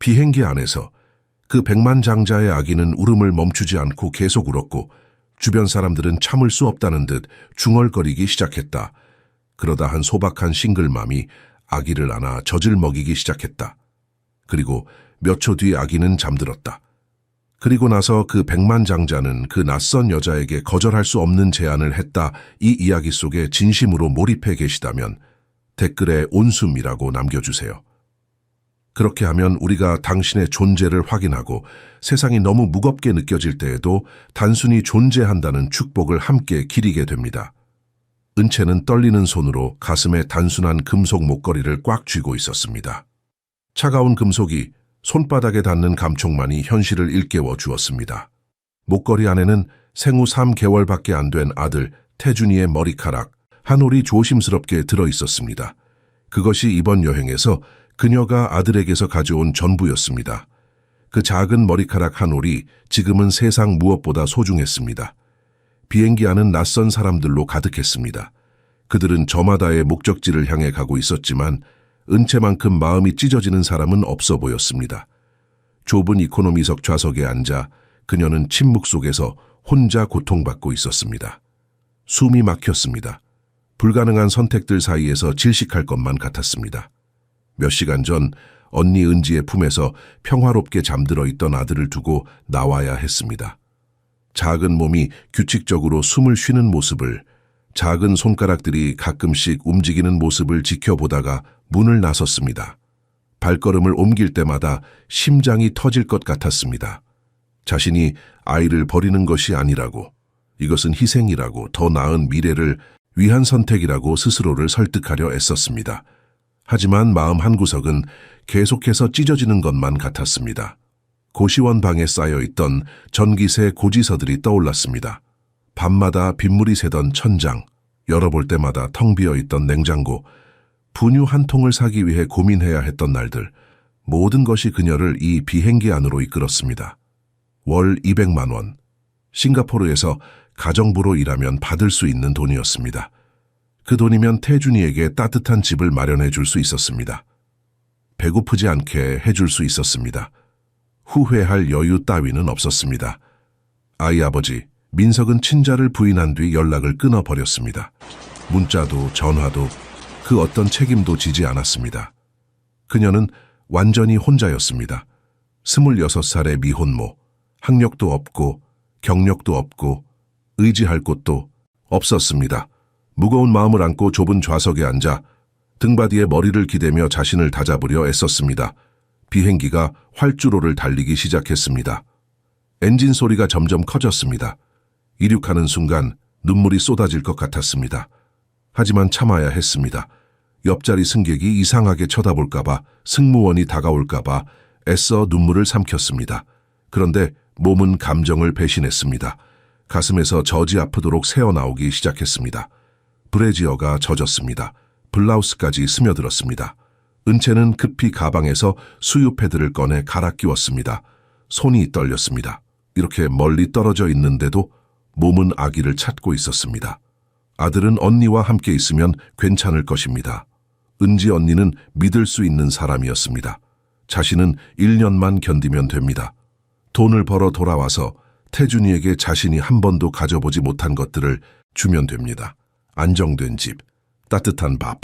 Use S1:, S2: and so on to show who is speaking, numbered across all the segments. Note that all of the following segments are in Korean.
S1: 비행기 안에서 그 백만장자의 아기는 울음을 멈추지 않고 계속 울었고 주변 사람들은 참을 수 없다는 듯 중얼거리기 시작했다. 그러다 한 소박한 싱글맘이 아기를 안아 젖을 먹이기 시작했다. 그리고 몇 초 뒤 아기는 잠들었다. 그리고 나서 그 백만장자는 그 낯선 여자에게 거절할 수 없는 제안을 했다. 이 이야기 속에 진심으로 몰입해 계시다면 댓글에 온숨이라고 남겨주세요. 그렇게 하면 우리가 당신의 존재를 확인하고 세상이 너무 무겁게 느껴질 때에도 단순히 존재한다는 축복을 함께 기리게 됩니다. 은채는 떨리는 손으로 가슴에 단순한 금속 목걸이를 꽉 쥐고 있었습니다. 차가운 금속이 손바닥에 닿는 감촉만이 현실을 일깨워 주었습니다. 목걸이 안에는 생후 3개월밖에 안 된 아들 태준이의 머리카락 한 올이 조심스럽게 들어 있었습니다. 그것이 이번 여행에서 그녀가 아들에게서 가져온 전부였습니다. 그 작은 머리카락 한 올이 지금은 세상 무엇보다 소중했습니다. 비행기 안은 낯선 사람들로 가득했습니다. 그들은 저마다의 목적지를 향해 가고 있었지만 은채만큼 마음이 찢어지는 사람은 없어 보였습니다. 좁은 이코노미석 좌석에 앉아 그녀는 침묵 속에서 혼자 고통받고 있었습니다. 숨이 막혔습니다. 불가능한 선택들 사이에서 질식할 것만 같았습니다. 몇 시간 전 언니 은지의 품에서 평화롭게 잠들어 있던 아들을 두고 나와야 했습니다. 작은 몸이 규칙적으로 숨을 쉬는 모습을, 작은 손가락들이 가끔씩 움직이는 모습을 지켜보다가 문을 나섰습니다. 발걸음을 옮길 때마다 심장이 터질 것 같았습니다. 자신이 아이를 버리는 것이 아니라고, 이것은 희생이라고, 더 나은 미래를 위한 선택이라고 스스로를 설득하려 애썼습니다. 하지만 마음 한구석은 계속해서 찢어지는 것만 같았습니다. 고시원 방에 쌓여있던 전기세 고지서들이 떠올랐습니다. 밤마다 빗물이 새던 천장, 열어볼 때마다 텅 비어있던 냉장고, 분유 한 통을 사기 위해 고민해야 했던 날들, 모든 것이 그녀를 이 비행기 안으로 이끌었습니다. 월 200만 원, 싱가포르에서 가정부로 일하면 받을 수 있는 돈이었습니다. 그 돈이면 태준이에게 따뜻한 집을 마련해 줄 수 있었습니다. 배고프지 않게 해줄 수 있었습니다. 후회할 여유 따위는 없었습니다. 아이 아버지, 민석은 친자를 부인한 뒤 연락을 끊어버렸습니다. 문자도 전화도 그 어떤 책임도 지지 않았습니다. 그녀는 완전히 혼자였습니다. 26살의 미혼모, 학력도 없고 경력도 없고 의지할 곳도 없었습니다. 무거운 마음을 안고 좁은 좌석에 앉아 등받이에 머리를 기대며 자신을 다잡으려 애썼습니다. 비행기가 활주로를 달리기 시작했습니다. 엔진 소리가 점점 커졌습니다. 이륙하는 순간 눈물이 쏟아질 것 같았습니다. 하지만 참아야 했습니다. 옆자리 승객이 이상하게 쳐다볼까봐, 승무원이 다가올까봐 애써 눈물을 삼켰습니다. 그런데 몸은 감정을 배신했습니다. 가슴에서 저지 아프도록 새어나오기 시작했습니다. 브래지어가 젖었습니다. 블라우스까지 스며들었습니다. 은채는 급히 가방에서 수유 패드를 꺼내 갈아 끼웠습니다. 손이 떨렸습니다. 이렇게 멀리 떨어져 있는데도 몸은 아기를 찾고 있었습니다. 아들은 언니와 함께 있으면 괜찮을 것입니다. 은지 언니는 믿을 수 있는 사람이었습니다. 자신은 1년만 견디면 됩니다. 돈을 벌어 돌아와서 태준이에게 자신이 한 번도 가져보지 못한 것들을 주면 됩니다. 안정된 집, 따뜻한 밥,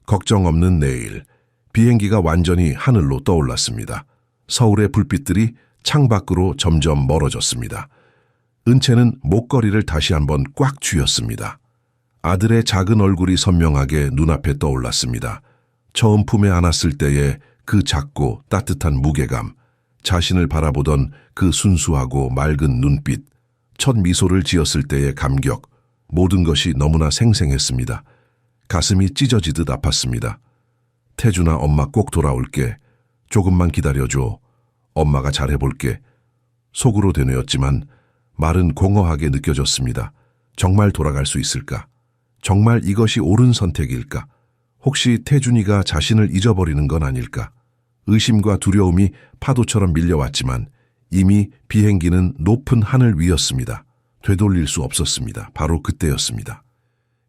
S1: 걱정 없는 내일. 비행기가 완전히 하늘로 떠올랐습니다. 서울의 불빛들이 창밖으로 점점 멀어졌습니다. 은채는 목걸이를 다시 한번 꽉 쥐었습니다. 아들의 작은 얼굴이 선명하게 눈앞에 떠올랐습니다. 처음 품에 안았을 때의 그 작고 따뜻한 무게감, 자신을 바라보던 그 순수하고 맑은 눈빛, 첫 미소를 지었을 때의 감격, 모든 것이 너무나 생생했습니다. 가슴이 찢어지듯 아팠습니다. 태준아, 엄마 꼭 돌아올게. 조금만 기다려줘. 엄마가 잘해볼게. 속으로 되뇌었지만 말은 공허하게 느껴졌습니다. 정말 돌아갈 수 있을까? 정말 이것이 옳은 선택일까? 혹시 태준이가 자신을 잊어버리는 건 아닐까? 의심과 두려움이 파도처럼 밀려왔지만 이미 비행기는 높은 하늘 위였습니다. 되돌릴 수 없었습니다. 바로 그때였습니다.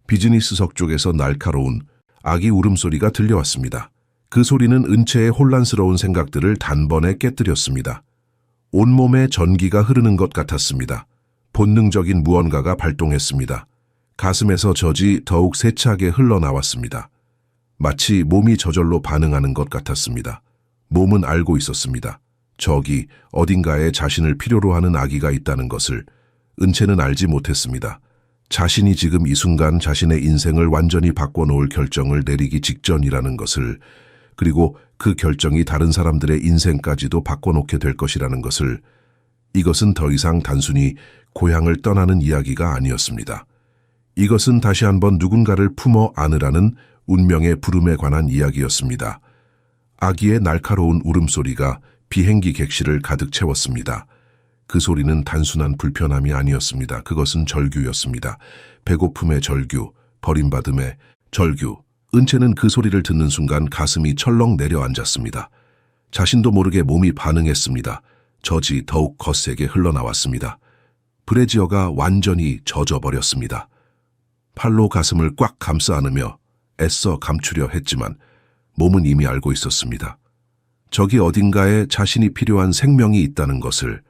S1: 비즈니스석 쪽에서 날카로운 아기 울음소리가 들려왔습니다. 그 소리는 은채의 혼란스러운 생각들을 단번에 깨뜨렸습니다. 온몸에 전기가 흐르는 것 같았습니다. 본능적인 무언가가 발동했습니다. 가슴에서 젖이 더욱 세차게 흘러나왔습니다. 마치 몸이 저절로 반응하는 것 같았습니다. 몸은 알고 있었습니다. 저기 어딘가에 자신을 필요로 하는 아기가 있다는 것을. 은채는 알지 못했습니다. 자신이 지금 이 순간 자신의 인생을 완전히 바꿔놓을 결정을 내리기 직전이라는 것을, 그리고 그 결정이 다른 사람들의 인생까지도 바꿔놓게 될 것이라는 것을. 이것은 더 이상 단순히 고향을 떠나는 이야기가 아니었습니다. 이것은 다시 한번 누군가를 품어 안으라는 운명의 부름에 관한 이야기였습니다. 아기의 날카로운 울음소리가 비행기 객실을 가득 채웠습니다. 그 소리는 단순한 불편함이 아니었습니다. 그것은 절규였습니다. 배고픔의 절규, 버림받음의 절규. 은채는 그 소리를 듣는 순간 가슴이 철렁 내려앉았습니다. 자신도 모르게 몸이 반응했습니다. 젖이 더욱 거세게 흘러나왔습니다. 브래지어가 완전히 젖어버렸습니다. 팔로 가슴을 꽉 감싸 안으며 애써 감추려 했지만 몸은 이미 알고 있었습니다. 저기 어딘가에 자신이 필요한 생명이 있다는 것을.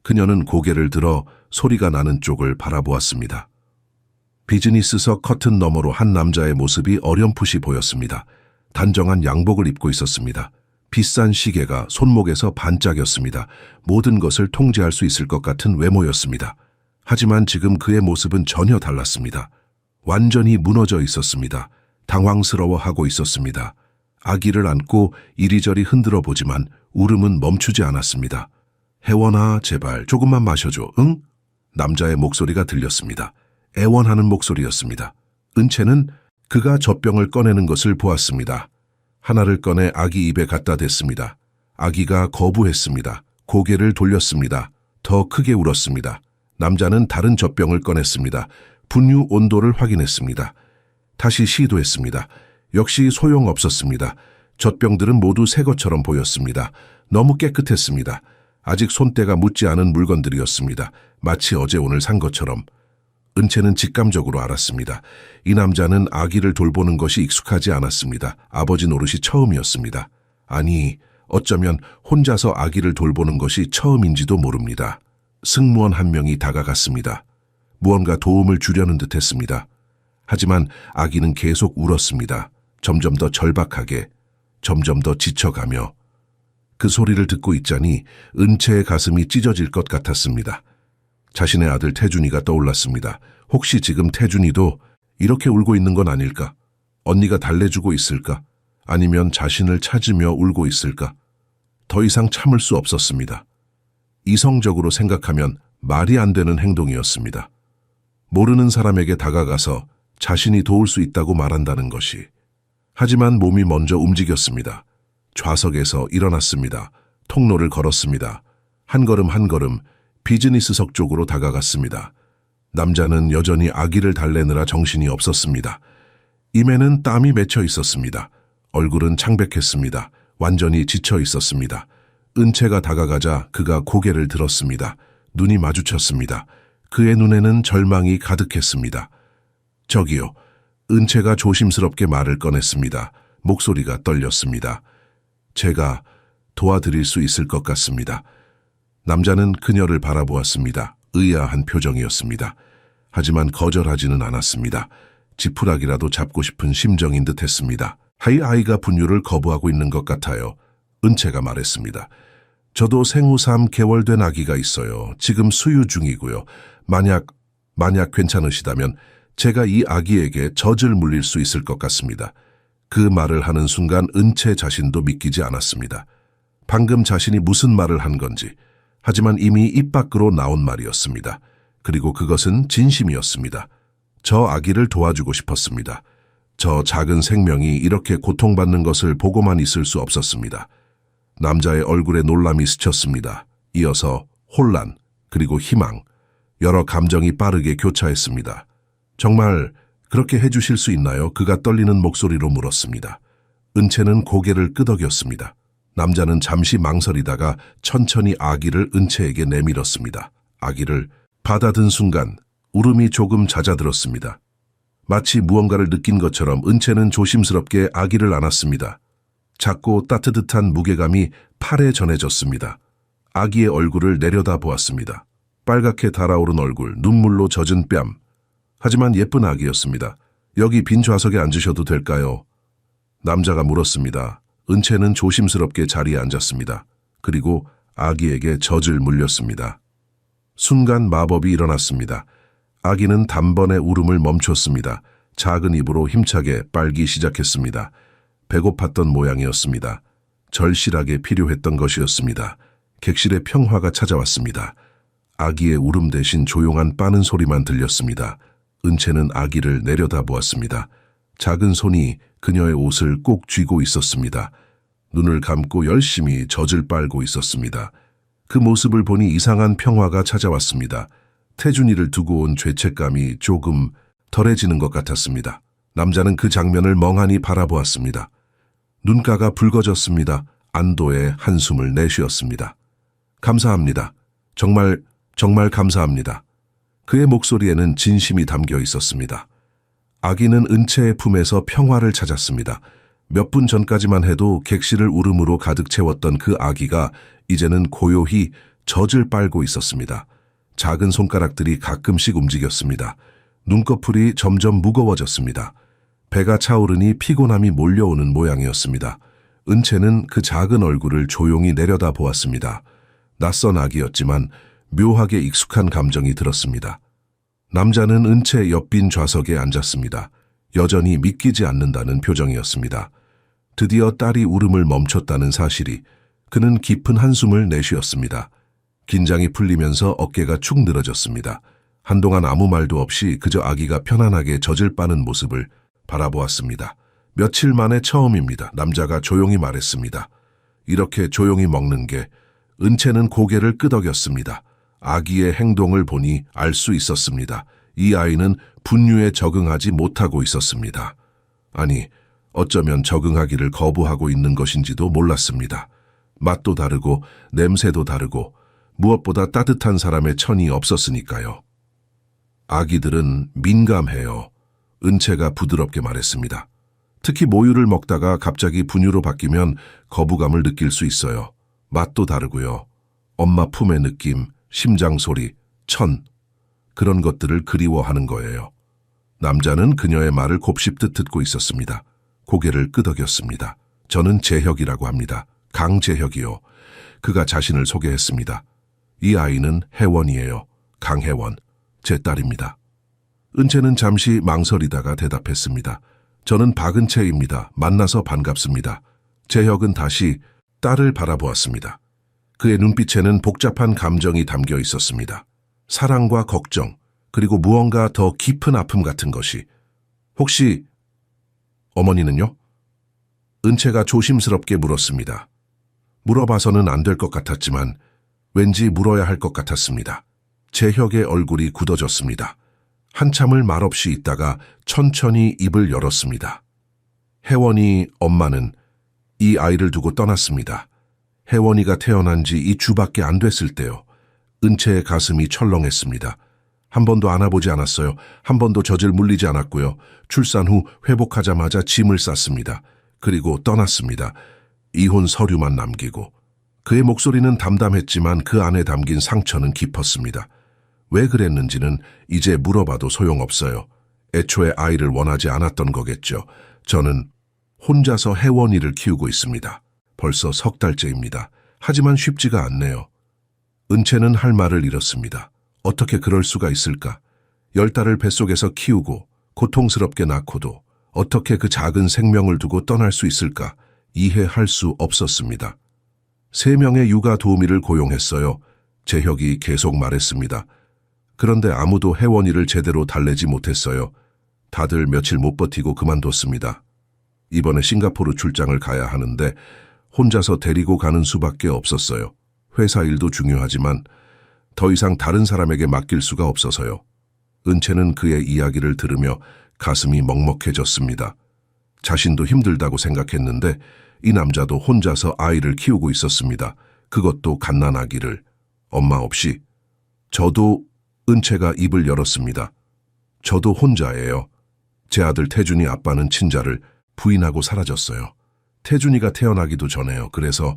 S1: 그녀는 고개를 들어 소리가 나는 쪽을 바라보았습니다. 비즈니스석 커튼 너머로 한 남자의 모습이 어렴풋이 보였습니다. 단정한 양복을 입고 있었습니다. 비싼 시계가 손목에서 반짝였습니다. 모든 것을 통제할 수 있을 것 같은 외모였습니다. 하지만 지금 그의 모습은 전혀 달랐습니다. 완전히 무너져 있었습니다. 당황스러워하고 있었습니다. 아기를 안고 이리저리 흔들어 보지만 울음은 멈추지 않았습니다. 혜원아, 제발 조금만 마셔줘, 응? 남자의 목소리가 들렸습니다. 애원하는 목소리였습니다. 은채는 그가 젖병을 꺼내는 것을 보았습니다. 하나를 꺼내 아기 입에 갖다 댔습니다. 아기가 거부했습니다. 고개를 돌렸습니다. 더 크게 울었습니다. 남자는 다른 젖병을 꺼냈습니다. 분유 온도를 확인했습니다. 다시 시도했습니다. 역시 소용없었습니다. 젖병들은 모두 새 것처럼 보였습니다. 너무 깨끗했습니다. 아직 손때가 묻지 않은 물건들이었습니다. 마치 어제 오늘 산 것처럼. 은채는 직감적으로 알았습니다. 이 남자는 아기를 돌보는 것이 익숙하지 않았습니다. 아버지 노릇이 처음이었습니다. 아니, 어쩌면 혼자서 아기를 돌보는 것이 처음인지도 모릅니다. 승무원 한 명이 다가갔습니다. 무언가 도움을 주려는 듯 했습니다. 하지만 아기는 계속 울었습니다. 점점 더 절박하게, 점점 더 지쳐가며. 그 소리를 듣고 있자니 은채의 가슴이 찢어질 것 같았습니다. 자신의 아들 태준이가 떠올랐습니다. 혹시 지금 태준이도 이렇게 울고 있는 건 아닐까? 언니가 달래주고 있을까? 아니면 자신을 찾으며 울고 있을까? 더 이상 참을 수 없었습니다. 이성적으로 생각하면 말이 안 되는 행동이었습니다. 모르는 사람에게 다가가서 자신이 도울 수 있다고 말한다는 것이. 하지만 몸이 먼저 움직였습니다. 좌석에서 일어났습니다. 통로를 걸었습니다. 한 걸음 한 걸음 비즈니스석 쪽으로 다가갔습니다. 남자는 여전히 아기를 달래느라 정신이 없었습니다. 입에는 땀이 맺혀 있었습니다. 얼굴은 창백했습니다. 완전히 지쳐 있었습니다. 은채가 다가가자 그가 고개를 들었습니다. 눈이 마주쳤습니다. 그의 눈에는 절망이 가득했습니다. 저기요. 은채가 조심스럽게 말을 꺼냈습니다. 목소리가 떨렸습니다. 제가 도와드릴 수 있을 것 같습니다. 남자는 그녀를 바라보았습니다. 의아한 표정이었습니다. 하지만 거절하지는 않았습니다. 지푸라기라도 잡고 싶은 심정인 듯 했습니다. 아이가 분유를 거부하고 있는 것 같아요. 은채가 말했습니다. 저도 생후 3개월 된 아기가 있어요. 지금 수유 중이고요. 만약 괜찮으시다면 제가 이 아기에게 젖을 물릴 수 있을 것 같습니다. 그 말을 하는 순간 은채 자신도 믿기지 않았습니다. 방금 자신이 무슨 말을 한 건지. 하지만 이미 입 밖으로 나온 말이었습니다. 그리고 그것은 진심이었습니다. 저 아기를 도와주고 싶었습니다. 저 작은 생명이 이렇게 고통받는 것을 보고만 있을 수 없었습니다. 남자의 얼굴에 놀람이 스쳤습니다. 이어서 혼란, 그리고 희망, 여러 감정이 빠르게 교차했습니다. 정말 그렇게 해주실 수 있나요? 그가 떨리는 목소리로 물었습니다. 은채는 고개를 끄덕였습니다. 남자는 잠시 망설이다가 천천히 아기를 은채에게 내밀었습니다. 아기를 받아든 순간 울음이 조금 잦아들었습니다. 마치 무언가를 느낀 것처럼 은채는 조심스럽게 아기를 안았습니다. 작고 따뜻한 무게감이 팔에 전해졌습니다. 아기의 얼굴을 내려다 보았습니다. 빨갛게 달아오른 얼굴, 눈물로 젖은 뺨. 하지만 예쁜 아기였습니다. 여기 빈 좌석에 앉으셔도 될까요? 남자가 물었습니다. 은채는 조심스럽게 자리에 앉았습니다. 그리고 아기에게 젖을 물렸습니다. 순간 마법이 일어났습니다. 아기는 단번에 울음을 멈췄습니다. 작은 입으로 힘차게 빨기 시작했습니다. 배고팠던 모양이었습니다. 절실하게 필요했던 것이었습니다. 객실의 평화가 찾아왔습니다. 아기의 울음 대신 조용한 빠는 소리만 들렸습니다. 은채는 아기를 내려다보았습니다. 작은 손이 그녀의 옷을 꼭 쥐고 있었습니다. 눈을 감고 열심히 젖을 빨고 있었습니다. 그 모습을 보니 이상한 평화가 찾아왔습니다. 태준이를 두고 온 죄책감이 조금 덜해지는 것 같았습니다. 남자는 그 장면을 멍하니 바라보았습니다. 눈가가 붉어졌습니다. 안도의 한숨을 내쉬었습니다. 감사합니다. 정말 감사합니다. 그의 목소리에는 진심이 담겨 있었습니다. 아기는 은채의 품에서 평화를 찾았습니다. 몇 분 전까지만 해도 객실을 울음으로 가득 채웠던 그 아기가 이제는 고요히 젖을 빨고 있었습니다. 작은 손가락들이 가끔씩 움직였습니다. 눈꺼풀이 점점 무거워졌습니다. 배가 차오르니 피곤함이 몰려오는 모양이었습니다. 은채는 그 작은 얼굴을 조용히 내려다 보았습니다. 낯선 아기였지만 묘하게 익숙한 감정이 들었습니다. 남자는 은채 옆빈 좌석에 앉았습니다. 여전히 믿기지 않는다는 표정이었습니다. 드디어 딸이 울음을 멈췄다는 사실이 그는 깊은 한숨을 내쉬었습니다. 긴장이 풀리면서 어깨가 축 늘어졌습니다. 한동안 아무 말도 없이 그저 아기가 편안하게 젖을 빠는 모습을 바라보았습니다. 며칠 만에 처음입니다. 남자가 조용히 말했습니다. 이렇게 조용히 먹는 게. 은채는 고개를 끄덕였습니다. 아기의 행동을 보니 알 수 있었습니다. 이 아이는 분유에 적응하지 못하고 있었습니다. 아니, 어쩌면 적응하기를 거부하고 있는 것인지도 몰랐습니다. 맛도 다르고 냄새도 다르고 무엇보다 따뜻한 사람의 천이 없었으니까요. 아기들은 민감해요. 은채가 부드럽게 말했습니다. 특히 모유를 먹다가 갑자기 분유로 바뀌면 거부감을 느낄 수 있어요. 맛도 다르고요. 엄마 품의 느낌, 심장 소리, 천, 그런 것들을 그리워하는 거예요. 남자는 그녀의 말을 곱씹듯 듣고 있었습니다. 고개를 끄덕였습니다. 저는 재혁이라고 합니다. 강재혁이요. 그가 자신을 소개했습니다. 이 아이는 혜원이에요. 강혜원, 제 딸입니다. 은채는 잠시 망설이다가 대답했습니다. 저는 박은채입니다. 만나서 반갑습니다. 재혁은 다시 딸을 바라보았습니다. 그의 눈빛에는 복잡한 감정이 담겨 있었습니다. 사랑과 걱정, 그리고 무언가 더 깊은 아픔 같은 것이. 혹시 어머니는요? 은채가 조심스럽게 물었습니다. 물어봐서는 안 될 것 같았지만 왠지 물어야 할 것 같았습니다. 재혁의 얼굴이 굳어졌습니다. 한참을 말없이 있다가 천천히 입을 열었습니다. 혜원이 엄마는 이 아이를 두고 떠났습니다. 혜원이가 태어난 지 이 주밖에 안 됐을 때요. 은채의 가슴이 철렁했습니다. 한 번도 안아보지 않았어요. 한 번도 젖을 물리지 않았고요. 출산 후 회복하자마자 짐을 쌌습니다. 그리고 떠났습니다. 이혼 서류만 남기고. 그의 목소리는 담담했지만 그 안에 담긴 상처는 깊었습니다. 왜 그랬는지는 이제 물어봐도 소용없어요. 애초에 아이를 원하지 않았던 거겠죠. 저는 혼자서 혜원이를 키우고 있습니다. 벌써 3달째입니다. 하지만 쉽지가 않네요. 은채는 할 말을 잃었습니다. 어떻게 그럴 수가 있을까? 10달을 뱃속에서 키우고 고통스럽게 낳고도 어떻게 그 작은 생명을 두고 떠날 수 있을까? 이해할 수 없었습니다. 3명의 육아 도우미를 고용했어요. 재혁이 계속 말했습니다. 그런데 아무도 혜원이를 제대로 달래지 못했어요. 다들 며칠 못 버티고 그만뒀습니다. 이번에 싱가포르 출장을 가야 하는데 혼자서 데리고 가는 수밖에 없었어요. 회사 일도 중요하지만 더 이상 다른 사람에게 맡길 수가 없어서요. 은채는 그의 이야기를 들으며 가슴이 먹먹해졌습니다. 자신도 힘들다고 생각했는데 이 남자도 혼자서 아이를 키우고 있었습니다. 그것도 갓난아기를. 엄마 없이. 저도. 은채가 입을 열었습니다. 저도 혼자예요. 제 아들 태준이 아빠는 친자를 부인하고 사라졌어요. 태준이가 태어나기도 전에요. 그래서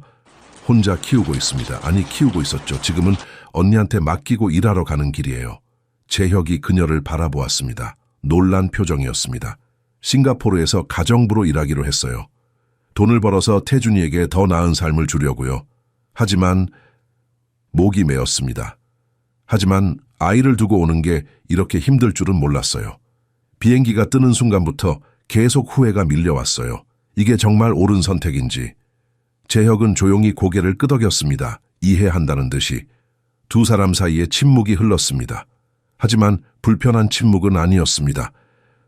S1: 혼자 키우고 있습니다. 아니, 키우고 있었죠. 지금은 언니한테 맡기고 일하러 가는 길이에요. 재혁이 그녀를 바라보았습니다. 놀란 표정이었습니다. 싱가포르에서 가정부로 일하기로 했어요. 돈을 벌어서 태준이에게 더 나은 삶을 주려고요. 하지만 목이 메었습니다. 하지만 아이를 두고 오는 게 이렇게 힘들 줄은 몰랐어요. 비행기가 뜨는 순간부터 계속 후회가 밀려왔어요. 이게 정말 옳은 선택인지. 재혁은 조용히 고개를 끄덕였습니다. 이해한다는 듯이. 두 사람 사이에 침묵이 흘렀습니다. 하지만 불편한 침묵은 아니었습니다.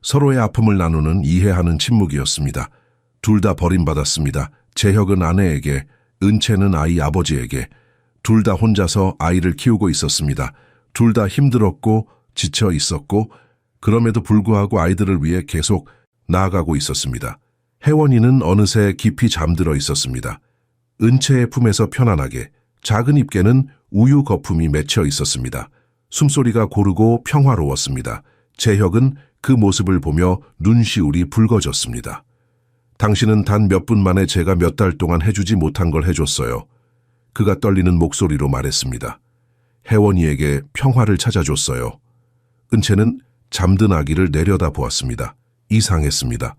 S1: 서로의 아픔을 나누는 이해하는 침묵이었습니다. 둘 다 버림받았습니다. 재혁은 아내에게, 은채는 아이 아버지에게. 둘 다 혼자서 아이를 키우고 있었습니다. 둘 다 힘들었고 지쳐 있었고 그럼에도 불구하고 아이들을 위해 계속 나아가고 있었습니다. 혜원이는 어느새 깊이 잠들어 있었습니다. 은채의 품에서 편안하게 작은 입게는 우유 거품이 맺혀 있었습니다. 숨소리가 고르고 평화로웠습니다. 재혁은 그 모습을 보며 눈시울이 붉어졌습니다. 당신은 단 몇 분 만에 제가 몇 달 동안 해주지 못한 걸 해줬어요. 그가 떨리는 목소리로 말했습니다. 혜원이에게 평화를 찾아줬어요. 은채는 잠든 아기를 내려다보았습니다. 이상했습니다.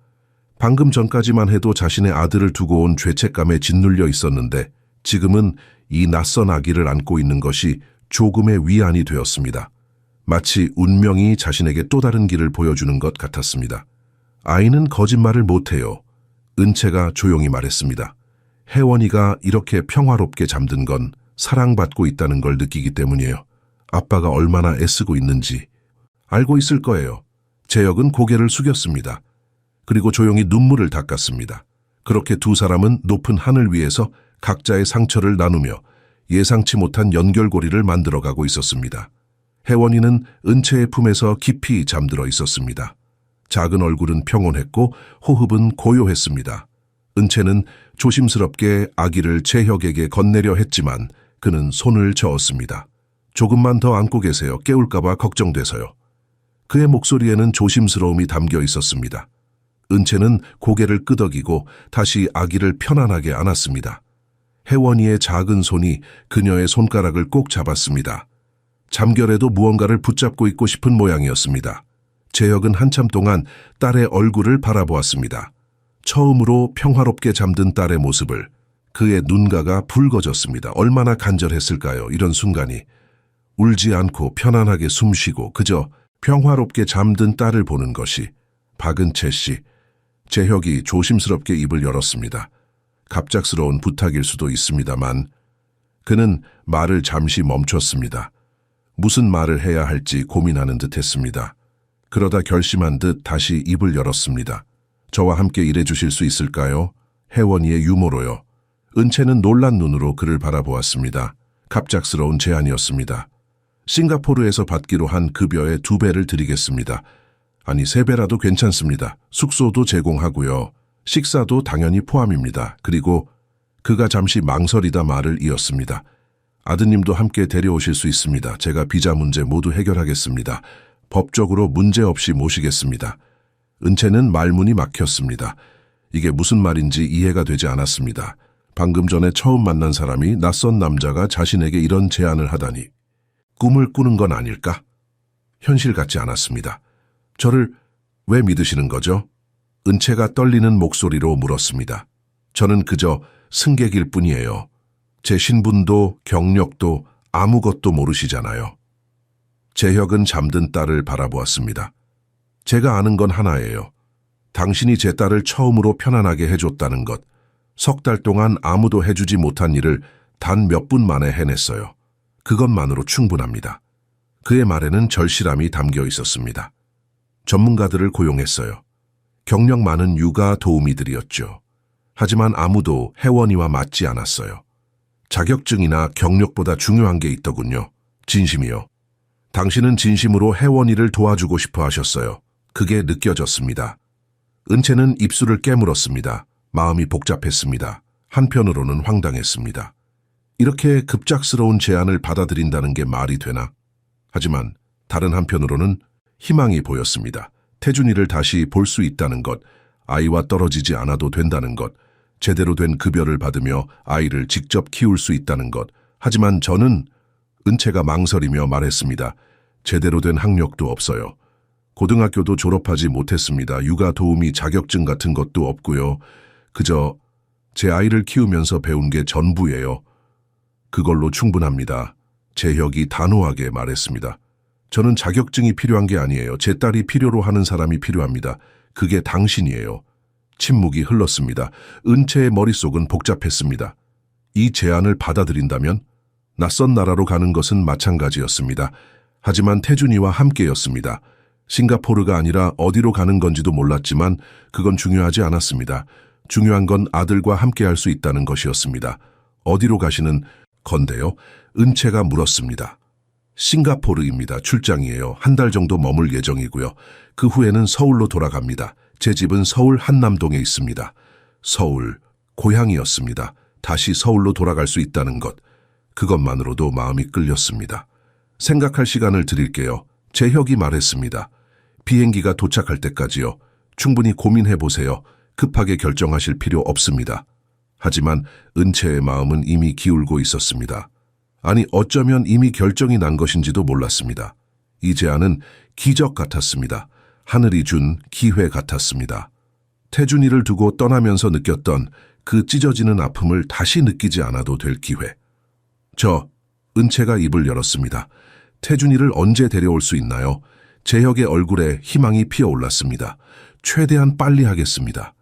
S1: 방금 전까지만 해도 자신의 아들을 두고 온 죄책감에 짓눌려 있었는데 지금은 이 낯선 아기를 안고 있는 것이 조금의 위안이 되었습니다. 마치 운명이 자신에게 또 다른 길을 보여주는 것 같았습니다. 아이는 거짓말을 못해요. 은채가 조용히 말했습니다. 혜원이가 이렇게 평화롭게 잠든 건 사랑받고 있다는 걸 느끼기 때문이에요. 아빠가 얼마나 애쓰고 있는지 알고 있을 거예요. 재혁은 고개를 숙였습니다. 그리고 조용히 눈물을 닦았습니다. 그렇게 두 사람은 높은 하늘 위에서 각자의 상처를 나누며 예상치 못한 연결고리를 만들어가고 있었습니다. 혜원이는 은채의 품에서 깊이 잠들어 있었습니다. 작은 얼굴은 평온했고 호흡은 고요했습니다. 은채는 조심스럽게 아기를 재혁에게 건네려 했지만 그는 손을 저었습니다. 조금만 더 안고 계세요. 깨울까봐 걱정돼서요. 그의 목소리에는 조심스러움이 담겨 있었습니다. 은채는 고개를 끄덕이고 다시 아기를 편안하게 안았습니다. 혜원이의 작은 손이 그녀의 손가락을 꼭 잡았습니다. 잠결에도 무언가를 붙잡고 있고 싶은 모양이었습니다. 재혁은 한참 동안 딸의 얼굴을 바라보았습니다. 처음으로 평화롭게 잠든 딸의 모습을. 그의 눈가가 붉어졌습니다. 얼마나 간절했을까요? 이런 순간이. 울지 않고 편안하게 숨쉬고 그저 평화롭게 잠든 딸을 보는 것이. 박은채 씨. 재혁이 조심스럽게 입을 열었습니다. 갑작스러운 부탁일 수도 있습니다만 그는 말을 잠시 멈췄습니다. 무슨 말을 해야 할지 고민하는 듯 했습니다. 그러다 결심한 듯 다시 입을 열었습니다. 저와 함께 일해주실 수 있을까요? 혜원이의 유머로요. 은채는 놀란 눈으로 그를 바라보았습니다. 갑작스러운 제안이었습니다. 싱가포르에서 받기로 한 급여의 2배를 드리겠습니다. 아니 3배라도 괜찮습니다. 숙소도 제공하고요. 식사도 당연히 포함입니다. 그리고 그가 잠시 망설이다 말을 이었습니다. 아드님도 함께 데려오실 수 있습니다. 제가 비자 문제 모두 해결하겠습니다. 법적으로 문제 없이 모시겠습니다. 은채는 말문이 막혔습니다. 이게 무슨 말인지 이해가 되지 않았습니다. 방금 전에 처음 만난 사람이 낯선 남자가 자신에게 이런 제안을 하다니. 꿈을 꾸는 건 아닐까? 현실 같지 않았습니다. 저를 왜 믿으시는 거죠? 은채가 떨리는 목소리로 물었습니다. 저는 그저 승객일 뿐이에요. 제 신분도 경력도 아무것도 모르시잖아요. 재혁은 잠든 딸을 바라보았습니다. 제가 아는 건 하나예요. 당신이 제 딸을 처음으로 편안하게 해줬다는 것. 3달 동안 아무도 해주지 못한 일을 단 몇 분 만에 해냈어요. 그것만으로 충분합니다. 그의 말에는 절실함이 담겨 있었습니다. 전문가들을 고용했어요. 경력 많은 육아 도우미들이었죠. 하지만 아무도 혜원이와 맞지 않았어요. 자격증이나 경력보다 중요한 게 있더군요. 진심이요. 당신은 진심으로 혜원이를 도와주고 싶어 하셨어요. 그게 느껴졌습니다. 은채는 입술을 깨물었습니다. 마음이 복잡했습니다. 한편으로는 황당했습니다. 이렇게 급작스러운 제안을 받아들인다는 게 말이 되나? 하지만 다른 한편으로는 희망이 보였습니다. 태준이를 다시 볼 수 있다는 것, 아이와 떨어지지 않아도 된다는 것, 제대로 된 급여를 받으며 아이를 직접 키울 수 있다는 것. 하지만 저는 은채가 망설이며 말했습니다. 제대로 된 학력도 없어요. 고등학교도 졸업하지 못했습니다. 육아 도우미 자격증 같은 것도 없고요. 그저 제 아이를 키우면서 배운 게 전부예요. 그걸로 충분합니다. 재혁이 단호하게 말했습니다. 저는 자격증이 필요한 게 아니에요. 제 딸이 필요로 하는 사람이 필요합니다. 그게 당신이에요. 침묵이 흘렀습니다. 은채의 머릿속은 복잡했습니다. 이 제안을 받아들인다면 낯선 나라로 가는 것은 마찬가지였습니다. 하지만 태준이와 함께였습니다. 싱가포르가 아니라 어디로 가는 건지도 몰랐지만 그건 중요하지 않았습니다. 중요한 건 아들과 함께할 수 있다는 것이었습니다. 어디로 가시는 건데요? 은채가 물었습니다. 싱가포르입니다. 출장이에요. 한 달 정도 머물 예정이고요. 그 후에는 서울로 돌아갑니다. 제 집은 서울 한남동에 있습니다. 서울, 고향이었습니다. 다시 서울로 돌아갈 수 있다는 것. 그것만으로도 마음이 끌렸습니다. 생각할 시간을 드릴게요. 재혁이 말했습니다. 비행기가 도착할 때까지요. 충분히 고민해 보세요. 급하게 결정하실 필요 없습니다. 하지만 은채의 마음은 이미 기울고 있었습니다. 아니, 어쩌면 이미 결정이 난 것인지도 몰랐습니다. 이 제안은 기적 같았습니다. 하늘이 준 기회 같았습니다. 태준이를 두고 떠나면서 느꼈던 그 찢어지는 아픔을 다시 느끼지 않아도 될 기회. 은채가 입을 열었습니다. 태준이를 언제 데려올 수 있나요? 재혁의 얼굴에 희망이 피어올랐습니다. 최대한 빨리 하겠습니다.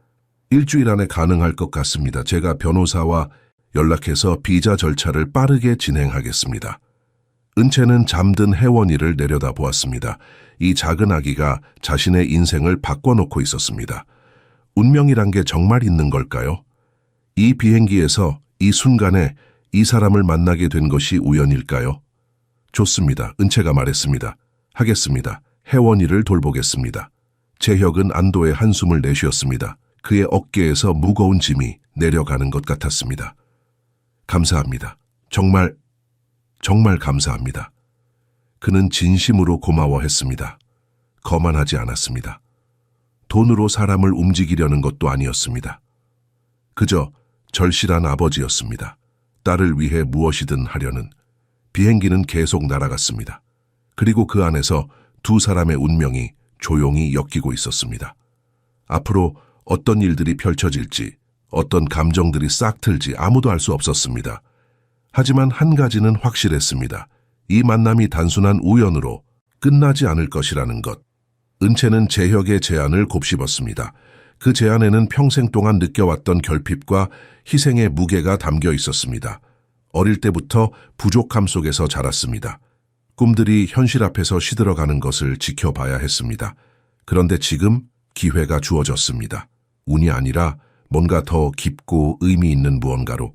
S1: 일주일 안에 가능할 것 같습니다. 제가 변호사와 연락해서 비자 절차를 빠르게 진행하겠습니다. 은채는 잠든 혜원이를 내려다보았습니다. 이 작은 아기가 자신의 인생을 바꿔놓고 있었습니다. 운명이란 게 정말 있는 걸까요? 이 비행기에서 이 순간에 이 사람을 만나게 된 것이 우연일까요? 좋습니다. 은채가 말했습니다. 하겠습니다. 혜원이를 돌보겠습니다. 재혁은 안도의 한숨을 내쉬었습니다. 그의 어깨에서 무거운 짐이 내려가는 것 같았습니다. 감사합니다. 정말 감사합니다. 그는 진심으로 고마워했습니다. 거만하지 않았습니다. 돈으로 사람을 움직이려는 것도 아니었습니다. 그저 절실한 아버지였습니다. 딸을 위해 무엇이든 하려는. 비행기는 계속 날아갔습니다. 그리고 그 안에서 두 사람의 운명이 조용히 엮이고 있었습니다. 앞으로 어떤 일들이 펼쳐질지, 어떤 감정들이 싹틀지 아무도 알 수 없었습니다. 하지만 한 가지는 확실했습니다. 이 만남이 단순한 우연으로 끝나지 않을 것이라는 것. 은채는 재혁의 제안을 곱씹었습니다. 그 제안에는 평생 동안 느껴왔던 결핍과 희생의 무게가 담겨 있었습니다. 어릴 때부터 부족함 속에서 자랐습니다. 꿈들이 현실 앞에서 시들어가는 것을 지켜봐야 했습니다. 그런데 지금 기회가 주어졌습니다. 운이 아니라 뭔가 더 깊고 의미 있는 무언가로.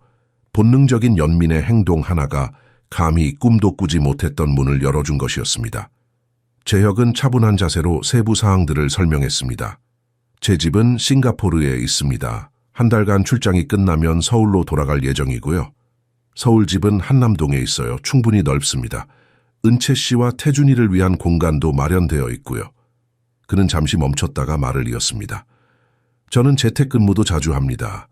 S1: 본능적인 연민의 행동 하나가 감히 꿈도 꾸지 못했던 문을 열어준 것이었습니다. 재혁은 차분한 자세로 세부 사항들을 설명했습니다. 제 집은 싱가포르에 있습니다. 한 달간 출장이 끝나면 서울로 돌아갈 예정이고요. 서울 집은 한남동에 있어요. 충분히 넓습니다. 은채 씨와 태준이를 위한 공간도 마련되어 있고요. 그는 잠시 멈췄다가 말을 이었습니다. 저는 재택근무도 자주 합니다.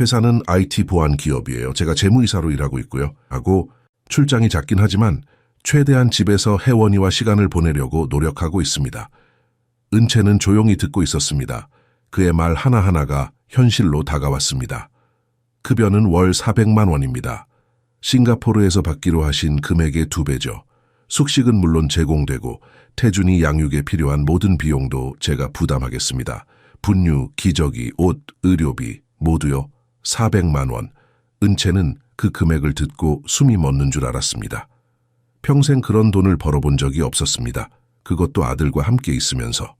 S1: 회사는 IT 보안 기업이에요. 제가 재무이사로 일하고 있고요. 하고 출장이 작긴 하지만 최대한 집에서 혜원이와 시간을 보내려고 노력하고 있습니다. 은채는 조용히 듣고 있었습니다. 그의 말 하나하나가 현실로 다가왔습니다. 급여는 월 400만 원입니다. 싱가포르에서 받기로 하신 금액의 2배죠. 숙식은 물론 제공되고 태준이 양육에 필요한 모든 비용도 제가 부담하겠습니다. 분유, 기저귀, 옷, 의료비 모두요. 400만 원. 은채는 그 금액을 듣고 숨이 멎는 줄 알았습니다. 평생 그런 돈을 벌어본 적이 없었습니다. 그것도 아들과 함께 있으면서.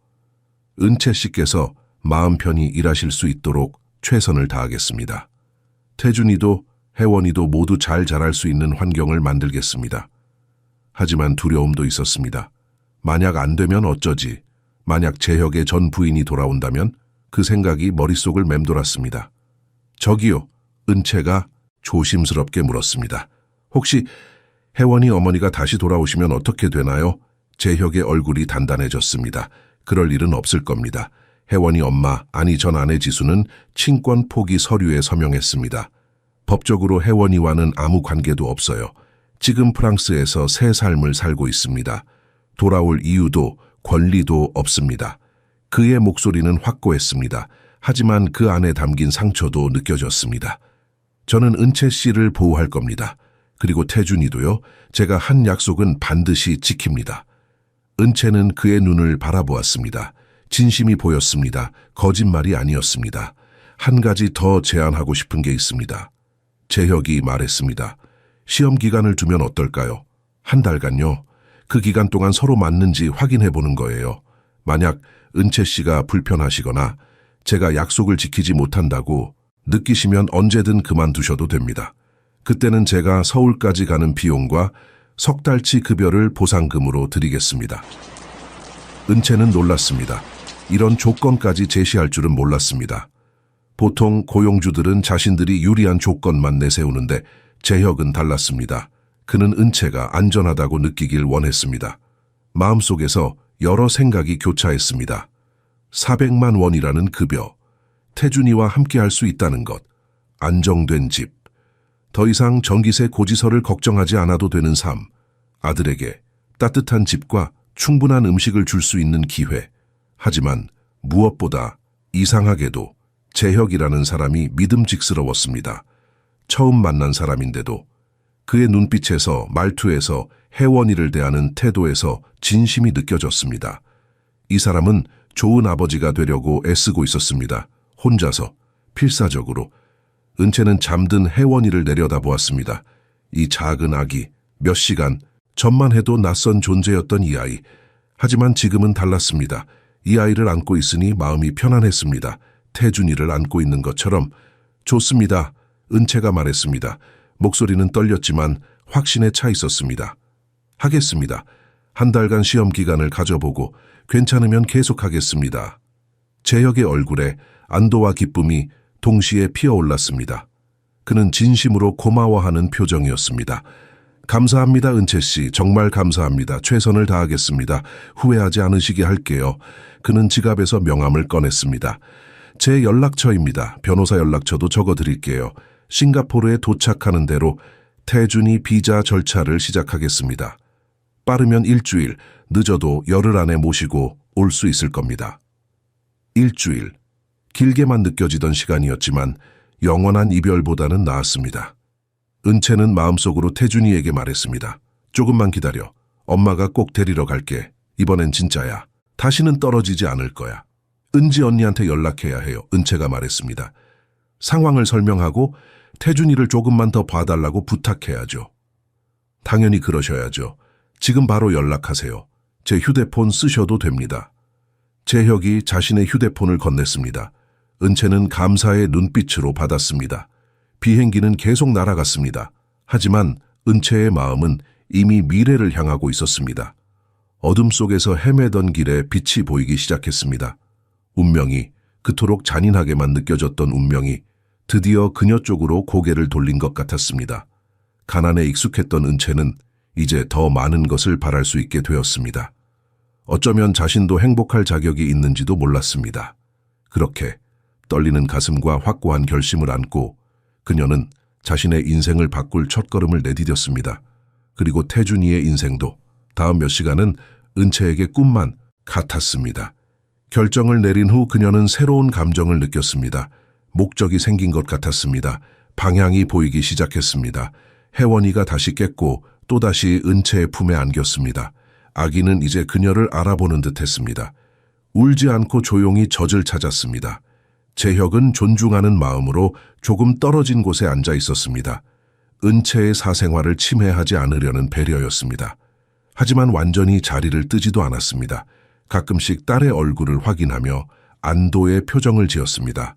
S1: 은채 씨께서 마음 편히 일하실 수 있도록 최선을 다하겠습니다. 태준이도 혜원이도 모두 잘 자랄 수 있는 환경을 만들겠습니다. 하지만 두려움도 있었습니다. 만약 안 되면 어쩌지? 만약 재혁의 전 부인이 돌아온다면? 그 생각이 머릿속을 맴돌았습니다. 저기요, 은채가 조심스럽게 물었습니다. 혹시 혜원이 어머니가 다시 돌아오시면 어떻게 되나요? 재혁의 얼굴이 단단해졌습니다. 그럴 일은 없을 겁니다. 혜원이 엄마, 아니 전 아내 지수는 친권 포기 서류에 서명했습니다. 법적으로 혜원이와는 아무 관계도 없어요. 지금 프랑스에서 새 삶을 살고 있습니다. 돌아올 이유도 권리도 없습니다. 그의 목소리는 확고했습니다. 하지만 그 안에 담긴 상처도 느껴졌습니다. 저는 은채 씨를 보호할 겁니다. 그리고 태준이도요. 제가 한 약속은 반드시 지킵니다. 은채는 그의 눈을 바라보았습니다. 진심이 보였습니다. 거짓말이 아니었습니다. 한 가지 더 제안하고 싶은 게 있습니다. 재혁이 말했습니다. 시험 기간을 두면 어떨까요? 한 달간요. 그 기간 동안 서로 맞는지 확인해 보는 거예요. 만약 은채 씨가 불편하시거나 제가 약속을 지키지 못한다고 느끼시면 언제든 그만두셔도 됩니다. 그때는 제가 서울까지 가는 비용과 석 달치 급여를 보상금으로 드리겠습니다. 은채는 놀랐습니다. 이런 조건까지 제시할 줄은 몰랐습니다. 보통 고용주들은 자신들이 유리한 조건만 내세우는데 재혁은 달랐습니다. 그는 은채가 안전하다고 느끼길 원했습니다. 마음속에서 여러 생각이 교차했습니다. 400만 원이라는 급여, 태준이와 함께할 수 있다는 것, 안정된 집, 더 이상 전기세 고지서를 걱정하지 않아도 되는 삶, 아들에게 따뜻한 집과 충분한 음식을 줄 수 있는 기회. 하지만 무엇보다 이상하게도 재혁이라는 사람이 믿음직스러웠습니다. 처음 만난 사람인데도 그의 눈빛에서, 말투에서, 혜원이를 대하는 태도에서 진심이 느껴졌습니다. 이 사람은 좋은 아버지가 되려고 애쓰고 있었습니다. 혼자서, 필사적으로. 은채는 잠든 혜원이를 내려다보았습니다. 이 작은 아기, 몇 시간, 전만 해도 낯선 존재였던 이 아이. 하지만 지금은 달랐습니다. 이 아이를 안고 있으니 마음이 편안했습니다. 태준이를 안고 있는 것처럼. 좋습니다. 은채가 말했습니다. 목소리는 떨렸지만 확신에 차 있었습니다. 하겠습니다. 한 달간 시험 기간을 가져보고 괜찮으면 계속하겠습니다. 재혁의 얼굴에 안도와 기쁨이 동시에 피어올랐습니다. 그는 진심으로 고마워하는 표정이었습니다. 감사합니다, 은채 씨. 정말 감사합니다. 최선을 다하겠습니다. 후회하지 않으시게 할게요. 그는 지갑에서 명함을 꺼냈습니다. 제 연락처입니다. 변호사 연락처도 적어드릴게요. 싱가포르에 도착하는 대로 태준이 비자 절차를 시작하겠습니다. 빠르면 일주일, 늦어도 열흘 안에 모시고 올 수 있을 겁니다. 일주일. 길게만 느껴지던 시간이었지만 영원한 이별보다는 나았습니다. 은채는 마음속으로 태준이에게 말했습니다. 조금만 기다려. 엄마가 꼭 데리러 갈게. 이번엔 진짜야. 다시는 떨어지지 않을 거야. 은지 언니한테 연락해야 해요. 은채가 말했습니다. 상황을 설명하고 태준이를 조금만 더 봐달라고 부탁해야죠. 당연히 그러셔야죠. 지금 바로 연락하세요. 제 휴대폰 쓰셔도 됩니다. 재혁이 자신의 휴대폰을 건넸습니다. 은채는 감사의 눈빛으로 받았습니다. 비행기는 계속 날아갔습니다. 하지만 은채의 마음은 이미 미래를 향하고 있었습니다. 어둠 속에서 헤매던 길에 빛이 보이기 시작했습니다. 운명이, 그토록 잔인하게만 느껴졌던 운명이 드디어 그녀 쪽으로 고개를 돌린 것 같았습니다. 가난에 익숙했던 은채는 이제 더 많은 것을 바랄 수 있게 되었습니다. 어쩌면 자신도 행복할 자격이 있는지도 몰랐습니다. 그렇게 떨리는 가슴과 확고한 결심을 안고 그녀는 자신의 인생을 바꿀 첫걸음을 내디뎠습니다. 그리고 태준이의 인생도 다음 몇 시간은 은채에게 꿈만 같았습니다. 결정을 내린 후 그녀는 새로운 감정을 느꼈습니다. 목적이 생긴 것 같았습니다. 방향이 보이기 시작했습니다. 혜원이가 다시 깼고 또다시 은채의 품에 안겼습니다. 아기는 이제 그녀를 알아보는 듯 했습니다. 울지 않고 조용히 젖을 찾았습니다. 재혁은 존중하는 마음으로 조금 떨어진 곳에 앉아 있었습니다. 은채의 사생활을 침해하지 않으려는 배려였습니다. 하지만 완전히 자리를 뜨지도 않았습니다. 가끔씩 딸의 얼굴을 확인하며 안도의 표정을 지었습니다.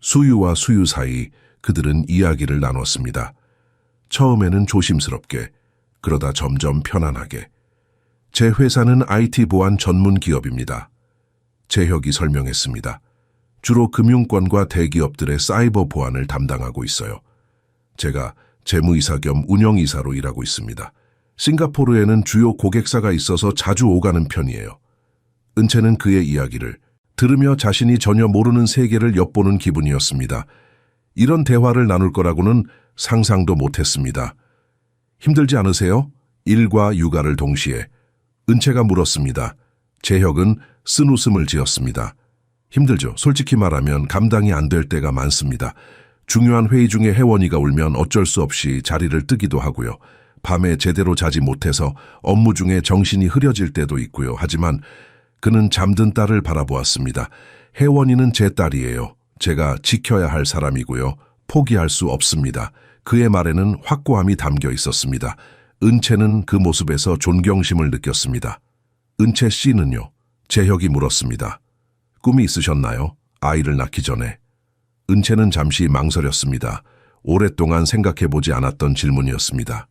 S1: 수유와 수유 사이 그들은 이야기를 나눴습니다. 처음에는 조심스럽게, 그러다 점점 편안하게. 제 회사는 IT 보안 전문 기업입니다. 재혁이 설명했습니다. 주로 금융권과 대기업들의 사이버 보안을 담당하고 있어요. 제가 재무이사 겸 운영이사로 일하고 있습니다. 싱가포르에는 주요 고객사가 있어서 자주 오가는 편이에요. 은채는 그의 이야기를 들으며 자신이 전혀 모르는 세계를 엿보는 기분이었습니다. 이런 대화를 나눌 거라고는 상상도 못했습니다. 힘들지 않으세요? 일과 육아를 동시에. 은채가 물었습니다. 재혁은 쓴웃음을 지었습니다. 힘들죠. 솔직히 말하면 감당이 안 될 때가 많습니다. 중요한 회의 중에 혜원이가 울면 어쩔 수 없이 자리를 뜨기도 하고요. 밤에 제대로 자지 못해서 업무 중에 정신이 흐려질 때도 있고요. 하지만 그는 잠든 딸을 바라보았습니다. 혜원이는 제 딸이에요. 제가 지켜야 할 사람이고요. 포기할 수 없습니다. 그의 말에는 확고함이 담겨 있었습니다. 은채는 그 모습에서 존경심을 느꼈습니다. 은채 씨는요? 재혁이 물었습니다. 꿈이 있으셨나요? 아이를 낳기 전에. 은채는 잠시 망설였습니다. 오랫동안 생각해보지 않았던 질문이었습니다.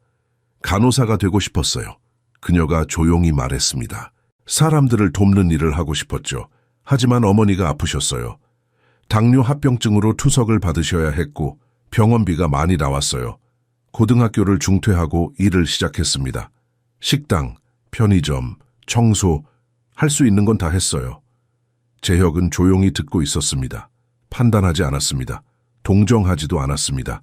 S1: 간호사가 되고 싶었어요. 그녀가 조용히 말했습니다. 사람들을 돕는 일을 하고 싶었죠. 하지만 어머니가 아프셨어요. 당뇨 합병증으로 투석을 받으셔야 했고 병원비가 많이 나왔어요. 고등학교를 중퇴하고 일을 시작했습니다. 식당, 편의점, 청소, 할 수 있는 건 다 했어요. 재혁은 조용히 듣고 있었습니다. 판단하지 않았습니다. 동정하지도 않았습니다.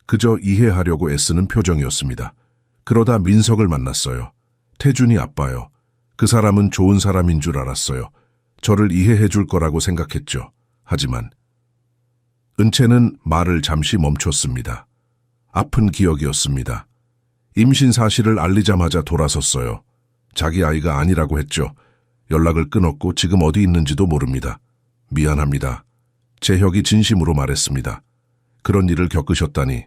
S1: 그저 이해하려고 애쓰는 표정이었습니다. 그러다 민석을 만났어요. 태준이 아빠요. 그 사람은 좋은 사람인 줄 알았어요. 저를 이해해 줄 거라고 생각했죠. 하지만 은채는 말을 잠시 멈췄습니다. 아픈 기억이었습니다. 임신 사실을 알리자마자 돌아섰어요. 자기 아이가 아니라고 했죠. 연락을 끊었고 지금 어디 있는지도 모릅니다. 미안합니다. 재혁이 진심으로 말했습니다. 그런 일을 겪으셨다니.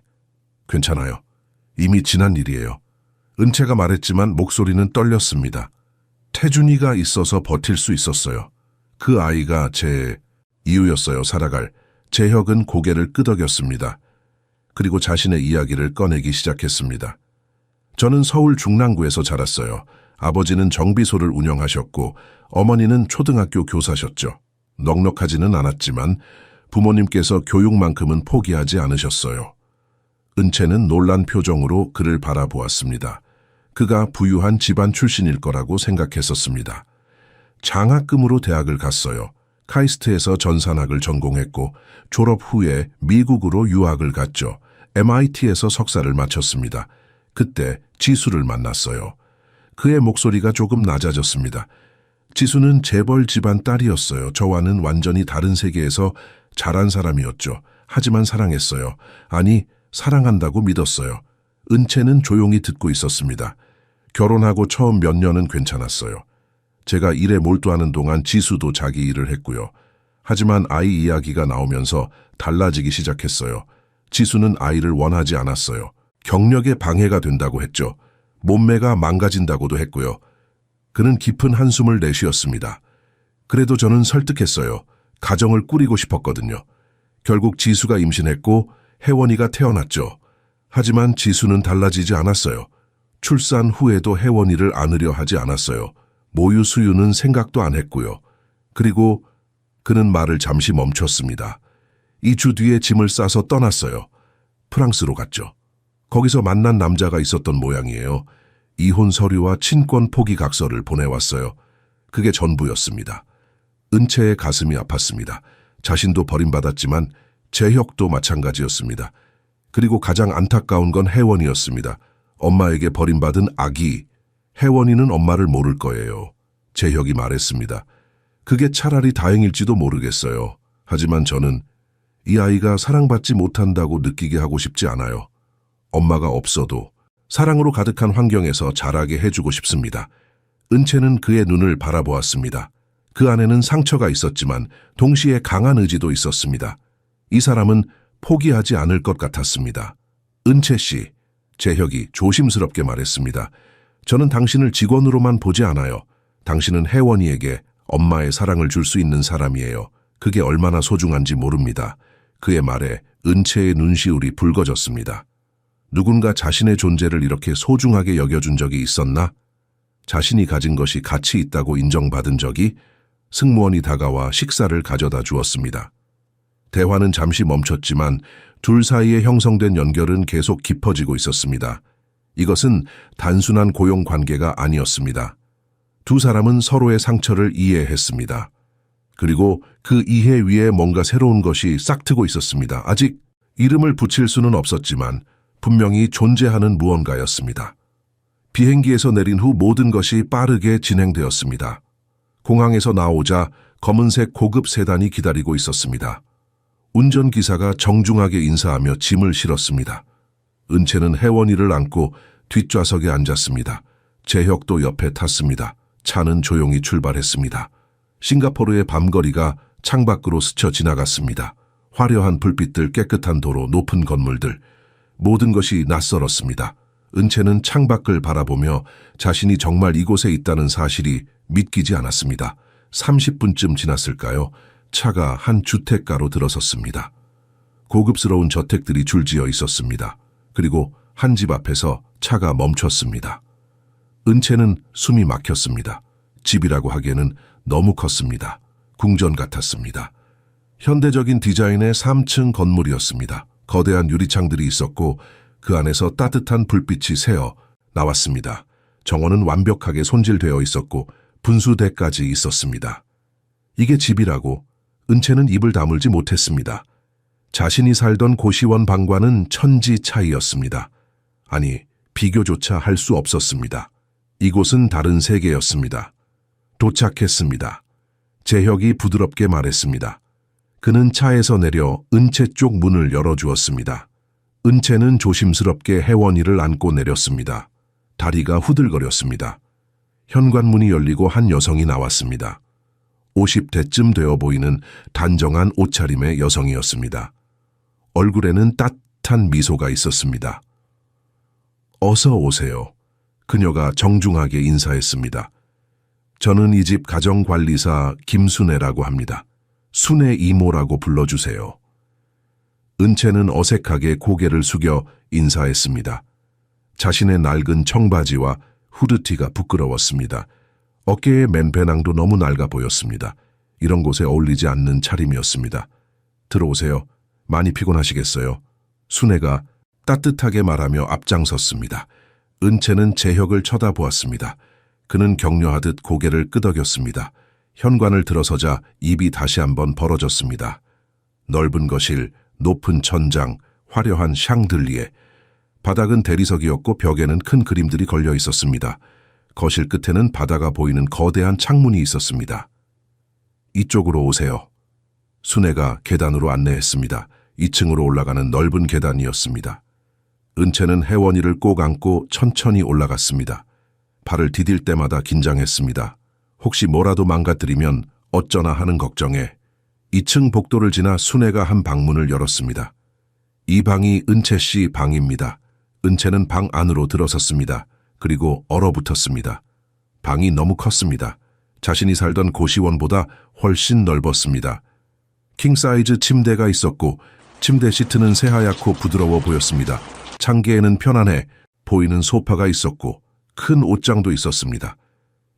S1: 괜찮아요. 이미 지난 일이에요. 은채가 말했지만 목소리는 떨렸습니다. 태준이가 있어서 버틸 수 있었어요. 그 아이가 제 이유였어요. 살아갈. 재혁은 고개를 끄덕였습니다. 그리고 자신의 이야기를 꺼내기 시작했습니다. 저는 서울 중랑구에서 자랐어요. 아버지는 정비소를 운영하셨고 어머니는 초등학교 교사셨죠. 넉넉하지는 않았지만 부모님께서 교육만큼은 포기하지 않으셨어요. 은채는 놀란 표정으로 그를 바라보았습니다. 그가 부유한 집안 출신일 거라고 생각했었습니다. 장학금으로 대학을 갔어요. 카이스트에서 전산학을 전공했고 졸업 후에 미국으로 유학을 갔죠. MIT에서 석사를 마쳤습니다. 그때 지수를 만났어요. 그의 목소리가 조금 낮아졌습니다. 지수는 재벌 집안 딸이었어요. 저와는 완전히 다른 세계에서 자란 사람이었죠. 하지만 사랑했어요. 아니, 사랑한다고 믿었어요. 은채는 조용히 듣고 있었습니다. 결혼하고 처음 몇 년은 괜찮았어요. 제가 일에 몰두하는 동안 지수도 자기 일을 했고요. 하지만 아이 이야기가 나오면서 달라지기 시작했어요. 지수는 아이를 원하지 않았어요. 경력에 방해가 된다고 했죠. 몸매가 망가진다고도 했고요. 그는 깊은 한숨을 내쉬었습니다. 그래도 저는 설득했어요. 가정을 꾸리고 싶었거든요. 결국 지수가 임신했고 혜원이가 태어났죠. 하지만 지수는 달라지지 않았어요. 출산 후에도 혜원이를 안으려 하지 않았어요. 모유 수유는 생각도 안 했고요. 그리고 그는 말을 잠시 멈췄습니다. 2주 뒤에 짐을 싸서 떠났어요. 프랑스로 갔죠. 거기서 만난 남자가 있었던 모양이에요. 이혼 서류와 친권 포기 각서를 보내왔어요. 그게 전부였습니다. 은채의 가슴이 아팠습니다. 자신도 버림받았지만 재혁도 마찬가지였습니다. 그리고 가장 안타까운 건 혜원이었습니다. 엄마에게 버림받은 아기. 혜원이는 엄마를 모를 거예요. 재혁이 말했습니다. 그게 차라리 다행일지도 모르겠어요. 하지만 저는 이 아이가 사랑받지 못한다고 느끼게 하고 싶지 않아요. 엄마가 없어도 사랑으로 가득한 환경에서 자라게 해주고 싶습니다. 은채는 그의 눈을 바라보았습니다. 그 안에는 상처가 있었지만 동시에 강한 의지도 있었습니다. 이 사람은 포기하지 않을 것 같았습니다. 은채 씨, 재혁이 조심스럽게 말했습니다. 저는 당신을 직원으로만 보지 않아요. 당신은 혜원이에게 엄마의 사랑을 줄 수 있는 사람이에요. 그게 얼마나 소중한지 모릅니다. 그의 말에 은채의 눈시울이 붉어졌습니다. 누군가 자신의 존재를 이렇게 소중하게 여겨준 적이 있었나? 자신이 가진 것이 가치 있다고 인정받은 적이? 승무원이 다가와 식사를 가져다 주었습니다. 대화는 잠시 멈췄지만 둘 사이에 형성된 연결은 계속 깊어지고 있었습니다. 이것은 단순한 고용 관계가 아니었습니다. 두 사람은 서로의 상처를 이해했습니다. 그리고 그 이해 위에 뭔가 새로운 것이 싹트고 있었습니다. 아직 이름을 붙일 수는 없었지만 분명히 존재하는 무언가였습니다. 비행기에서 내린 후 모든 것이 빠르게 진행되었습니다. 공항에서 나오자 검은색 고급 세단이 기다리고 있었습니다. 운전기사가 정중하게 인사하며 짐을 실었습니다. 은채는 혜원이를 안고 뒷좌석에 앉았습니다. 재혁도 옆에 탔습니다. 차는 조용히 출발했습니다. 싱가포르의 밤거리가 창밖으로 스쳐 지나갔습니다. 화려한 불빛들, 깨끗한 도로, 높은 건물들, 모든 것이 낯설었습니다. 은채는 창밖을 바라보며 자신이 정말 이곳에 있다는 사실이 믿기지 않았습니다. 30분쯤 지났을까요? 차가 한 주택가로 들어섰습니다. 고급스러운 저택들이 줄지어 있었습니다. 그리고 한 집 앞에서 차가 멈췄습니다. 은채는 숨이 막혔습니다. 집이라고 하기에는 너무 컸습니다. 궁전 같았습니다. 현대적인 디자인의 3층 건물이었습니다. 거대한 유리창들이 있었고 그 안에서 따뜻한 불빛이 새어 나왔습니다. 정원은 완벽하게 손질되어 있었고 분수대까지 있었습니다. 이게 집이라고 은채는 입을 다물지 못했습니다. 자신이 살던 고시원 방과는 천지 차이였습니다. 아니, 비교조차 할 수 없었습니다. 이곳은 다른 세계였습니다. 도착했습니다. 재혁이 부드럽게 말했습니다. 그는 차에서 내려 은채 쪽 문을 열어주었습니다. 은채는 조심스럽게 혜원이를 안고 내렸습니다. 다리가 후들거렸습니다. 현관문이 열리고 한 여성이 나왔습니다. 50대쯤 되어 보이는 단정한 옷차림의 여성이었습니다. 얼굴에는 따뜻한 미소가 있었습니다. 어서 오세요. 그녀가 정중하게 인사했습니다. 저는 이 집 가정관리사 김순애라고 합니다. 순애 이모라고 불러주세요. 은채는 어색하게 고개를 숙여 인사했습니다. 자신의 낡은 청바지와 후드티가 부끄러웠습니다. 어깨의 맨배낭도 너무 낡아 보였습니다. 이런 곳에 어울리지 않는 차림이었습니다. 들어오세요. 많이 피곤하시겠어요? 순애가 따뜻하게 말하며 앞장섰습니다. 은채는 재혁을 쳐다보았습니다. 그는 격려하듯 고개를 끄덕였습니다. 현관을 들어서자 입이 다시 한번 벌어졌습니다. 넓은 거실, 높은 천장, 화려한 샹들리에, 바닥은 대리석이었고 벽에는 큰 그림들이 걸려 있었습니다. 거실 끝에는 바다가 보이는 거대한 창문이 있었습니다. 이쪽으로 오세요. 순애가 계단으로 안내했습니다. 2층으로 올라가는 넓은 계단이었습니다. 은채는 혜원이를 꼭 안고 천천히 올라갔습니다. 발을 디딜 때마다 긴장했습니다. 혹시 뭐라도 망가뜨리면 어쩌나 하는 걱정에 2층 복도를 지나 순애가 한 방문을 열었습니다. 이 방이 은채 씨 방입니다. 은채는 방 안으로 들어섰습니다. 그리고 얼어붙었습니다. 방이 너무 컸습니다. 자신이 살던 고시원보다 훨씬 넓었습니다. 킹사이즈 침대가 있었고 침대 시트는 새하얗고 부드러워 보였습니다. 창계에는 편안해 보이는 소파가 있었고 큰 옷장도 있었습니다.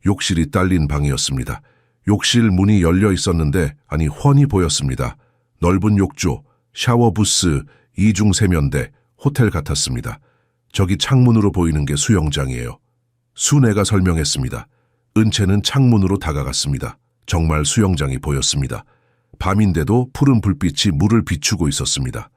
S1: 욕실이 딸린 방이었습니다. 욕실 문이 열려 있었는데 아니 훤히 보였습니다. 넓은 욕조, 샤워 부스, 이중 세면대, 호텔 같았습니다. 저기 창문으로 보이는 게 수영장이에요. 순애가 설명했습니다. 은채는 창문으로 다가갔습니다. 정말 수영장이 보였습니다. 밤인데도 푸른 불빛이 물을 비추고 있었습니다.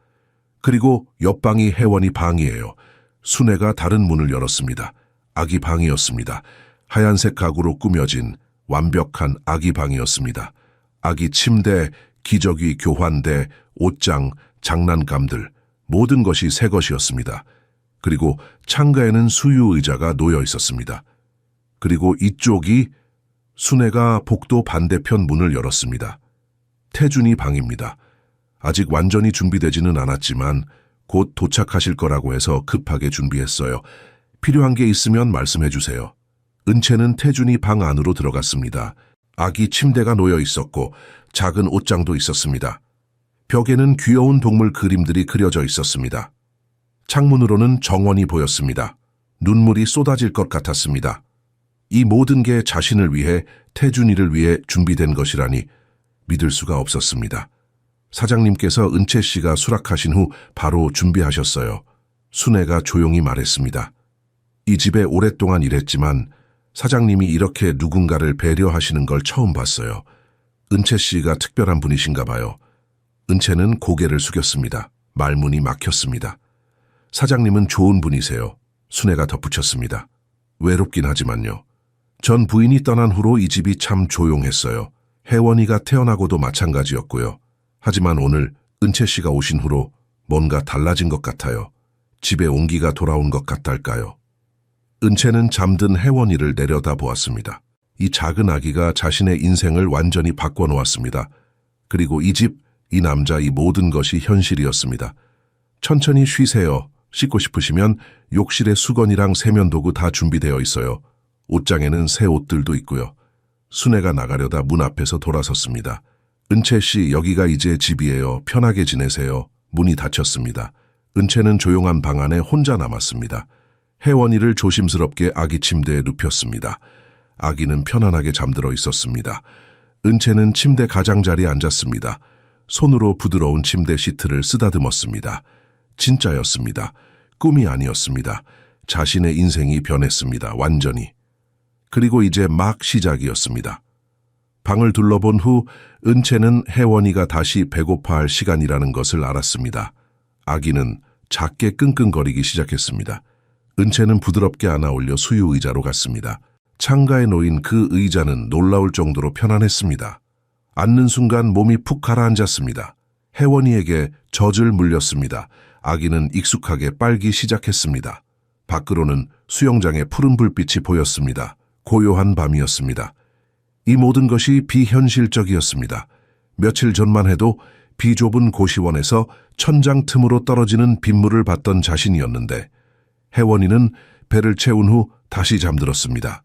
S1: 그리고 옆방이 혜원이 방이에요. 순애가 다른 문을 열었습니다. 아기 방이었습니다. 하얀색 가구로 꾸며진 완벽한 아기 방이었습니다. 아기 침대, 기저귀, 교환대, 옷장, 장난감들, 모든 것이 새 것이었습니다. 그리고 창가에는 수유 의자가 놓여 있었습니다. 그리고 이쪽이 순애가 복도 반대편 문을 열었습니다. 태준이 방입니다. 아직 완전히 준비되지는 않았지만 곧 도착하실 거라고 해서 급하게 준비했어요. 필요한 게 있으면 말씀해 주세요. 은채는 태준이 방 안으로 들어갔습니다. 아기 침대가 놓여 있었고 작은 옷장도 있었습니다. 벽에는 귀여운 동물 그림들이 그려져 있었습니다. 창문으로는 정원이 보였습니다. 눈물이 쏟아질 것 같았습니다. 이 모든 게 자신을 위해, 태준이를 위해 준비된 것이라니 믿을 수가 없었습니다. 사장님께서 은채 씨가 수락하신 후 바로 준비하셨어요. 순애가 조용히 말했습니다. 이 집에 오랫동안 일했지만 사장님이 이렇게 누군가를 배려하시는 걸 처음 봤어요. 은채 씨가 특별한 분이신가 봐요. 은채는 고개를 숙였습니다. 말문이 막혔습니다. 사장님은 좋은 분이세요. 순애가 덧붙였습니다. 외롭긴 하지만요. 전 부인이 떠난 후로 이 집이 참 조용했어요. 혜원이가 태어나고도 마찬가지였고요. 하지만 오늘 은채 씨가 오신 후로 뭔가 달라진 것 같아요. 집에 온기가 돌아온 것 같달까요? 은채는 잠든 혜원이를 내려다보았습니다. 이 작은 아기가 자신의 인생을 완전히 바꿔놓았습니다. 그리고 이 집, 이 남자, 이 모든 것이 현실이었습니다. 천천히 쉬세요. 씻고 싶으시면 욕실에 수건이랑 세면도구 다 준비되어 있어요. 옷장에는 새 옷들도 있고요. 순애가 나가려다 문 앞에서 돌아섰습니다. 은채 씨, 여기가 이제 집이에요. 편하게 지내세요. 문이 닫혔습니다. 은채는 조용한 방 안에 혼자 남았습니다. 혜원이를 조심스럽게 아기 침대에 눕혔습니다. 아기는 편안하게 잠들어 있었습니다. 은채는 침대 가장자리에 앉았습니다. 손으로 부드러운 침대 시트를 쓰다듬었습니다. 진짜였습니다. 꿈이 아니었습니다. 자신의 인생이 변했습니다. 완전히. 그리고 이제 막 시작이었습니다. 방을 둘러본 후 은채는 혜원이가 다시 배고파할 시간이라는 것을 알았습니다. 아기는 작게 끙끙거리기 시작했습니다. 은채는 부드럽게 안아올려 수유 의자로 갔습니다. 창가에 놓인 그 의자는 놀라울 정도로 편안했습니다. 앉는 순간 몸이 푹 가라앉았습니다. 혜원이에게 젖을 물렸습니다. 아기는 익숙하게 빨기 시작했습니다. 밖으로는 수영장의 푸른 불빛이 보였습니다. 고요한 밤이었습니다. 이 모든 것이 비현실적이었습니다. 며칠 전만 해도 비좁은 고시원에서 천장 틈으로 떨어지는 빗물을 봤던 자신이었는데 혜원이는 배를 채운 후 다시 잠들었습니다.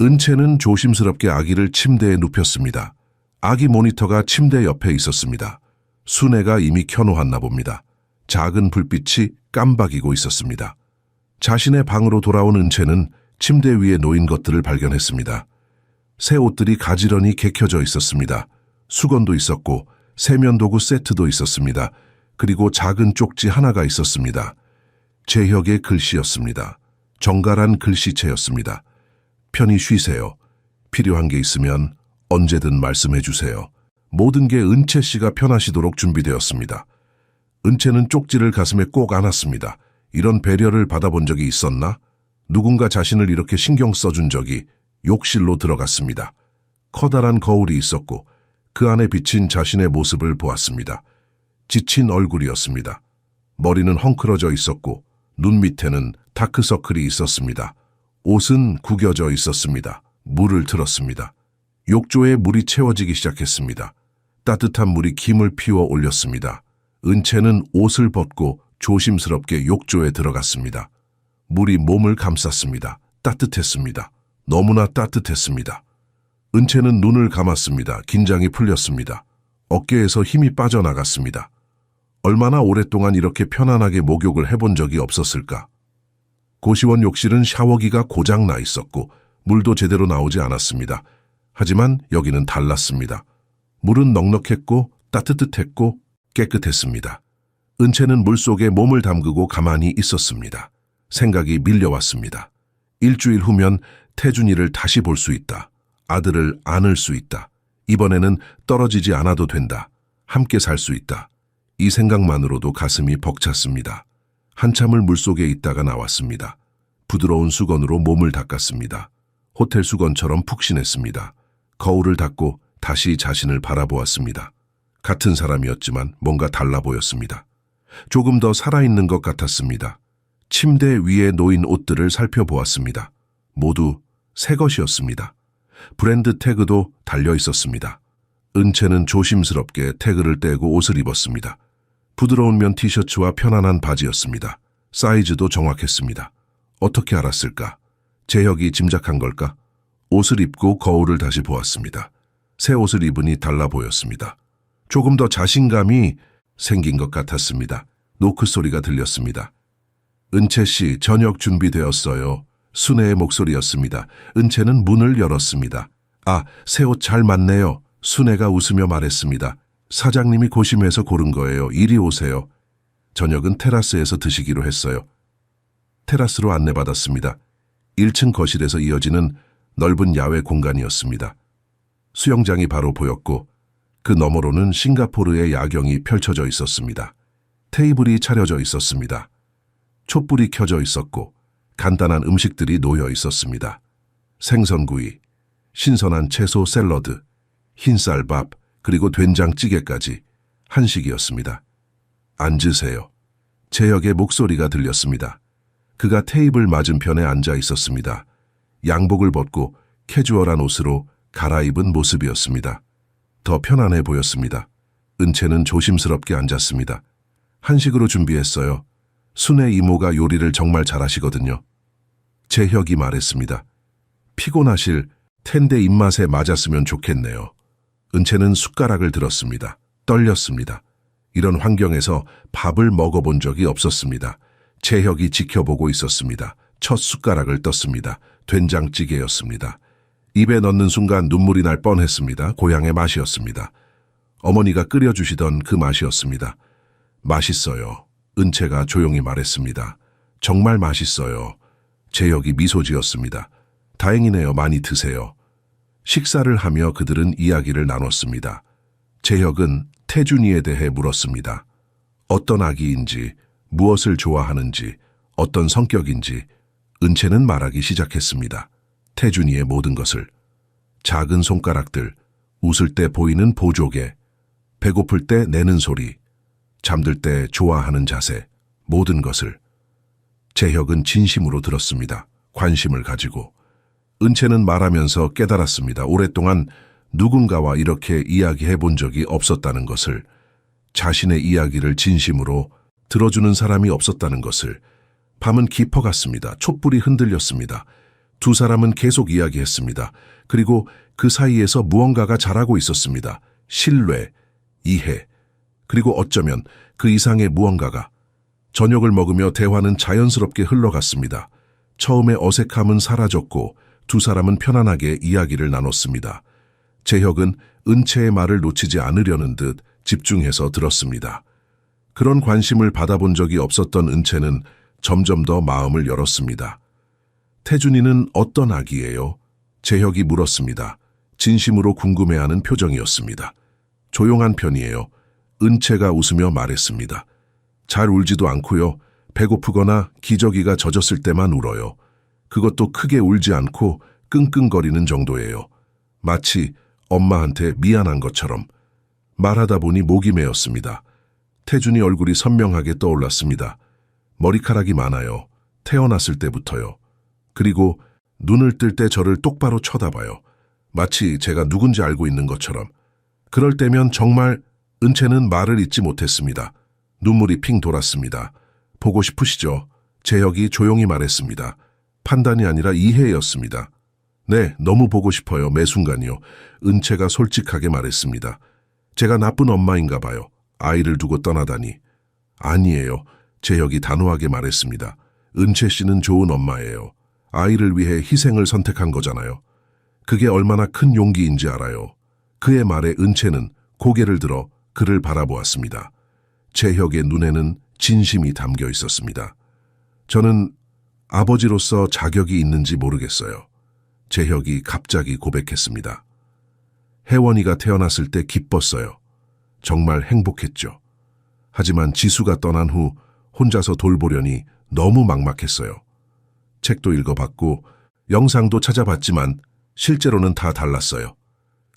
S1: 은채는 조심스럽게 아기를 침대에 눕혔습니다. 아기 모니터가 침대 옆에 있었습니다. 순애가 이미 켜놓았나 봅니다. 작은 불빛이 깜박이고 있었습니다. 자신의 방으로 돌아온 은채는 침대 위에 놓인 것들을 발견했습니다. 새 옷들이 가지런히 개켜져 있었습니다. 수건도 있었고 세면도구 세트도 있었습니다. 그리고 작은 쪽지 하나가 있었습니다. 제혁의 글씨였습니다. 정갈한 글씨체였습니다. 편히 쉬세요. 필요한 게 있으면 언제든 말씀해 주세요. 모든 게 은채 씨가 편하시도록 준비되었습니다. 은채는 쪽지를 가슴에 꼭 안았습니다. 이런 배려를 받아본 적이 있었나? 누군가 자신을 이렇게 신경 써준 적이. 욕실로 들어갔습니다. 커다란 거울이 있었고 그 안에 비친 자신의 모습을 보았습니다. 지친 얼굴이었습니다. 머리는 헝클어져 있었고 눈 밑에는 다크서클이 있었습니다. 옷은 구겨져 있었습니다. 물을 틀었습니다. 욕조에 물이 채워지기 시작했습니다. 따뜻한 물이 김을 피워 올렸습니다. 은채는 옷을 벗고 조심스럽게 욕조에 들어갔습니다. 물이 몸을 감쌌습니다. 따뜻했습니다. 너무나 따뜻했습니다. 은채는 눈을 감았습니다. 긴장이 풀렸습니다. 어깨에서 힘이 빠져나갔습니다. 얼마나 오랫동안 이렇게 편안하게 목욕을 해본 적이 없었을까? 고시원 욕실은 샤워기가 고장 나 있었고 물도 제대로 나오지 않았습니다. 하지만 여기는 달랐습니다. 물은 넉넉했고 따뜻했고 깨끗했습니다. 은채는 물속에 몸을 담그고 가만히 있었습니다. 생각이 밀려왔습니다. 일주일 후면 태준이를 다시 볼 수 있다. 아들을 안을 수 있다. 이번에는 떨어지지 않아도 된다. 함께 살 수 있다. 이 생각만으로도 가슴이 벅찼습니다. 한참을 물속에 있다가 나왔습니다. 부드러운 수건으로 몸을 닦았습니다. 호텔 수건처럼 푹신했습니다. 거울을 닦고 다시 자신을 바라보았습니다. 같은 사람이었지만 뭔가 달라 보였습니다. 조금 더 살아있는 것 같았습니다. 침대 위에 놓인 옷들을 살펴보았습니다. 모두 새 것이었습니다. 브랜드 태그도 달려 있었습니다. 은채는 조심스럽게 태그를 떼고 옷을 입었습니다. 부드러운 면 티셔츠와 편안한 바지였습니다. 사이즈도 정확했습니다. 어떻게 알았을까? 제혁이 짐작한 걸까? 옷을 입고 거울을 다시 보았습니다. 새 옷을 입으니 달라 보였습니다. 조금 더 자신감이 생긴 것 같았습니다. 노크 소리가 들렸습니다. 은채 씨, 저녁 준비되었어요. 순애의 목소리였습니다. 은채는 문을 열었습니다. 아, 새 옷 잘 맞네요. 순애가 웃으며 말했습니다. 사장님이 고심해서 고른 거예요. 이리 오세요. 저녁은 테라스에서 드시기로 했어요. 테라스로 안내받았습니다. 1층 거실에서 이어지는 넓은 야외 공간이었습니다. 수영장이 바로 보였고 그 너머로는 싱가포르의 야경이 펼쳐져 있었습니다. 테이블이 차려져 있었습니다. 촛불이 켜져 있었고 간단한 음식들이 놓여 있었습니다. 생선구이, 신선한 채소 샐러드, 흰쌀밥, 그리고 된장찌개까지 한식이었습니다. 앉으세요. 재혁의 목소리가 들렸습니다. 그가 테이블 맞은편에 앉아 있었습니다. 양복을 벗고 캐주얼한 옷으로 갈아입은 모습이었습니다. 더 편안해 보였습니다. 은채는 조심스럽게 앉았습니다. 한식으로 준비했어요. 순애 이모가 요리를 정말 잘하시거든요. 재혁이 말했습니다. 피곤하실 텐데 입맛에 맞았으면 좋겠네요. 은채는 숟가락을 들었습니다. 떨렸습니다. 이런 환경에서 밥을 먹어본 적이 없었습니다. 재혁이 지켜보고 있었습니다. 첫 숟가락을 떴습니다. 된장찌개였습니다. 입에 넣는 순간 눈물이 날 뻔했습니다. 고향의 맛이었습니다. 어머니가 끓여주시던 그 맛이었습니다. 맛있어요. 은채가 조용히 말했습니다. 정말 맛있어요. 재혁이 미소 지었습니다. 다행이네요. 많이 드세요. 식사를 하며 그들은 이야기를 나눴습니다. 재혁은 태준이에 대해 물었습니다. 어떤 아기인지, 무엇을 좋아하는지, 어떤 성격인지 은채는 말하기 시작했습니다. 태준이의 모든 것을. 작은 손가락들, 웃을 때 보이는 보조개, 배고플 때 내는 소리, 잠들 때 좋아하는 자세, 모든 것을. 재혁은 진심으로 들었습니다. 관심을 가지고. 은채는 말하면서 깨달았습니다. 오랫동안 누군가와 이렇게 이야기해 본 적이 없었다는 것을, 자신의 이야기를 진심으로 들어주는 사람이 없었다는 것을. 밤은 깊어갔습니다. 촛불이 흔들렸습니다. 두 사람은 계속 이야기했습니다. 그리고 그 사이에서 무언가가 자라고 있었습니다. 신뢰, 이해, 그리고 어쩌면 그 이상의 무언가가. 저녁을 먹으며 대화는 자연스럽게 흘러갔습니다. 처음에 어색함은 사라졌고 두 사람은 편안하게 이야기를 나눴습니다. 재혁은 은채의 말을 놓치지 않으려는 듯 집중해서 들었습니다. 그런 관심을 받아본 적이 없었던 은채는 점점 더 마음을 열었습니다. 태준이는 어떤 아기예요? 재혁이 물었습니다. 진심으로 궁금해하는 표정이었습니다. 조용한 편이에요. 은채가 웃으며 말했습니다. 잘 울지도 않고요. 배고프거나 기저귀가 젖었을 때만 울어요. 그것도 크게 울지 않고 끙끙거리는 정도예요. 마치 엄마한테 미안한 것처럼. 말하다 보니 목이 메었습니다. 태준이 얼굴이 선명하게 떠올랐습니다. 머리카락이 많아요. 태어났을 때부터요. 그리고 눈을 뜰 때 저를 똑바로 쳐다봐요. 마치 제가 누군지 알고 있는 것처럼. 그럴 때면 정말. 은채는 말을 잇지 못했습니다. 눈물이 핑 돌았습니다. 보고 싶으시죠? 재혁이 조용히 말했습니다. 판단이 아니라 이해였습니다. 네, 너무 보고 싶어요. 매 순간이요. 은채가 솔직하게 말했습니다. 제가 나쁜 엄마인가 봐요. 아이를 두고 떠나다니. 아니에요. 재혁이 단호하게 말했습니다. 은채 씨는 좋은 엄마예요. 아이를 위해 희생을 선택한 거잖아요. 그게 얼마나 큰 용기인지 알아요. 그의 말에 은채는 고개를 들어 그를 바라보았습니다. 재혁의 눈에는 진심이 담겨 있었습니다. 저는 아버지로서 자격이 있는지 모르겠어요. 재혁이 갑자기 고백했습니다. 혜원이가 태어났을 때 기뻤어요. 정말 행복했죠. 하지만 지수가 떠난 후 혼자서 돌보려니 너무 막막했어요. 책도 읽어봤고 영상도 찾아봤지만 실제로는 다 달랐어요.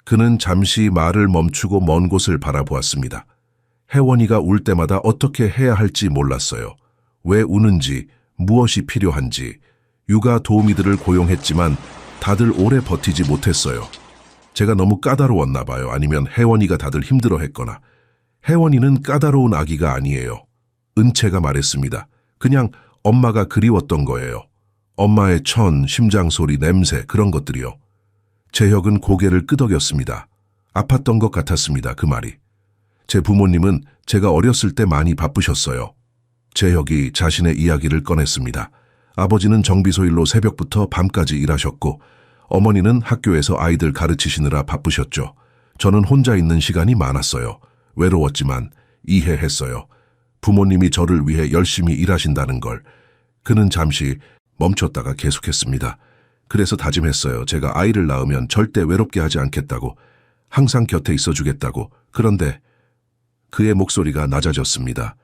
S1: 그는 잠시 말을 멈추고 먼 곳을 바라보았습니다. 혜원이가 울 때마다 어떻게 해야 할지 몰랐어요. 왜 우는지, 무엇이 필요한지. 육아 도우미들을 고용했지만 다들 오래 버티지 못했어요. 제가 너무 까다로웠나 봐요. 아니면 혜원이가 다들 힘들어했거나. 혜원이는 까다로운 아기가 아니에요. 은채가 말했습니다. 그냥 엄마가 그리웠던 거예요. 엄마의 천, 심장소리, 냄새, 그런 것들이요. 재혁은 고개를 끄덕였습니다. 아팠던 것 같았습니다. 그 말이. 제 부모님은 제가 어렸을 때 많이 바쁘셨어요. 재혁이 자신의 이야기를 꺼냈습니다. 아버지는 정비소 일로 새벽부터 밤까지 일하셨고 어머니는 학교에서 아이들 가르치시느라 바쁘셨죠. 저는 혼자 있는 시간이 많았어요. 외로웠지만 이해했어요. 부모님이 저를 위해 열심히 일하신다는 걸. 그는 잠시 멈췄다가 계속했습니다. 그래서 다짐했어요. 제가 아이를 낳으면 절대 외롭게 하지 않겠다고. 항상 곁에 있어주겠다고. 그런데 그의 목소리가 낮아졌습니다.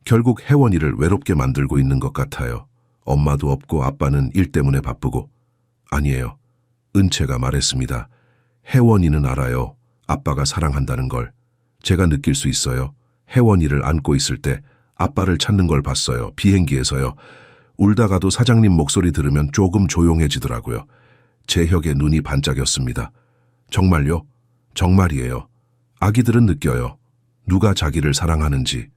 S1: 결국 혜원이를 외롭게 만들고 있는 것 같아요. 엄마도 없고 아빠는 일 때문에 바쁘고. 아니에요. 은채가 말했습니다. 혜원이는 알아요. 아빠가 사랑한다는 걸. 제가 느낄 수 있어요. 혜원이를 안고 있을 때 아빠를 찾는 걸 봤어요. 비행기에서요. 울다가도 사장님 목소리 들으면 조금 조용해지더라고요. 재혁의 눈이 반짝였습니다. 정말요? 정말이에요. 아기들은 느껴요. 누가 자기를 사랑하는지.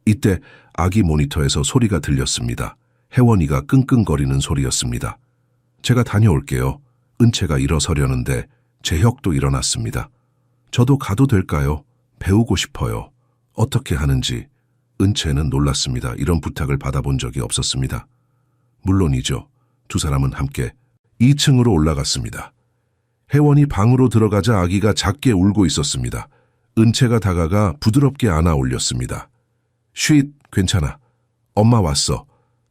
S1: 이때 아기 모니터에서 소리가 들렸습니다. 혜원이가 끙끙거리는 소리였습니다. 제가 다녀올게요. 은채가 일어서려는데 재혁도 일어났습니다. 저도 가도 될까요? 배우고 싶어요. 어떻게 하는지. 은채는 놀랐습니다. 이런 부탁을 받아본 적이 없었습니다. 물론이죠. 두 사람은 함께 2층으로 올라갔습니다. 혜원이 방으로 들어가자 아기가 작게 울고 있었습니다. 은채가 다가가 부드럽게 안아 올렸습니다. 쉿, 괜찮아. 엄마 왔어.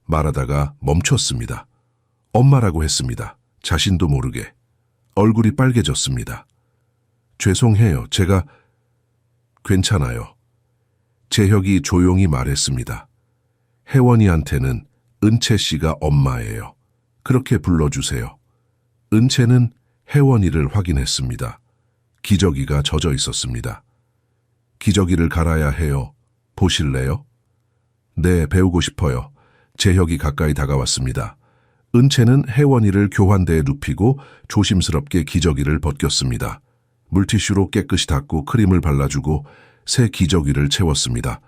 S1: 말하다가 멈췄습니다. 엄마라고 했습니다. 자신도 모르게. 얼굴이 빨개졌습니다. 죄송해요. 제가... 괜찮아요. 재혁이 조용히 말했습니다. 혜원이한테는 은채 씨가 엄마예요. 그렇게 불러주세요. 은채는 혜원이를 확인했습니다. 기저귀가 젖어 있었습니다. 기저귀를 갈아야 해요. 보실래요? 네, 배우고 싶어요. 재혁이 가까이 다가왔습니다. 은채는 혜원이를 교환대에 눕히고 조심스럽게 기저귀를 벗겼습니다. 물티슈로 깨끗이 닦고 크림을 발라주고 새 기저귀를 채웠습니다.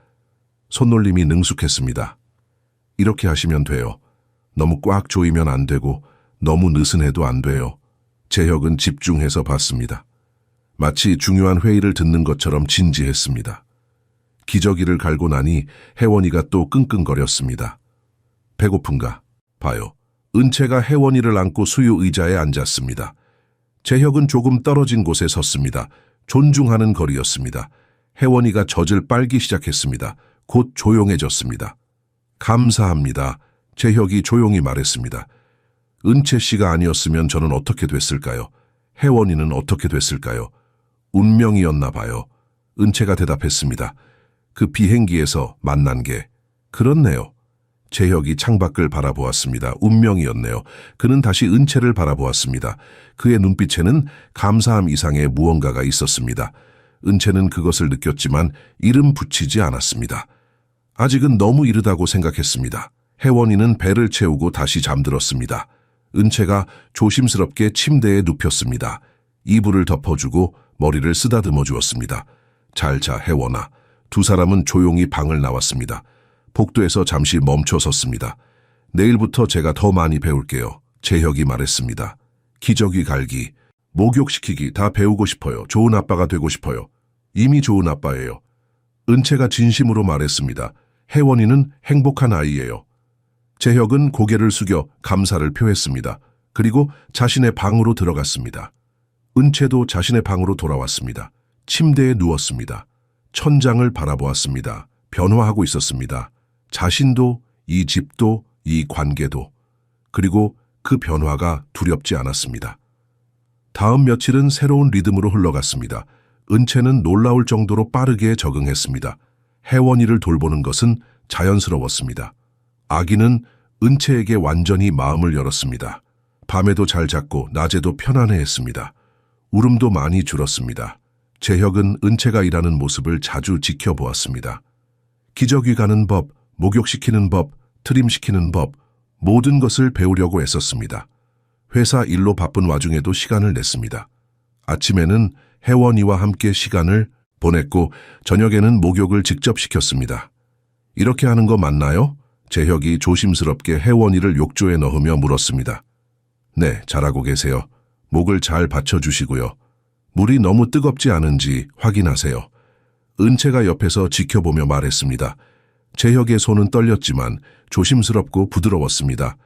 S1: 손놀림이 능숙했습니다. 이렇게 하시면 돼요. 너무 꽉 조이면 안 되고 너무 느슨해도 안 돼요. 재혁은 집중해서 봤습니다. 마치 중요한 회의를 듣는 것처럼 진지했습니다. 기저귀를 갈고 나니 혜원이가 또 끙끙거렸습니다. 배고픈가? 봐요. 은채가 혜원이를 안고 수유 의자에 앉았습니다. 재혁은 조금 떨어진 곳에 섰습니다. 존중하는 거리였습니다. 혜원이가 젖을 빨기 시작했습니다. 곧 조용해졌습니다. 감사합니다. 재혁이 조용히 말했습니다. 은채 씨가 아니었으면 저는 어떻게 됐을까요? 혜원이는 어떻게 됐을까요? 운명이었나 봐요. 은채가 대답했습니다. 그 비행기에서 만난 게. 그렇네요. 재혁이 창밖을 바라보았습니다. 운명이었네요. 그는 다시 은채를 바라보았습니다. 그의 눈빛에는 감사함 이상의 무언가가 있었습니다. 은채는 그것을 느꼈지만 이름 붙이지 않았습니다. 아직은 너무 이르다고 생각했습니다. 혜원이는 배를 채우고 다시 잠들었습니다. 은채가 조심스럽게 침대에 눕혔습니다. 이불을 덮어주고 머리를 쓰다듬어 주었습니다. 잘 자, 혜원아. 두 사람은 조용히 방을 나왔습니다. 복도에서 잠시 멈춰 섰습니다. 내일부터 제가 더 많이 배울게요. 재혁이 말했습니다. 기저귀 갈기, 목욕시키기 다 배우고 싶어요. 좋은 아빠가 되고 싶어요. 이미 좋은 아빠예요. 은채가 진심으로 말했습니다. 혜원이는 행복한 아이예요. 재혁은 고개를 숙여 감사를 표했습니다. 그리고 자신의 방으로 들어갔습니다. 은채도 자신의 방으로 돌아왔습니다. 침대에 누웠습니다. 천장을 바라보았습니다. 변화하고 있었습니다. 자신도, 이 집도, 이 관계도. 그리고 그 변화가 두렵지 않았습니다. 다음 며칠은 새로운 리듬으로 흘러갔습니다. 은채는 놀라울 정도로 빠르게 적응했습니다. 혜원이를 돌보는 것은 자연스러웠습니다. 아기는 은채에게 완전히 마음을 열었습니다. 밤에도 잘 잤고 낮에도 편안해했습니다. 울음도 많이 줄었습니다. 재혁은 은채가 일하는 모습을 자주 지켜보았습니다. 기저귀 가는 법, 목욕시키는 법, 트림시키는 법, 모든 것을 배우려고 애썼습니다. 회사 일로 바쁜 와중에도 시간을 냈습니다. 아침에는 혜원이와 함께 시간을 보냈고 저녁에는 목욕을 직접 시켰습니다. 이렇게 하는 거 맞나요? 재혁이 조심스럽게 혜원이를 욕조에 넣으며 물었습니다. 네, 잘하고 계세요. 목을 잘 받쳐주시고요. 물이 너무 뜨겁지 않은지 확인하세요. 은채가 옆에서 지켜보며 말했습니다. 재혁의 손은 떨렸지만 조심스럽고 부드러웠습니다.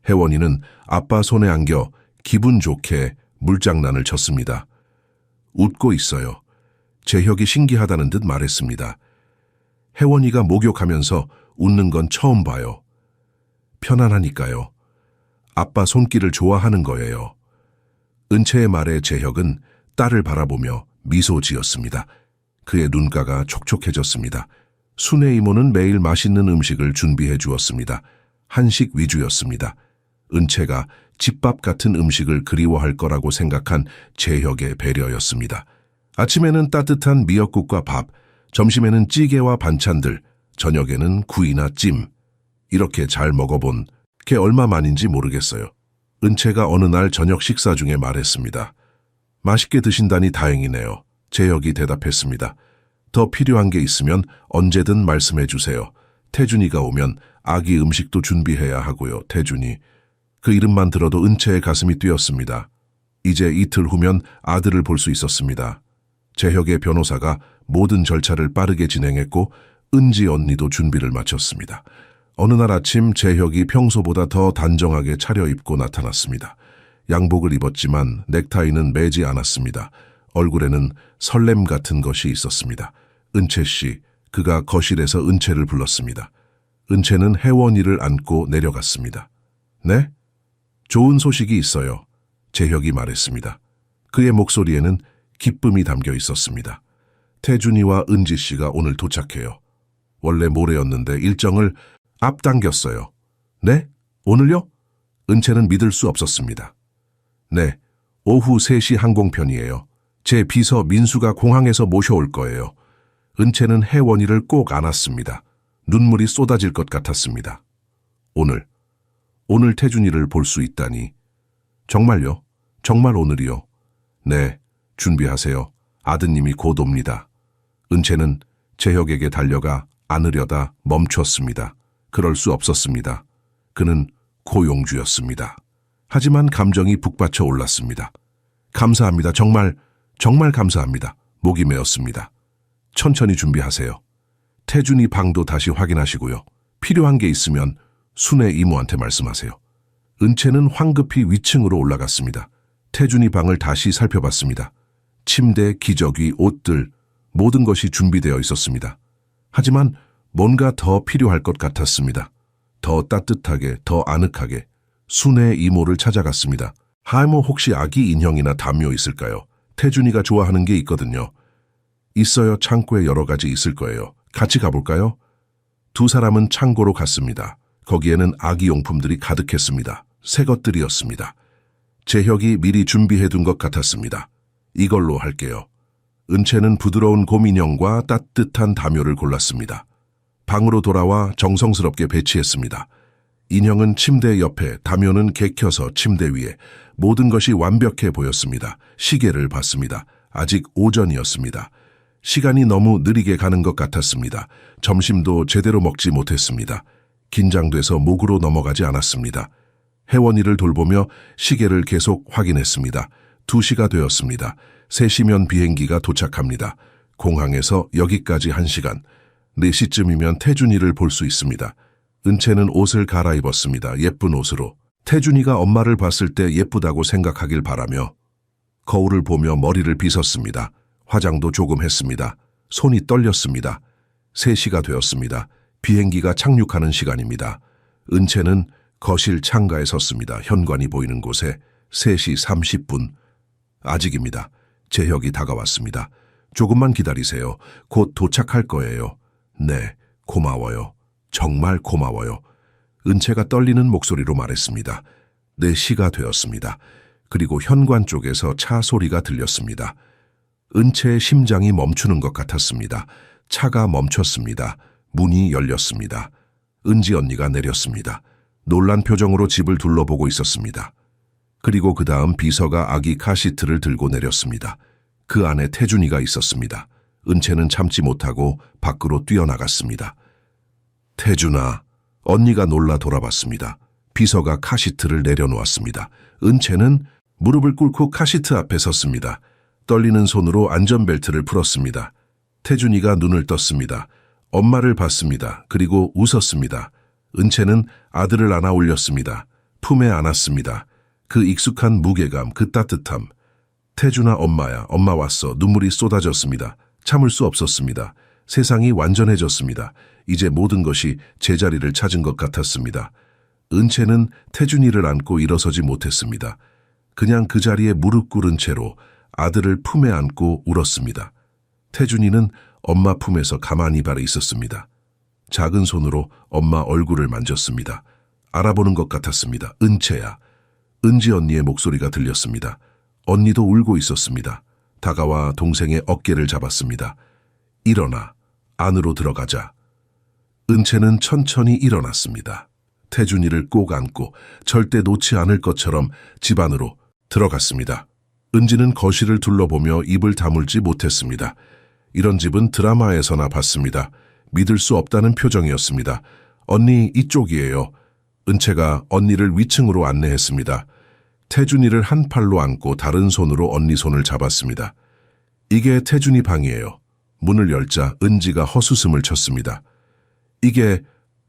S1: 혜원이는 아빠 손에 안겨 기분 좋게 물장난을 쳤습니다. 웃고 있어요. 재혁이 신기하다는 듯 말했습니다. 혜원이가 목욕하면서 웃는 건 처음 봐요. 편안하니까요. 아빠 손길을 좋아하는 거예요. 은채의 말에 재혁은 딸을 바라보며 미소 지었습니다. 그의 눈가가 촉촉해졌습니다. 순애 이모는 매일 맛있는 음식을 준비해 주었습니다. 한식 위주였습니다. 은채가 집밥 같은 음식을 그리워할 거라고 생각한 재혁의 배려였습니다. 아침에는 따뜻한 미역국과 밥, 점심에는 찌개와 반찬들, 저녁에는 구이나 찜. 이렇게 잘 먹어본 게 얼마만인지 모르겠어요. 은채가 어느 날 저녁 식사 중에 말했습니다. 맛있게 드신다니 다행이네요. 재혁이 대답했습니다. 더 필요한 게 있으면 언제든 말씀해 주세요. 태준이가 오면 아기 음식도 준비해야 하고요. 태준이. 그 이름만 들어도 은채의 가슴이 뛰었습니다. 이제 이틀 후면 아들을 볼 수 있었습니다. 재혁의 변호사가 모든 절차를 빠르게 진행했고 은지 언니도 준비를 마쳤습니다. 어느 날 아침 재혁이 평소보다 더 단정하게 차려입고 나타났습니다. 양복을 입었지만 넥타이는 매지 않았습니다. 얼굴에는 설렘 같은 것이 있었습니다. 은채 씨, 그가 거실에서 은채를 불렀습니다. 은채는 혜원이를 안고 내려갔습니다. 네? 좋은 소식이 있어요. 재혁이 말했습니다. 그의 목소리에는 기쁨이 담겨 있었습니다. 태준이와 은지 씨가 오늘 도착해요. 원래 모레였는데 일정을 앞당겼어요. 네? 오늘요? 은채는 믿을 수 없었습니다. 네, 오후 3시 항공편이에요. 제 비서 민수가 공항에서 모셔올 거예요. 은채는 혜원이를 꼭 안았습니다. 눈물이 쏟아질 것 같았습니다. 오늘 태준이를 볼 수 있다니. 정말요? 정말 오늘이요? 네, 준비하세요. 아드님이 곧 옵니다. 은채는 재혁에게 달려가 안으려다 멈췄습니다. 그럴 수 없었습니다. 그는 고용주였습니다. 하지만 감정이 북받쳐 올랐습니다. 감사합니다. 정말 감사합니다. 목이 메었습니다. 천천히 준비하세요. 태준이 방도 다시 확인하시고요. 필요한 게 있으면 순애 이모한테 말씀하세요. 은채는 황급히 위층으로 올라갔습니다. 태준이 방을 다시 살펴봤습니다. 침대, 기저귀, 옷들, 모든 것이 준비되어 있었습니다. 하지만 뭔가 더 필요할 것 같았습니다. 더 따뜻하게, 더 아늑하게 순애 이모를 찾아갔습니다. 할머 혹시 아기 인형이나 담요 있을까요? 태준이가 좋아하는 게 있거든요. 있어요. 창고에 여러 가지 있을 거예요. 같이 가볼까요? 두 사람은 창고로 갔습니다. 거기에는 아기 용품들이 가득했습니다. 새 것들이었습니다. 재혁이 미리 준비해둔 것 같았습니다. 이걸로 할게요. 은채는 부드러운 곰인형과 따뜻한 담요를 골랐습니다. 방으로 돌아와 정성스럽게 배치했습니다. 인형은 침대 옆에, 담요는 객혀서 침대 위에. 모든 것이 완벽해 보였습니다. 시계를 봤습니다. 아직 오전이었습니다. 시간이 너무 느리게 가는 것 같았습니다. 점심도 제대로 먹지 못했습니다. 긴장돼서 목으로 넘어가지 않았습니다. 혜원이를 돌보며 시계를 계속 확인했습니다. 2시가 되었습니다. 3시면 비행기가 도착합니다. 공항에서 여기까지 1시간. 4시쯤이면 태준이를 볼 수 있습니다. 은채는 옷을 갈아입었습니다. 예쁜 옷으로. 태준이가 엄마를 봤을 때 예쁘다고 생각하길 바라며 거울을 보며 머리를 빗었습니다. 화장도 조금 했습니다. 손이 떨렸습니다. 3시가 되었습니다. 비행기가 착륙하는 시간입니다. 은채는 거실 창가에 섰습니다. 현관이 보이는 곳에 3시 30분. 아직입니다. 재혁이 다가왔습니다. 조금만 기다리세요. 곧 도착할 거예요. 네, 고마워요. 정말 고마워요. 은채가 떨리는 목소리로 말했습니다. 4시가 되었습니다. 그리고 현관 쪽에서 차 소리가 들렸습니다. 은채의 심장이 멈추는 것 같았습니다. 차가 멈췄습니다. 문이 열렸습니다. 은지 언니가 내렸습니다. 놀란 표정으로 집을 둘러보고 있었습니다. 그리고 그 다음 비서가 아기 카시트를 들고 내렸습니다. 그 안에 태준이가 있었습니다. 은채는 참지 못하고 밖으로 뛰어나갔습니다. 태준아, 언니가 놀라 돌아봤습니다. 비서가 카시트를 내려놓았습니다. 은채는 무릎을 꿇고 카시트 앞에 섰습니다. 떨리는 손으로 안전벨트를 풀었습니다. 태준이가 눈을 떴습니다. 엄마를 봤습니다. 그리고 웃었습니다. 은채는 아들을 안아 올렸습니다. 품에 안았습니다. 그 익숙한 무게감, 그 따뜻함. 태준아, 엄마야, 엄마 왔어. 눈물이 쏟아졌습니다. 참을 수 없었습니다. 세상이 완전해졌습니다. 이제 모든 것이 제자리를 찾은 것 같았습니다. 은채는 태준이를 안고 일어서지 못했습니다. 그냥 그 자리에 무릎 꿇은 채로 아들을 품에 안고 울었습니다. 태준이는 엄마 품에서 가만히 발에 있었습니다. 작은 손으로 엄마 얼굴을 만졌습니다. 알아보는 것 같았습니다. 은채야. 은지 언니의 목소리가 들렸습니다. 언니도 울고 있었습니다. 다가와 동생의 어깨를 잡았습니다. 일어나. 안으로 들어가자. 은채는 천천히 일어났습니다. 태준이를 꼭 안고 절대 놓지 않을 것처럼 집 안으로 들어갔습니다. 은지는 거실을 둘러보며 입을 다물지 못했습니다. 이런 집은 드라마에서나 봤습니다. 믿을 수 없다는 표정이었습니다. 언니 이쪽이에요. 은채가 언니를 위층으로 안내했습니다. 태준이를 한 팔로 안고 다른 손으로 언니 손을 잡았습니다. 이게 태준이 방이에요. 문을 열자 은지가 헛웃음을 쳤습니다. 이게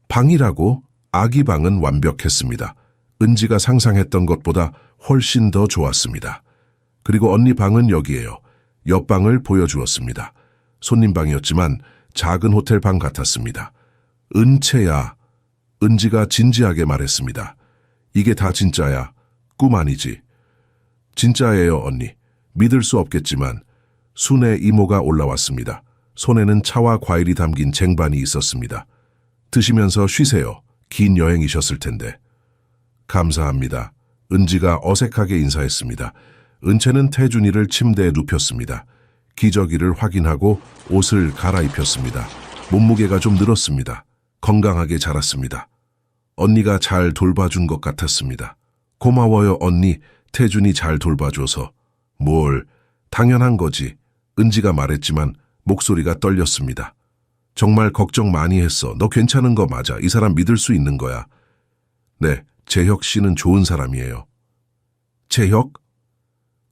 S1: 방이라고? 아기 방은 완벽했습니다. 은지가 상상했던 것보다 훨씬 더 좋았습니다. 그리고 언니 방은 여기에요. 옆방을 보여주었습니다. 손님방이었지만 작은 호텔 방 같았습니다. 은채야. 은지가 진지하게 말했습니다. 이게 다 진짜야. 꿈 아니지. 진짜예요, 언니. 믿을 수 없겠지만 순애 이모가 올라왔습니다. 손에는 차와 과일이 담긴 쟁반이 있었습니다. 드시면서 쉬세요. 긴 여행이셨을 텐데. 감사합니다. 은지가 어색하게 인사했습니다. 은채는 태준이를 침대에 눕혔습니다. 기저귀를 확인하고 옷을 갈아입혔습니다. 몸무게가 좀 늘었습니다. 건강하게 자랐습니다. 언니가 잘 돌봐준 것 같았습니다. 고마워요, 언니. 태준이 잘 돌봐줘서. 뭘, 당연한 거지. 은지가 말했지만 목소리가 떨렸습니다. 정말 걱정 많이 했어. 너 괜찮은 거 맞아. 이 사람 믿을 수 있는 거야. 네, 재혁 씨는 좋은 사람이에요. 재혁?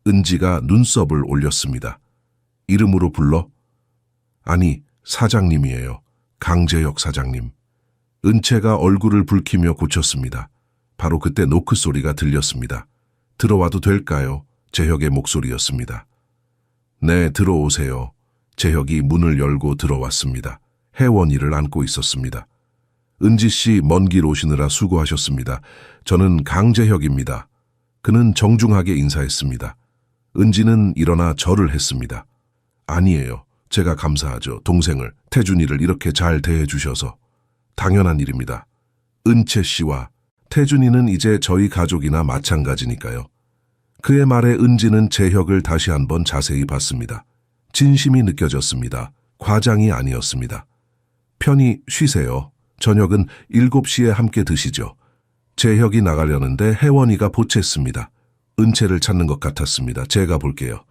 S1: 은지가 눈썹을 올렸습니다. 이름으로 불러? 아니, 사장님이에요. 강재혁 사장님. 은채가 얼굴을 붉히며 고쳤습니다. 바로 그때 노크 소리가 들렸습니다. 들어와도 될까요? 재혁의 목소리였습니다. 네, 들어오세요. 재혁이 문을 열고 들어왔습니다. 혜원이를 안고 있었습니다. 은지 씨 먼 길 오시느라 수고하셨습니다. 저는 강재혁입니다. 그는 정중하게 인사했습니다. 은지는 일어나 절을 했습니다. 아니에요. 제가 감사하죠. 동생을, 태준이를 이렇게 잘 대해주셔서. 당연한 일입니다. 은채 씨와 태준이는 이제 저희 가족이나 마찬가지니까요. 그의 말에 은지는 재혁을 다시 한번 자세히 봤습니다. 진심이 느껴졌습니다. 과장이 아니었습니다. 편히 쉬세요. 저녁은 7시에 함께 드시죠. 재혁이 나가려는데 혜원이가 보챘습니다. 은채를 찾는 것 같았습니다. 제가 볼게요.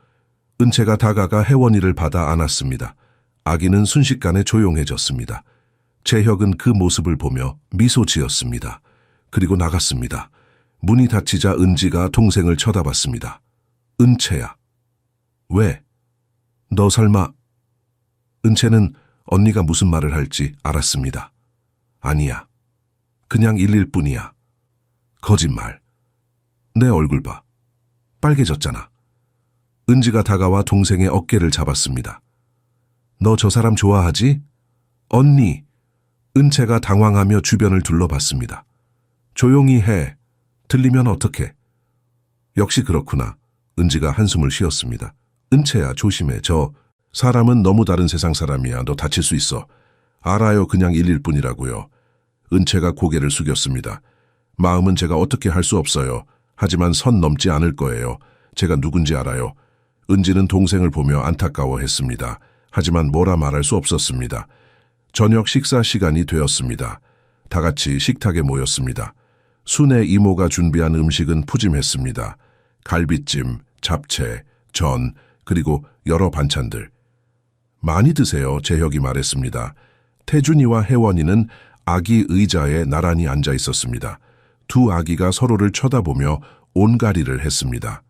S1: 은채가 다가가 혜원이를 받아 안았습니다. 아기는 순식간에 조용해졌습니다. 재혁은 그 모습을 보며 미소 지었습니다. 그리고 나갔습니다. 문이 닫히자 은지가 동생을 쳐다봤습니다. 은채야. 왜? 너 설마... 은채는 언니가 무슨 말을 할지 알았습니다. 아니야. 그냥 일일 뿐이야. 거짓말. 내 얼굴 봐. 빨개졌잖아. 은지가 다가와 동생의 어깨를 잡았습니다. 너 저 사람 좋아하지? 언니. 은채가 당황하며 주변을 둘러봤습니다. 조용히 해. 들리면 어떡해. 역시 그렇구나. 은지가 한숨을 쉬었습니다. 은채야, 조심해. 저 사람은 너무 다른 세상 사람이야. 너 다칠 수 있어. 알아요. 그냥 일일 뿐이라고요. 은채가 고개를 숙였습니다. 마음은 제가 어떻게 할 수 없어요. 하지만 선 넘지 않을 거예요. 제가 누군지 알아요. 은지는 동생을 보며 안타까워했습니다. 하지만 뭐라 말할 수 없었습니다. 저녁 식사 시간이 되었습니다. 다 같이 식탁에 모였습니다. 순애 이모가 준비한 음식은 푸짐했습니다. 갈비찜, 잡채, 전, 그리고 여러 반찬들. 많이 드세요, 재혁이 말했습니다. 태준이와 혜원이는 아기 의자에 나란히 앉아 있었습니다. 두 아기가 서로를 쳐다보며 온가리를 했습니다.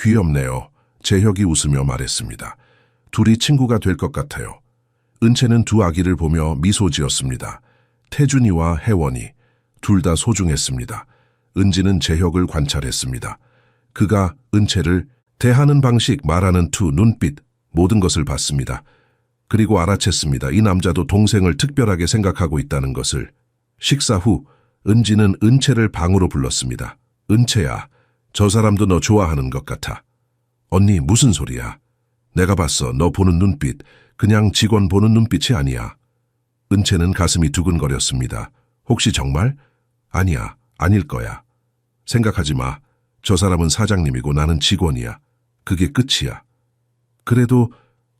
S1: 귀엽네요. 재혁이 웃으며 말했습니다. 둘이 친구가 될 것 같아요. 은채는 두 아기를 보며 미소 지었습니다. 태준이와 혜원이 둘 다 소중했습니다. 은지는 재혁을 관찰했습니다. 그가 은채를 대하는 방식, 말하는 투, 눈빛, 모든 것을 봤습니다. 그리고 알아챘습니다. 이 남자도 동생을 특별하게 생각하고 있다는 것을. 식사 후 은지는 은채를 방으로 불렀습니다. 은채야, 저 사람도 너 좋아하는 것 같아. 언니, 무슨 소리야? 내가 봤어. 너 보는 눈빛, 그냥 직원 보는 눈빛이 아니야. 은채는 가슴이 두근거렸습니다. 혹시 정말? 아니야, 아닐 거야. 생각하지 마. 저 사람은 사장님이고 나는 직원이야. 그게 끝이야. 그래도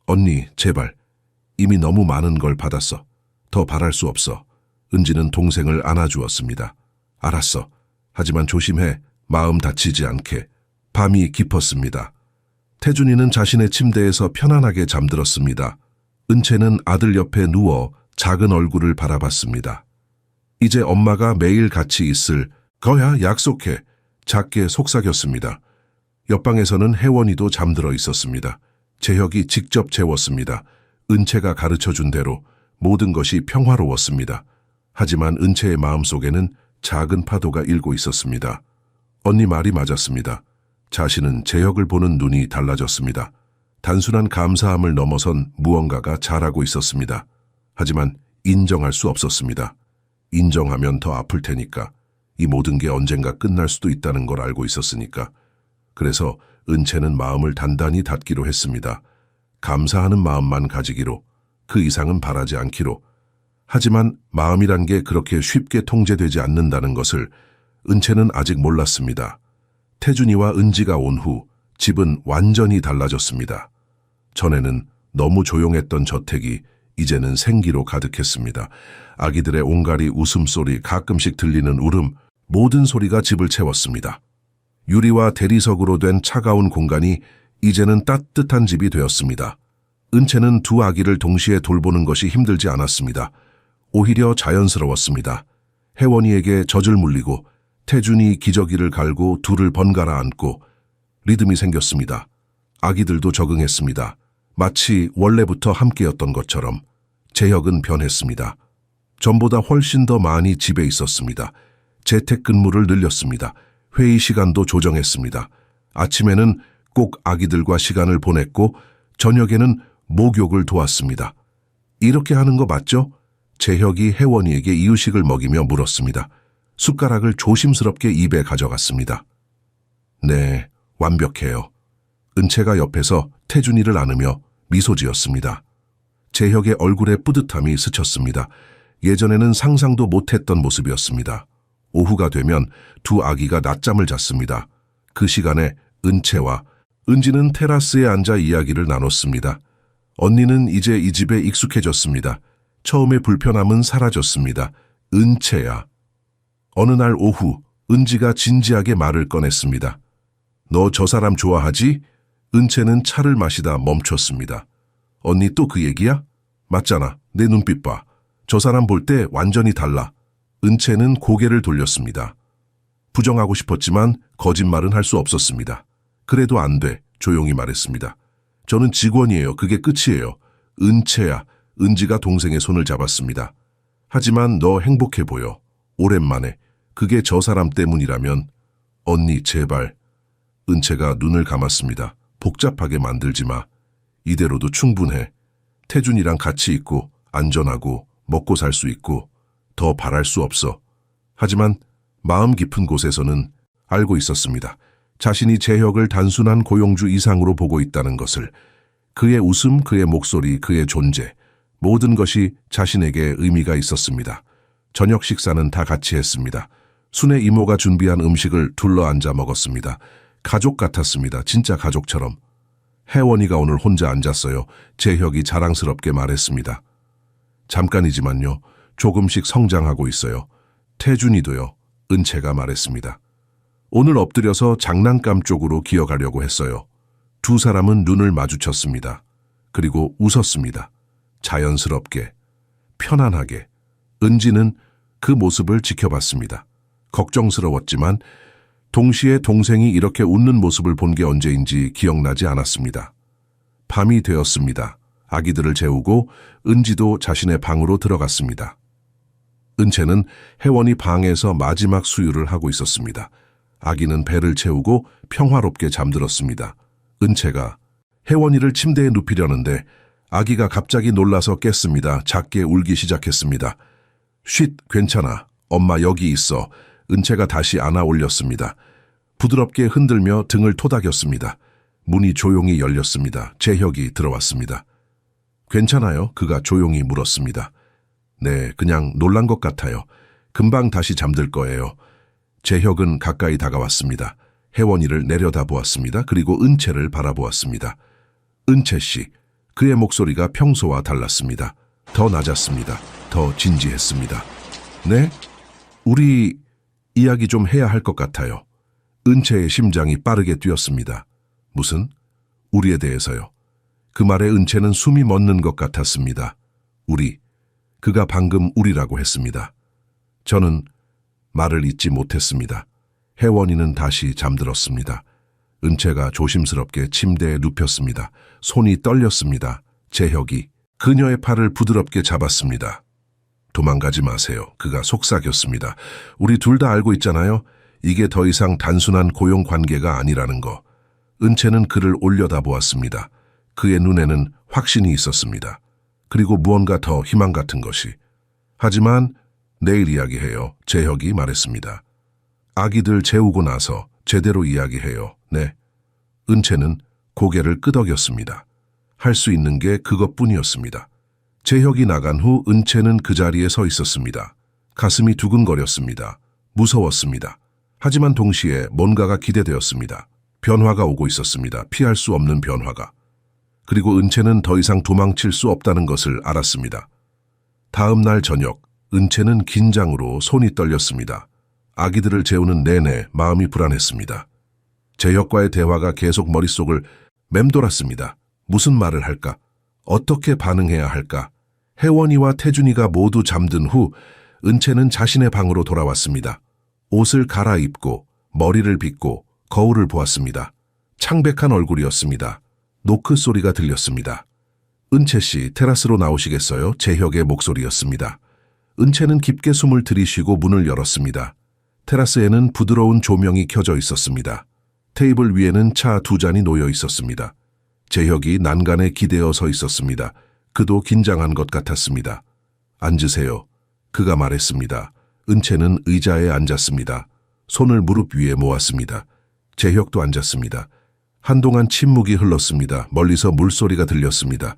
S1: 언니, 제발. 이미 너무 많은 걸 받았어. 더 바랄 수 없어. 은지는 동생을 안아주었습니다. 알았어. 하지만 조심해. 마음 다치지 않게. 밤이 깊었습니다. 태준이는 자신의 침대에서 편안하게 잠들었습니다. 은채는 아들 옆에 누워 작은 얼굴을 바라봤습니다. 이제 엄마가 매일 같이 있을 거야, 약속해. 작게 속삭였습니다. 옆방에서는 혜원이도 잠들어 있었습니다. 재혁이 직접 재웠습니다. 은채가 가르쳐준 대로 모든 것이 평화로웠습니다. 하지만 은채의 마음속에는 작은 파도가 일고 있었습니다. 언니 말이 맞았습니다. 자신은 재혁을 보는 눈이 달라졌습니다. 단순한 감사함을 넘어선 무언가가 자라고 있었습니다. 하지만 인정할 수 없었습니다. 인정하면 더 아플 테니까. 이 모든 게 언젠가 끝날 수도 있다는 걸 알고 있었으니까. 그래서 은채는 마음을 단단히 닫기로 했습니다. 감사하는 마음만 가지기로, 그 이상은 바라지 않기로. 하지만 마음이란 게 그렇게 쉽게 통제되지 않는다는 것을 은채는 아직 몰랐습니다. 태준이와 은지가 온 후 집은 완전히 달라졌습니다. 전에는 너무 조용했던 저택이 이제는 생기로 가득했습니다. 아기들의 옹갈이 웃음소리, 가끔씩 들리는 울음, 모든 소리가 집을 채웠습니다. 유리와 대리석으로 된 차가운 공간이 이제는 따뜻한 집이 되었습니다. 은채는 두 아기를 동시에 돌보는 것이 힘들지 않았습니다. 오히려 자연스러웠습니다. 혜원이에게 젖을 물리고 태준이 기저귀를 갈고 둘을 번갈아 안고 리듬이 생겼습니다. 아기들도 적응했습니다. 마치 원래부터 함께였던 것처럼. 재혁은 변했습니다. 전보다 훨씬 더 많이 집에 있었습니다. 재택근무를 늘렸습니다. 회의 시간도 조정했습니다. 아침에는 꼭 아기들과 시간을 보냈고 저녁에는 목욕을 도왔습니다. 이렇게 하는 거 맞죠? 재혁이 혜원이에게 이유식을 먹이며 물었습니다. 숟가락을 조심스럽게 입에 가져갔습니다. 네, 완벽해요. 은채가 옆에서 태준이를 안으며 미소 지었습니다. 재혁의 얼굴에 뿌듯함이 스쳤습니다. 예전에는 상상도 못했던 모습이었습니다. 오후가 되면 두 아기가 낮잠을 잤습니다. 그 시간에 은채와 은지는 테라스에 앉아 이야기를 나눴습니다. 언니는 이제 이 집에 익숙해졌습니다. 처음의 불편함은 사라졌습니다. 은채야. 어느 날 오후 은지가 진지하게 말을 꺼냈습니다. 너 저 사람 좋아하지? 은채는 차를 마시다 멈췄습니다. 언니 또 그 얘기야? 맞잖아. 내 눈빛 봐. 저 사람 볼 때 완전히 달라. 은채는 고개를 돌렸습니다. 부정하고 싶었지만 거짓말은 할 수 없었습니다. 그래도 안 돼. 조용히 말했습니다. 저는 직원이에요. 그게 끝이에요. 은채야. 은지가 동생의 손을 잡았습니다. 하지만 너 행복해 보여. 오랜만에. 그게 저 사람 때문이라면. 언니 제발. 은채가 눈을 감았습니다. 복잡하게 만들지 마. 이대로도 충분해. 태준이랑 같이 있고 안전하고 먹고 살 수 있고 더 바랄 수 없어. 하지만 마음 깊은 곳에서는 알고 있었습니다. 자신이 재혁을 단순한 고용주 이상으로 보고 있다는 것을. 그의 웃음, 그의 목소리, 그의 존재, 모든 것이 자신에게 의미가 있었습니다. 저녁 식사는 다 같이 했습니다. 순애 이모가 준비한 음식을 둘러앉아 먹었습니다. 가족 같았습니다. 진짜 가족처럼. 혜원이가 오늘 혼자 앉았어요. 재혁이 자랑스럽게 말했습니다. 잠깐이지만요. 조금씩 성장하고 있어요. 태준이도요. 은채가 말했습니다. 오늘 엎드려서 장난감 쪽으로 기어가려고 했어요. 두 사람은 눈을 마주쳤습니다. 그리고 웃었습니다. 자연스럽게, 편안하게. 은지는 그 모습을 지켜봤습니다. 걱정스러웠지만 동시에 동생이 이렇게 웃는 모습을 본 게 언제인지 기억나지 않았습니다. 밤이 되었습니다. 아기들을 재우고 은지도 자신의 방으로 들어갔습니다. 은채는 혜원이 방에서 마지막 수유를 하고 있었습니다. 아기는 배를 채우고 평화롭게 잠들었습니다. 은채가 혜원이를 침대에 눕히려는데 아기가 갑자기 놀라서 깼습니다. 작게 울기 시작했습니다. 쉿, 괜찮아. 엄마 여기 있어. 은채가 다시 안아 올렸습니다. 부드럽게 흔들며 등을 토닥였습니다. 문이 조용히 열렸습니다. 재혁이 들어왔습니다. 괜찮아요? 그가 조용히 물었습니다. 네, 그냥 놀란 것 같아요. 금방 다시 잠들 거예요. 재혁은 가까이 다가왔습니다. 혜원이를 내려다보았습니다. 그리고 은채를 바라보았습니다. 은채 씨, 그의 목소리가 평소와 달랐습니다. 더 낮았습니다. 더 진지했습니다. 네? 우리 이야기 좀 해야 할 것 같아요. 은채의 심장이 빠르게 뛰었습니다. 무슨? 우리에 대해서요. 그 말에 은채는 숨이 멎는 것 같았습니다. 우리. 그가 방금 우리라고 했습니다. 저는 말을 잇지 못했습니다. 혜원이는 다시 잠들었습니다. 은채가 조심스럽게 침대에 눕혔습니다. 손이 떨렸습니다. 재혁이 그녀의 팔을 부드럽게 잡았습니다. 도망가지 마세요. 그가 속삭였습니다. 우리 둘 다 알고 있잖아요. 이게 더 이상 단순한 고용 관계가 아니라는 거. 은채는 그를 올려다보았습니다. 그의 눈에는 확신이 있었습니다. 그리고 무언가 더 희망 같은 것이. 하지만 내일 이야기해요. 재혁이 말했습니다. 아기들 재우고 나서 제대로 이야기해요. 네. 은채는 고개를 끄덕였습니다. 할 수 있는 게 그것뿐이었습니다. 재혁이 나간 후 은채는 그 자리에 서 있었습니다. 가슴이 두근거렸습니다. 무서웠습니다. 하지만 동시에 뭔가가 기대되었습니다. 변화가 오고 있었습니다. 피할 수 없는 변화가. 그리고 은채는 더 이상 도망칠 수 없다는 것을 알았습니다. 다음 날 저녁, 은채는 긴장으로 손이 떨렸습니다. 아기들을 재우는 내내 마음이 불안했습니다. 재혁과의 대화가 계속 머릿속을 맴돌았습니다. 무슨 말을 할까? 어떻게 반응해야 할까? 혜원이와 태준이가 모두 잠든 후 은채는 자신의 방으로 돌아왔습니다. 옷을 갈아입고 머리를 빗고 거울을 보았습니다. 창백한 얼굴이었습니다. 노크 소리가 들렸습니다. 은채 씨, 테라스로 나오시겠어요? 재혁의 목소리였습니다. 은채는 깊게 숨을 들이쉬고 문을 열었습니다. 테라스에는 부드러운 조명이 켜져 있었습니다. 테이블 위에는 차 2잔이 놓여 있었습니다. 재혁이 난간에 기대어 서 있었습니다. 그도 긴장한 것 같았습니다. 앉으세요. 그가 말했습니다. 은채는 의자에 앉았습니다. 손을 무릎 위에 모았습니다. 재혁도 앉았습니다. 한동안 침묵이 흘렀습니다. 멀리서 물소리가 들렸습니다.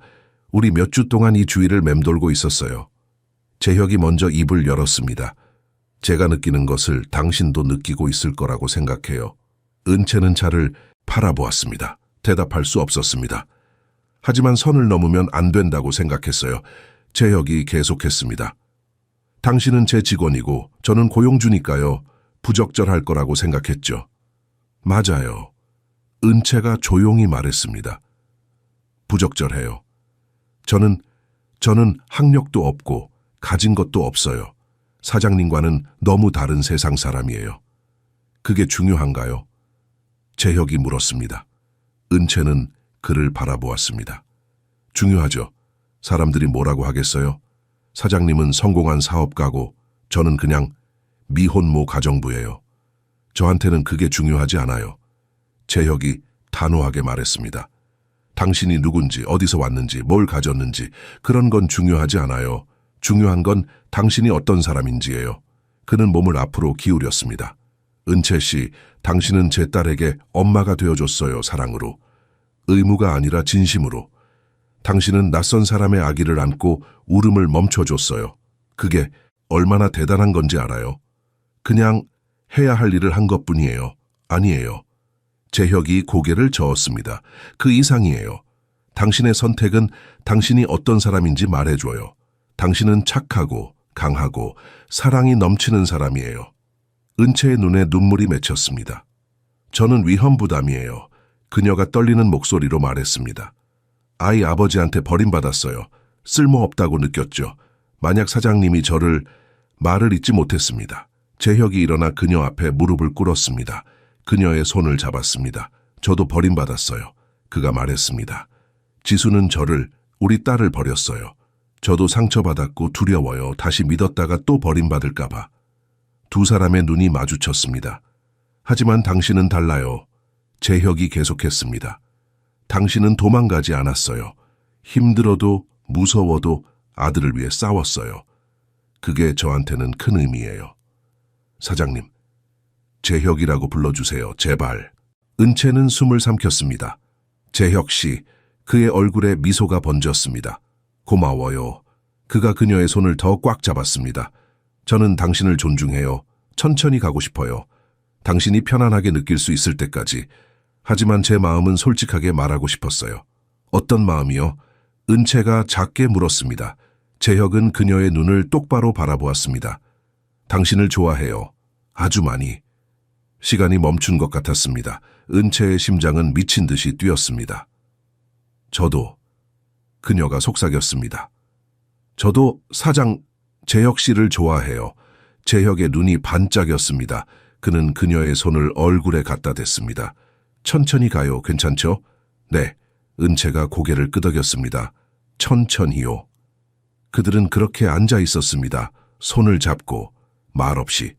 S1: 우리 몇 주 동안 이 주위를 맴돌고 있었어요. 재혁이 먼저 입을 열었습니다. 제가 느끼는 것을 당신도 느끼고 있을 거라고 생각해요. 은채는 차를 바라보았습니다. 대답할 수 없었습니다. 하지만 선을 넘으면 안 된다고 생각했어요. 재혁이 계속했습니다. 당신은 제 직원이고 저는 고용주니까요. 부적절할 거라고 생각했죠. 맞아요. 은채가 조용히 말했습니다. 부적절해요. 저는 학력도 없고 가진 것도 없어요. 사장님과는 너무 다른 세상 사람이에요. 그게 중요한가요? 재혁이 물었습니다. 은채는 그를 바라보았습니다. 중요하죠. 사람들이 뭐라고 하겠어요? 사장님은 성공한 사업가고 저는 그냥 미혼모 가정부예요. 저한테는 그게 중요하지 않아요. 재혁이 단호하게 말했습니다. 당신이 누군지, 어디서 왔는지, 뭘 가졌는지 그런 건 중요하지 않아요. 중요한 건 당신이 어떤 사람인지예요. 그는 몸을 앞으로 기울였습니다. 은채 씨, 당신은 제 딸에게 엄마가 되어줬어요, 사랑으로. 의무가 아니라 진심으로. 당신은 낯선 사람의 아기를 안고 울음을 멈춰줬어요. 그게 얼마나 대단한 건지 알아요? 그냥 해야 할 일을 한 것뿐이에요. 아니에요. 재혁이 고개를 저었습니다. 그 이상이에요. 당신의 선택은 당신이 어떤 사람인지 말해줘요. 당신은 착하고 강하고 사랑이 넘치는 사람이에요. 은채의 눈에 눈물이 맺혔습니다. 저는 위험 부담이에요. 그녀가 떨리는 목소리로 말했습니다. 아이 아버지한테 버림받았어요. 쓸모없다고 느꼈죠. 만약 사장님이 말을 잇지 못했습니다. 재혁이 일어나 그녀 앞에 무릎을 꿇었습니다. 그녀의 손을 잡았습니다. 저도 버림받았어요. 그가 말했습니다. 지수는 우리 딸을 버렸어요. 저도 상처받았고 두려워요. 다시 믿었다가 또 버림받을까봐. 두 사람의 눈이 마주쳤습니다. 하지만 당신은 달라요. 재혁이 계속했습니다. 당신은 도망가지 않았어요. 힘들어도 무서워도 아들을 위해 싸웠어요. 그게 저한테는 큰 의미예요. 사장님, 재혁이라고 불러주세요. 제발. 은채는 숨을 삼켰습니다. 재혁 씨, 그의 얼굴에 미소가 번졌습니다. 고마워요. 그가 그녀의 손을 더 꽉 잡았습니다. 저는 당신을 존중해요. 천천히 가고 싶어요. 당신이 편안하게 느낄 수 있을 때까지. 하지만 제 마음은 솔직하게 말하고 싶었어요. 어떤 마음이요? 은채가 작게 물었습니다. 재혁은 그녀의 눈을 똑바로 바라보았습니다. 당신을 좋아해요. 아주 많이. 시간이 멈춘 것 같았습니다. 은채의 심장은 미친 듯이 뛰었습니다. 저도. 그녀가 속삭였습니다. 저도 사장 재혁 씨를 좋아해요. 재혁의 눈이 반짝였습니다. 그는 그녀의 손을 얼굴에 갖다 댔습니다. 천천히 가요. 괜찮죠? 네. 은채가 고개를 끄덕였습니다. 천천히요. 그들은 그렇게 앉아 있었습니다. 손을 잡고 말없이.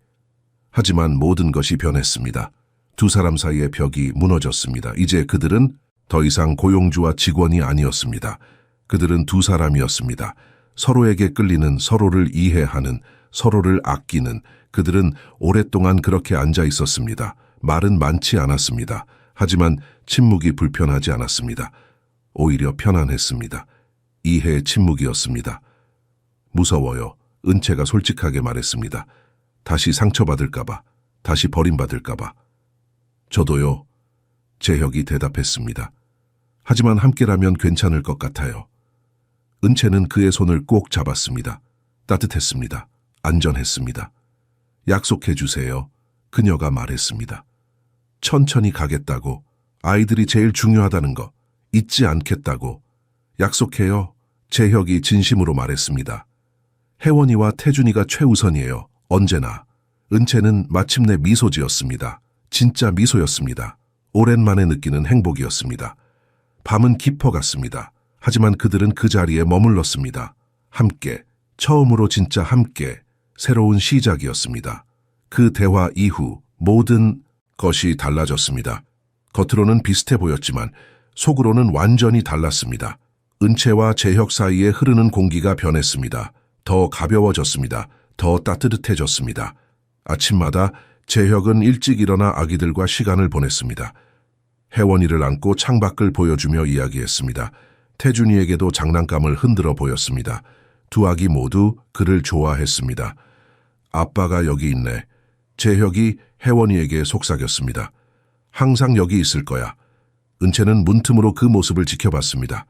S1: 하지만 모든 것이 변했습니다. 두 사람 사이의 벽이 무너졌습니다. 이제 그들은 더 이상 고용주와 직원이 아니었습니다. 그들은 두 사람이었습니다. 서로에게 끌리는, 서로를 이해하는, 서로를 아끼는. 그들은 오랫동안 그렇게 앉아 있었습니다. 말은 많지 않았습니다. 하지만 침묵이 불편하지 않았습니다. 오히려 편안했습니다. 이해의 침묵이었습니다. 무서워요. 은채가 솔직하게 말했습니다. 다시 상처받을까봐, 다시 버림받을까봐. 저도요. 재혁이 대답했습니다. 하지만 함께라면 괜찮을 것 같아요. 은채는 그의 손을 꼭 잡았습니다. 따뜻했습니다. 안전했습니다. 약속해 주세요. 그녀가 말했습니다. 천천히 가겠다고, 아이들이 제일 중요하다는 거, 잊지 않겠다고. 약속해요. 재혁이 진심으로 말했습니다. 혜원이와 태준이가 최우선이에요. 언제나. 은채는 마침내 미소 지었습니다. 진짜 미소였습니다. 오랜만에 느끼는 행복이었습니다. 밤은 깊어갔습니다. 하지만 그들은 그 자리에 머물렀습니다. 함께, 처음으로 진짜 함께, 새로운 시작이었습니다. 그 대화 이후 모든 것이 달라졌습니다. 겉으로는 비슷해 보였지만 속으로는 완전히 달랐습니다. 은채와 재혁 사이에 흐르는 공기가 변했습니다. 더 가벼워졌습니다. 더 따뜻해졌습니다. 아침마다 재혁은 일찍 일어나 아기들과 시간을 보냈습니다. 혜원이를 안고 창밖을 보여주며 이야기했습니다. 태준이에게도 장난감을 흔들어 보였습니다. 두 아기 모두 그를 좋아했습니다. 아빠가 여기 있네. 재혁이 혜원이에게 속삭였습니다. 항상 여기 있을 거야. 은채는 문틈으로 그 모습을 지켜봤습니다.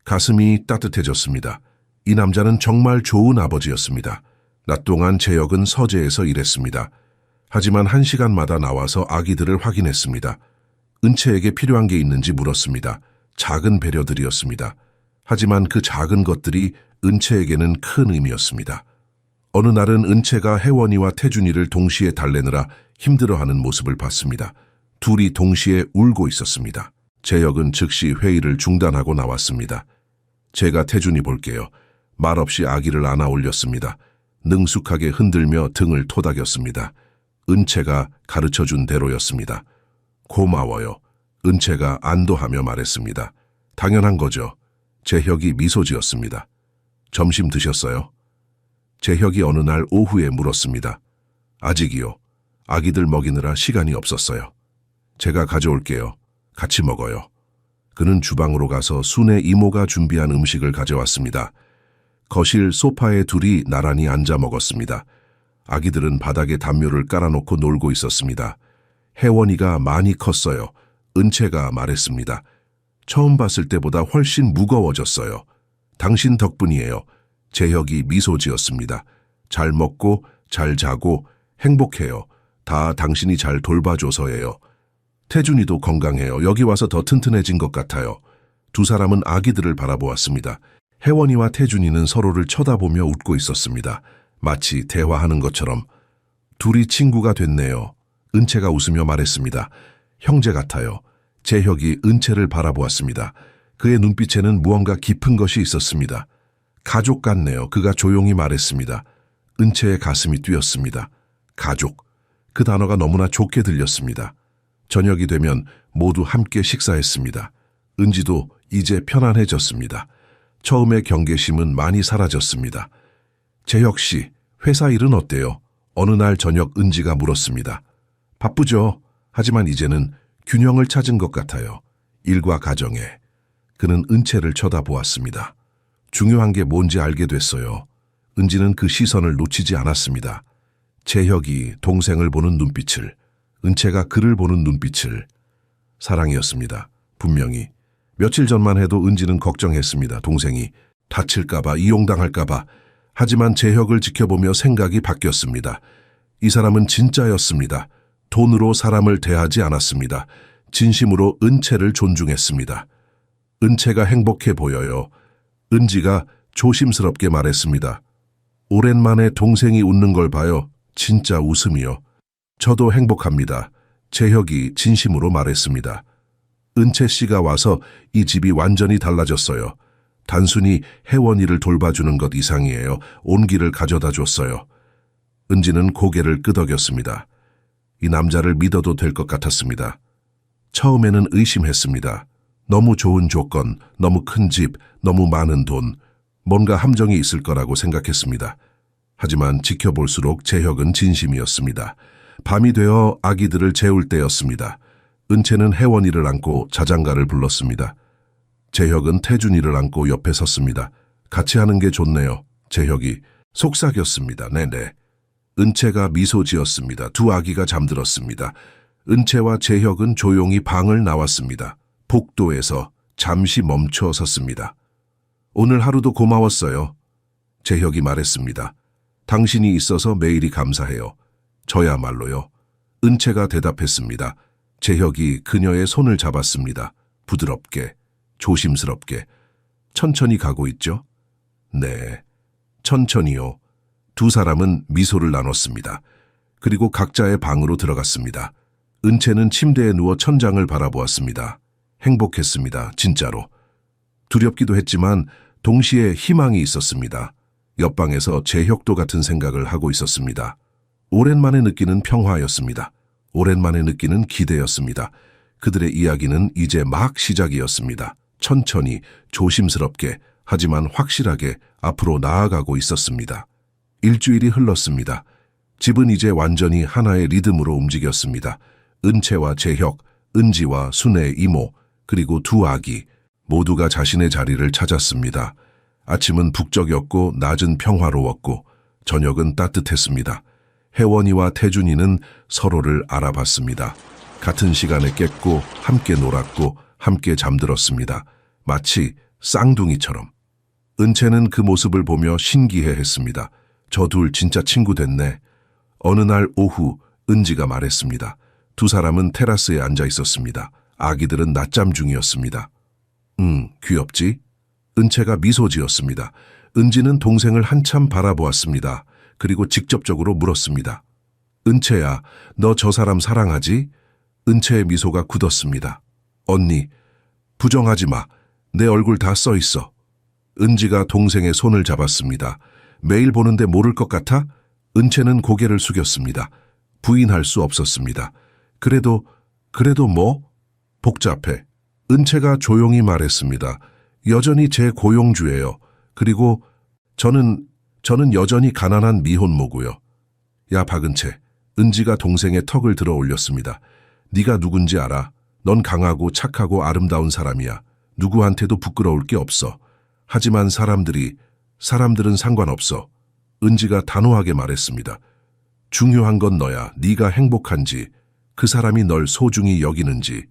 S1: 가슴이 따뜻해졌습니다. 이 남자는 정말 좋은 아버지였습니다. 낮 동안 재혁은 서재에서 일했습니다. 하지만 1시간마다 나와서 아기들을 확인했습니다. 은채에게 필요한 게 있는지 물었습니다. 작은 배려들이었습니다. 하지만 그 작은 것들이 은채에게는 큰 의미였습니다. 어느 날은 은채가 혜원이와 태준이를 동시에 달래느라 힘들어하는 모습을 봤습니다. 둘이 동시에 울고 있었습니다. 재혁은 즉시 회의를 중단하고 나왔습니다. 제가 태준이 볼게요. 말없이 아기를 안아 올렸습니다. 능숙하게 흔들며 등을 토닥였습니다. 은채가 가르쳐준 대로였습니다. 고마워요. 은채가 안도하며 말했습니다. 당연한 거죠. 재혁이 미소 지었습니다. 점심 드셨어요? 재혁이 어느 날 오후에 물었습니다. 아직이요. 아기들 먹이느라 시간이 없었어요. 제가 가져올게요. 같이 먹어요. 그는 주방으로 가서 순의 이모가 준비한 음식을 가져왔습니다. 거실 소파에 둘이 나란히 앉아 먹었습니다. 아기들은 바닥에 담요를 깔아놓고 놀고 있었습니다. 혜원이가 많이 컸어요. 은채가 말했습니다. 처음 봤을 때보다 훨씬 무거워졌어요. 당신 덕분이에요. 재혁이 미소 지었습니다. 잘 먹고 잘 자고 행복해요. 다 당신이 잘 돌봐줘서예요. 태준이도 건강해요. 여기 와서 더 튼튼해진 것 같아요. 두 사람은 아기들을 바라보았습니다. 혜원이와 태준이는 서로를 쳐다보며 웃고 있었습니다. 마치 대화하는 것처럼. 둘이 친구가 됐네요. 은채가 웃으며 말했습니다. 형제 같아요. 재혁이 은채를 바라보았습니다. 그의 눈빛에는 무언가 깊은 것이 있었습니다. 가족 같네요. 그가 조용히 말했습니다. 은채의 가슴이 뛰었습니다. 가족. 그 단어가 너무나 좋게 들렸습니다. 저녁이 되면 모두 함께 식사했습니다. 은지도 이제 편안해졌습니다. 처음의 경계심은 많이 사라졌습니다. 재혁 씨, 회사 일은 어때요? 어느 날 저녁 은지가 물었습니다. 바쁘죠. 하지만 이제는 균형을 찾은 것 같아요. 일과 가정에. 그는 은채를 쳐다보았습니다. 중요한 게 뭔지 알게 됐어요. 은지는 그 시선을 놓치지 않았습니다. 재혁이 동생을 보는 눈빛을, 은채가 그를 보는 눈빛을. 사랑이었습니다. 분명히. 며칠 전만 해도 은지는 걱정했습니다. 동생이 다칠까봐, 이용당할까봐. 하지만 재혁을 지켜보며 생각이 바뀌었습니다. 이 사람은 진짜였습니다. 돈으로 사람을 대하지 않았습니다. 진심으로 은채를 존중했습니다. 은채가 행복해 보여요. 은지가 조심스럽게 말했습니다. 오랜만에 동생이 웃는 걸 봐요. 진짜 웃음이요. 저도 행복합니다. 재혁이 진심으로 말했습니다. 은채 씨가 와서 이 집이 완전히 달라졌어요. 단순히 혜원이를 돌봐주는 것 이상이에요. 온기를 가져다 줬어요. 은지는 고개를 끄덕였습니다. 이 남자를 믿어도 될 것 같았습니다. 처음에는 의심했습니다. 너무 좋은 조건, 너무 큰 집, 너무 많은 돈, 뭔가 함정이 있을 거라고 생각했습니다. 하지만 지켜볼수록 재혁은 진심이었습니다. 밤이 되어 아기들을 재울 때였습니다. 은채는 혜원이를 안고 자장가를 불렀습니다. 재혁은 태준이를 안고 옆에 섰습니다. 같이 하는 게 좋네요. 재혁이 속삭였습니다. 네네. 은채가 미소 지었습니다. 두 아기가 잠들었습니다. 은채와 재혁은 조용히 방을 나왔습니다. 복도에서 잠시 멈춰 섰습니다. 오늘 하루도 고마웠어요. 재혁이 말했습니다. 당신이 있어서 매일이 감사해요. 저야말로요. 은채가 대답했습니다. 재혁이 그녀의 손을 잡았습니다. 부드럽게, 조심스럽게. 천천히 가고 있죠? 네, 천천히요. 두 사람은 미소를 나눴습니다. 그리고 각자의 방으로 들어갔습니다. 은채는 침대에 누워 천장을 바라보았습니다. 행복했습니다. 진짜로. 두렵기도 했지만 동시에 희망이 있었습니다. 옆방에서 재혁도 같은 생각을 하고 있었습니다. 오랜만에 느끼는 평화였습니다. 오랜만에 느끼는 기대였습니다. 그들의 이야기는 이제 막 시작이었습니다. 천천히, 조심스럽게, 하지만 확실하게 앞으로 나아가고 있었습니다. 일주일이 흘렀습니다. 집은 이제 완전히 하나의 리듬으로 움직였습니다. 은채와 재혁, 은지와 순애 이모, 그리고 두 아기, 모두가 자신의 자리를 찾았습니다. 아침은 북적였고 낮은 평화로웠고 저녁은 따뜻했습니다. 혜원이와 태준이는 서로를 알아봤습니다. 같은 시간에 깼고 함께 놀았고 함께 잠들었습니다. 마치 쌍둥이처럼. 은채는 그 모습을 보며 신기해했습니다. 저 둘 진짜 친구 됐네. 어느 날 오후 은지가 말했습니다. 두 사람은 테라스에 앉아 있었습니다. 아기들은 낮잠 중이었습니다. 귀엽지? 은채가 미소 지었습니다. 은지는 동생을 한참 바라보았습니다. 그리고 직접적으로 물었습니다. 은채야, 너 저 사람 사랑하지? 은채의 미소가 굳었습니다. 언니, 부정하지 마. 내 얼굴 다 써 있어. 은지가 동생의 손을 잡았습니다. 매일 보는데 모를 것 같아? 은채는 고개를 숙였습니다. 부인할 수 없었습니다. 그래도 뭐? 복잡해. 은채가 조용히 말했습니다. 여전히 제 고용주예요. 그리고 저는 여전히 가난한 미혼모고요. 야, 박은채. 은지가 동생의 턱을 들어 올렸습니다. 네가 누군지 알아? 넌 강하고 착하고 아름다운 사람이야. 누구한테도 부끄러울 게 없어. 하지만 사람들은 상관없어. 은지가 단호하게 말했습니다. 중요한 건 너야. 네가 행복한지, 그 사람이 널 소중히 여기는지.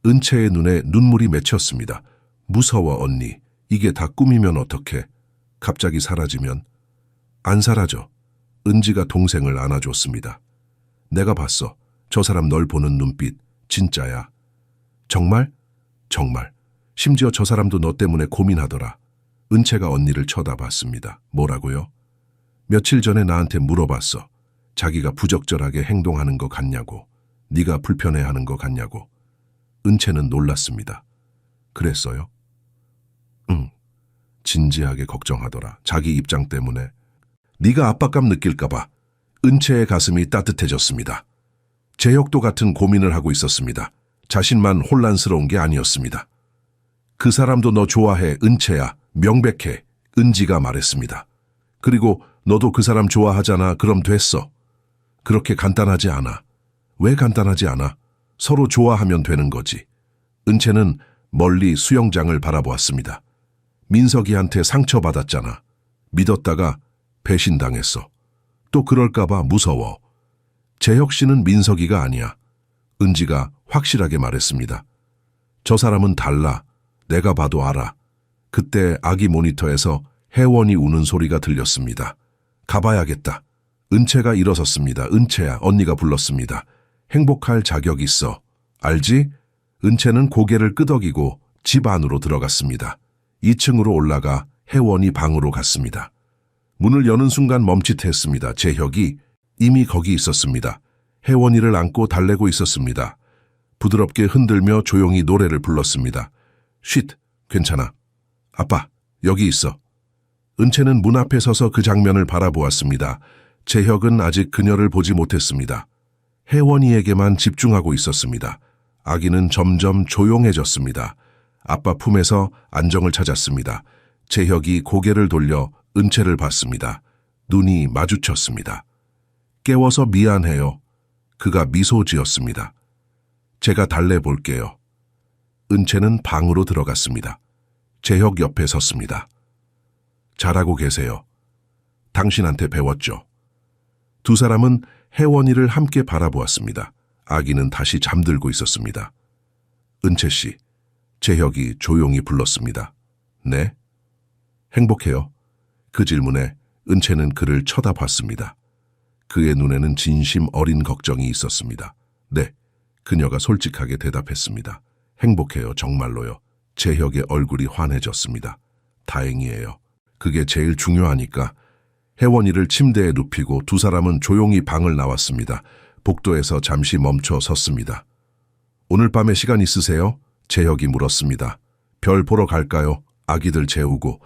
S1: 은채의 눈에 눈물이 맺혔습니다. 무서워, 언니. 이게 다 꿈이면 어떡해? 갑자기 사라지면? 안 사라져. 은지가 동생을 안아줬습니다. 내가 봤어. 저 사람 널 보는 눈빛. 진짜야. 정말? 정말. 심지어 저 사람도 너 때문에 고민하더라. 은채가 언니를 쳐다봤습니다. 뭐라고요? 며칠 전에 나한테 물어봤어. 자기가 부적절하게 행동하는 거 같냐고. 네가 불편해하는 거 같냐고. 은채는 놀랐습니다. 그랬어요? 응. 진지하게 걱정하더라. 자기 입장 때문에. 네가 압박감 느낄까 봐. 은채의 가슴이 따뜻해졌습니다. 재혁도 같은 고민을 하고 있었습니다. 자신만 혼란스러운 게 아니었습니다. 그 사람도 너 좋아해, 은채야. 명백해. 은지가 말했습니다. 그리고 너도 그 사람 좋아하잖아. 그럼 됐어. 그렇게 간단하지 않아. 왜 간단하지 않아? 서로 좋아하면 되는 거지. 은채는 멀리 수영장을 바라보았습니다. 민석이한테 상처받았잖아. 믿었다가 배신당했어. 또 그럴까봐 무서워. 재혁 씨는 민석이가 아니야. 은지가 확실하게 말했습니다. 저 사람은 달라. 내가 봐도 알아. 그때 아기 모니터에서 혜원이 우는 소리가 들렸습니다. 가봐야겠다. 은채가 일어섰습니다. 은채야, 언니가 불렀습니다. 행복할 자격 있어. 알지? 은채는 고개를 끄덕이고 집 안으로 들어갔습니다. 2층으로 올라가 혜원이 방으로 갔습니다. 문을 여는 순간 멈칫했습니다. 재혁이 이미 거기 있었습니다. 혜원이를 안고 달래고 있었습니다. 부드럽게 흔들며 조용히 노래를 불렀습니다. 쉿, 괜찮아. 아빠, 여기 있어. 은채는 문 앞에 서서 그 장면을 바라보았습니다. 재혁은 아직 그녀를 보지 못했습니다. 혜원이에게만 집중하고 있었습니다. 아기는 점점 조용해졌습니다. 아빠 품에서 안정을 찾았습니다. 재혁이 고개를 돌려 은채를 봤습니다. 눈이 마주쳤습니다. 깨워서 미안해요. 그가 미소 지었습니다. 제가 달래볼게요. 은채는 방으로 들어갔습니다. 재혁 옆에 섰습니다. 잘하고 계세요. 당신한테 배웠죠. 두 사람은 혜원이를 함께 바라보았습니다. 아기는 다시 잠들고 있었습니다. 은채 씨, 재혁이 조용히 불렀습니다. 네? 행복해요? 그 질문에 은채는 그를 쳐다봤습니다. 그의 눈에는 진심 어린 걱정이 있었습니다. 네, 그녀가 솔직하게 대답했습니다. 행복해요, 정말로요. 재혁의 얼굴이 환해졌습니다. 다행이에요. 그게 제일 중요하니까. 혜원이를 침대에 눕히고 두 사람은 조용히 방을 나왔습니다. 복도에서 잠시 멈춰 섰습니다. 오늘 밤에 시간 있으세요? 재혁이 물었습니다. 별 보러 갈까요? 아기들 재우고.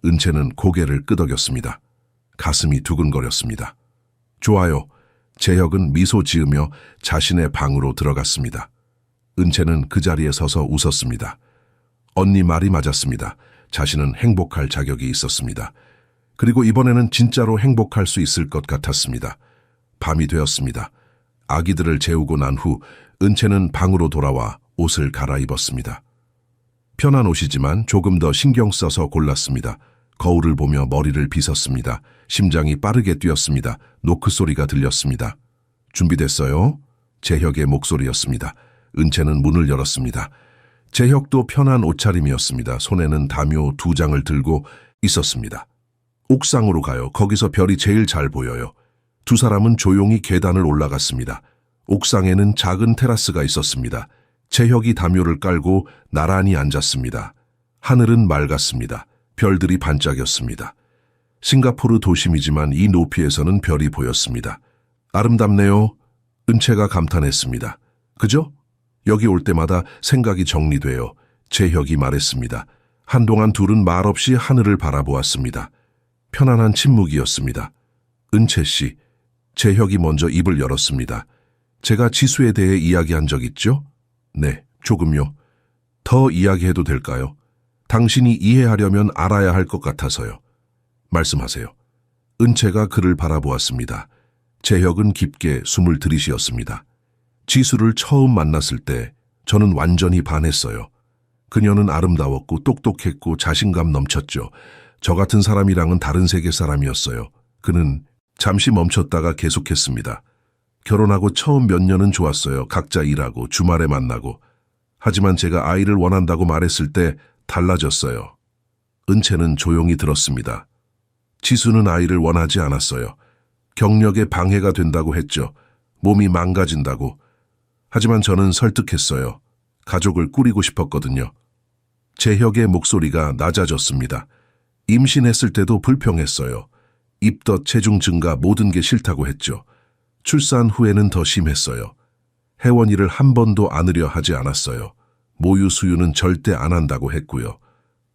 S1: 은채는 고개를 끄덕였습니다. 가슴이 두근거렸습니다. 좋아요. 재혁은 미소 지으며 자신의 방으로 들어갔습니다. 은채는 그 자리에 서서 웃었습니다. 언니 말이 맞았습니다. 자신은 행복할 자격이 있었습니다. 그리고 이번에는 진짜로 행복할 수 있을 것 같았습니다. 밤이 되었습니다. 아기들을 재우고 난 후 은채는 방으로 돌아와 옷을 갈아입었습니다. 편한 옷이지만 조금 더 신경 써서 골랐습니다. 거울을 보며 머리를 빗었습니다. 심장이 빠르게 뛰었습니다. 노크 소리가 들렸습니다. 준비됐어요? 재혁의 목소리였습니다. 은채는 문을 열었습니다. 재혁도 편한 옷차림이었습니다. 손에는 담요 2장을 들고 있었습니다. 옥상으로 가요. 거기서 별이 제일 잘 보여요. 두 사람은 조용히 계단을 올라갔습니다. 옥상에는 작은 테라스가 있었습니다. 재혁이 담요를 깔고 나란히 앉았습니다. 하늘은 맑았습니다. 별들이 반짝였습니다. 싱가포르 도심이지만 이 높이에서는 별이 보였습니다. 아름답네요. 은채가 감탄했습니다. 그죠? 여기 올 때마다 생각이 정리돼요. 재혁이 말했습니다. 한동안 둘은 말없이 하늘을 바라보았습니다. 편안한 침묵이었습니다. 은채 씨, 재혁이 먼저 입을 열었습니다. 제가 지수에 대해 이야기한 적 있죠? 네, 조금요. 더 이야기해도 될까요? 당신이 이해하려면 알아야 할 것 같아서요. 말씀하세요. 은채가 그를 바라보았습니다. 재혁은 깊게 숨을 들이쉬었습니다. 지수를 처음 만났을 때 저는 완전히 반했어요. 그녀는 아름다웠고 똑똑했고 자신감 넘쳤죠. 저 같은 사람이랑은 다른 세계 사람이었어요. 그는 잠시 멈췄다가 계속했습니다. 결혼하고 처음 몇 년은 좋았어요. 각자 일하고 주말에 만나고. 하지만 제가 아이를 원한다고 말했을 때 달라졌어요. 은채는 조용히 들었습니다. 지수는 아이를 원하지 않았어요. 경력에 방해가 된다고 했죠. 몸이 망가진다고. 하지만 저는 설득했어요. 가족을 꾸리고 싶었거든요. 재혁의 목소리가 낮아졌습니다. 임신했을 때도 불평했어요. 입덧, 체중 증가 모든 게 싫다고 했죠. 출산 후에는 더 심했어요. 혜원이를 한 번도 안으려 하지 않았어요. 모유 수유는 절대 안 한다고 했고요.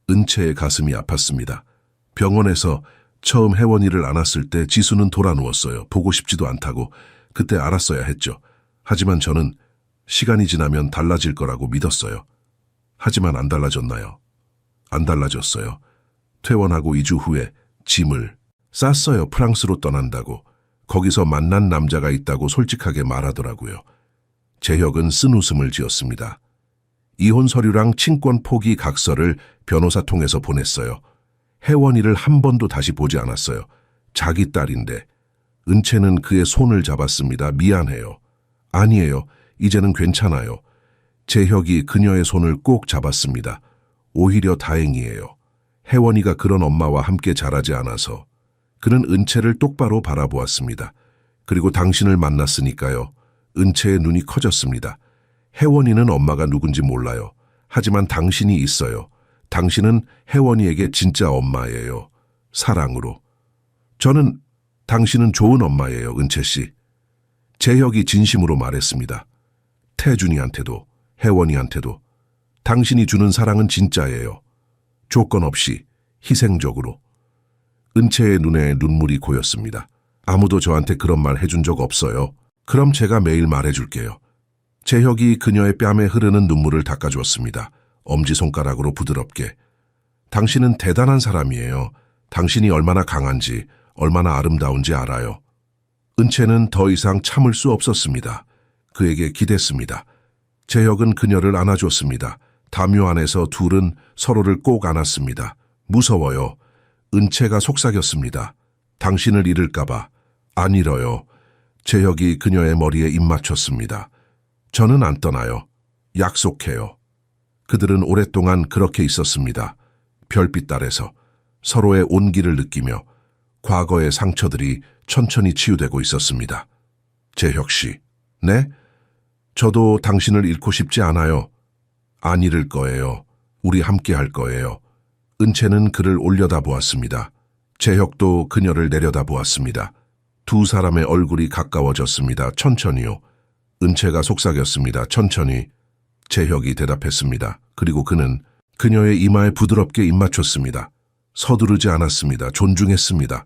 S1: 은채의 가슴이 아팠습니다. 병원에서 처음 혜원이를 안았을 때 지수는 돌아 누웠어요. 보고 싶지도 않다고. 그때 알았어야 했죠. 하지만 저는 시간이 지나면 달라질 거라고 믿었어요. 하지만 안 달라졌나요? 안 달라졌어요. 퇴원하고 2주 후에 짐을 쌌어요. 프랑스로 떠난다고. 거기서 만난 남자가 있다고 솔직하게 말하더라고요. 재혁은 쓴 웃음을 지었습니다. 이혼 서류랑 친권 포기 각서를 변호사 통해서 보냈어요. 혜원이를 한 번도 다시 보지 않았어요. 자기 딸인데. 은채는 그의 손을 잡았습니다. 미안해요. 아니에요. 이제는 괜찮아요. 재혁이 그녀의 손을 꼭 잡았습니다. 오히려 다행이에요. 혜원이가 그런 엄마와 함께 자라지 않아서. 그는 은채를 똑바로 바라보았습니다. 그리고 당신을 만났으니까요. 은채의 눈이 커졌습니다. 혜원이는 엄마가 누군지 몰라요. 하지만 당신이 있어요. 당신은 혜원이에게 진짜 엄마예요. 사랑으로. 당신은 좋은 엄마예요, 은채 씨. 재혁이 진심으로 말했습니다. 태준이한테도, 혜원이한테도. 당신이 주는 사랑은 진짜예요. 조건 없이, 희생적으로. 은채의 눈에 눈물이 고였습니다. 아무도 저한테 그런 말 해준 적 없어요. 그럼 제가 매일 말해줄게요. 재혁이 그녀의 뺨에 흐르는 눈물을 닦아주었습니다. 엄지손가락으로 부드럽게. 당신은 대단한 사람이에요. 당신이 얼마나 강한지, 얼마나 아름다운지 알아요. 은채는 더 이상 참을 수 없었습니다. 그에게 기댔습니다. 재혁은 그녀를 안아줬습니다. 담요 안에서 둘은 서로를 꼭 안았습니다. 무서워요. 은채가 속삭였습니다. 당신을 잃을까봐. 안 잃어요. 재혁이 그녀의 머리에 입 맞췄습니다. 저는 안 떠나요. 약속해요. 그들은 오랫동안 그렇게 있었습니다. 별빛 아래서 서로의 온기를 느끼며 과거의 상처들이 천천히 치유되고 있었습니다. 재혁 씨, 네? 저도 당신을 잃고 싶지 않아요. 안 잃을 거예요. 우리 함께 할 거예요. 은채는 그를 올려다보았습니다. 재혁도 그녀를 내려다보았습니다. 두 사람의 얼굴이 가까워졌습니다. 천천히요. 은채가 속삭였습니다. 천천히. 재혁이 대답했습니다. 그리고 그는 그녀의 이마에 부드럽게 입맞췄습니다. 서두르지 않았습니다. 존중했습니다.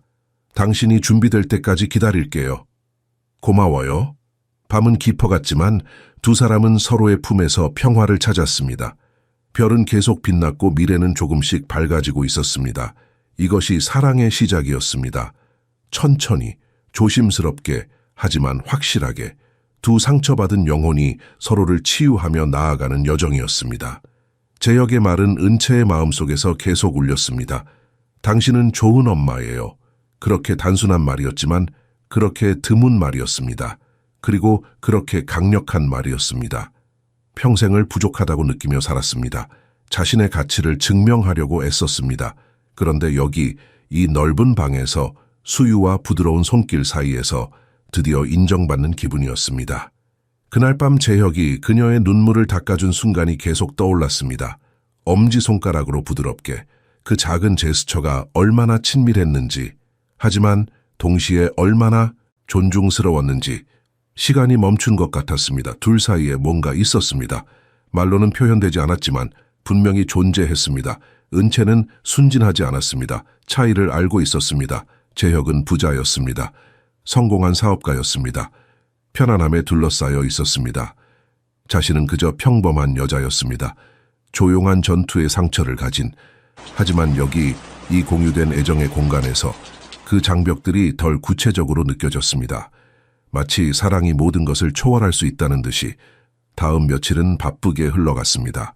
S1: 당신이 준비될 때까지 기다릴게요. 고마워요. 밤은 깊어갔지만 두 사람은 서로의 품에서 평화를 찾았습니다. 별은 계속 빛났고 미래는 조금씩 밝아지고 있었습니다. 이것이 사랑의 시작이었습니다. 천천히, 조심스럽게, 하지만 확실하게 두 상처받은 영혼이 서로를 치유하며 나아가는 여정이었습니다. 재혁의 말은 은채의 마음속에서 계속 울렸습니다. 당신은 좋은 엄마예요. 그렇게 단순한 말이었지만 그렇게 드문 말이었습니다. 그리고 그렇게 강력한 말이었습니다. 평생을 부족하다고 느끼며 살았습니다. 자신의 가치를 증명하려고 애썼습니다. 그런데 여기 이 넓은 방에서 수유와 부드러운 손길 사이에서 드디어 인정받는 기분이었습니다. 그날 밤 재혁이 그녀의 눈물을 닦아준 순간이 계속 떠올랐습니다. 엄지손가락으로 부드럽게 그 작은 제스처가 얼마나 친밀했는지, 하지만 동시에 얼마나 존중스러웠는지. 시간이 멈춘 것 같았습니다. 둘 사이에 뭔가 있었습니다. 말로는 표현되지 않았지만 분명히 존재했습니다. 은채는 순진하지 않았습니다. 차이를 알고 있었습니다. 재혁은 부자였습니다. 성공한 사업가였습니다. 편안함에 둘러싸여 있었습니다. 자신은 그저 평범한 여자였습니다. 조용한 전투의 상처를 가진. 하지만 여기 이 공유된 애정의 공간에서 그 장벽들이 덜 구체적으로 느껴졌습니다. 마치 사랑이 모든 것을 초월할 수 있다는 듯이. 다음 며칠은 바쁘게 흘러갔습니다.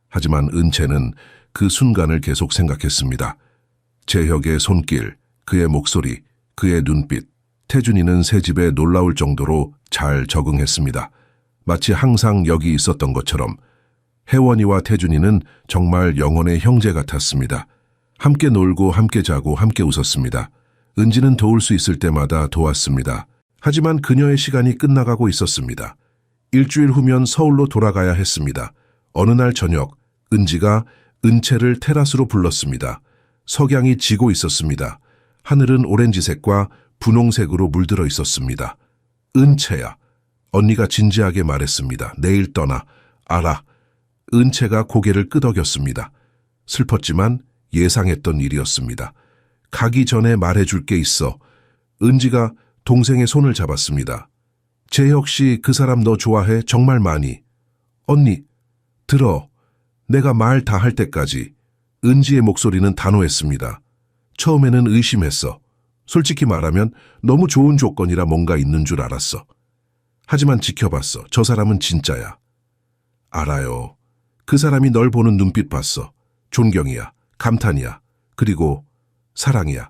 S1: 하지만 은채는 그 순간을 계속 생각했습니다. 재혁의 손길, 그의 목소리, 그의 눈빛. 태준이는 새 집에 놀라울 정도로 잘 적응했습니다. 마치 항상 여기 있었던 것처럼. 혜원이와 태준이는 정말 영혼의 형제 같았습니다. 함께 놀고 함께 자고 함께 웃었습니다. 은지는 도울 수 있을 때마다 도왔습니다. 하지만 그녀의 시간이 끝나가고 있었습니다. 일주일 후면 서울로 돌아가야 했습니다. 어느 날 저녁, 은지가 은채를 테라스로 불렀습니다. 석양이 지고 있었습니다. 하늘은 오렌지색과 분홍색으로 물들어 있었습니다. 은채야. 언니가 진지하게 말했습니다. 내일 떠나. 알아. 은채가 고개를 끄덕였습니다. 슬펐지만 예상했던 일이었습니다. 가기 전에 말해줄 게 있어. 은지가 동생의 손을 잡았습니다. 재혁 씨, 그 사람 너 좋아해? 정말 많이. 언니, 들어. 내가 말 다 할 때까지. 은지의 목소리는 단호했습니다. 처음에는 의심했어. 솔직히 말하면 너무 좋은 조건이라 뭔가 있는 줄 알았어. 하지만 지켜봤어. 저 사람은 진짜야. 알아요. 그 사람이 널 보는 눈빛 봤어. 존경이야, 감탄이야, 그리고 사랑이야.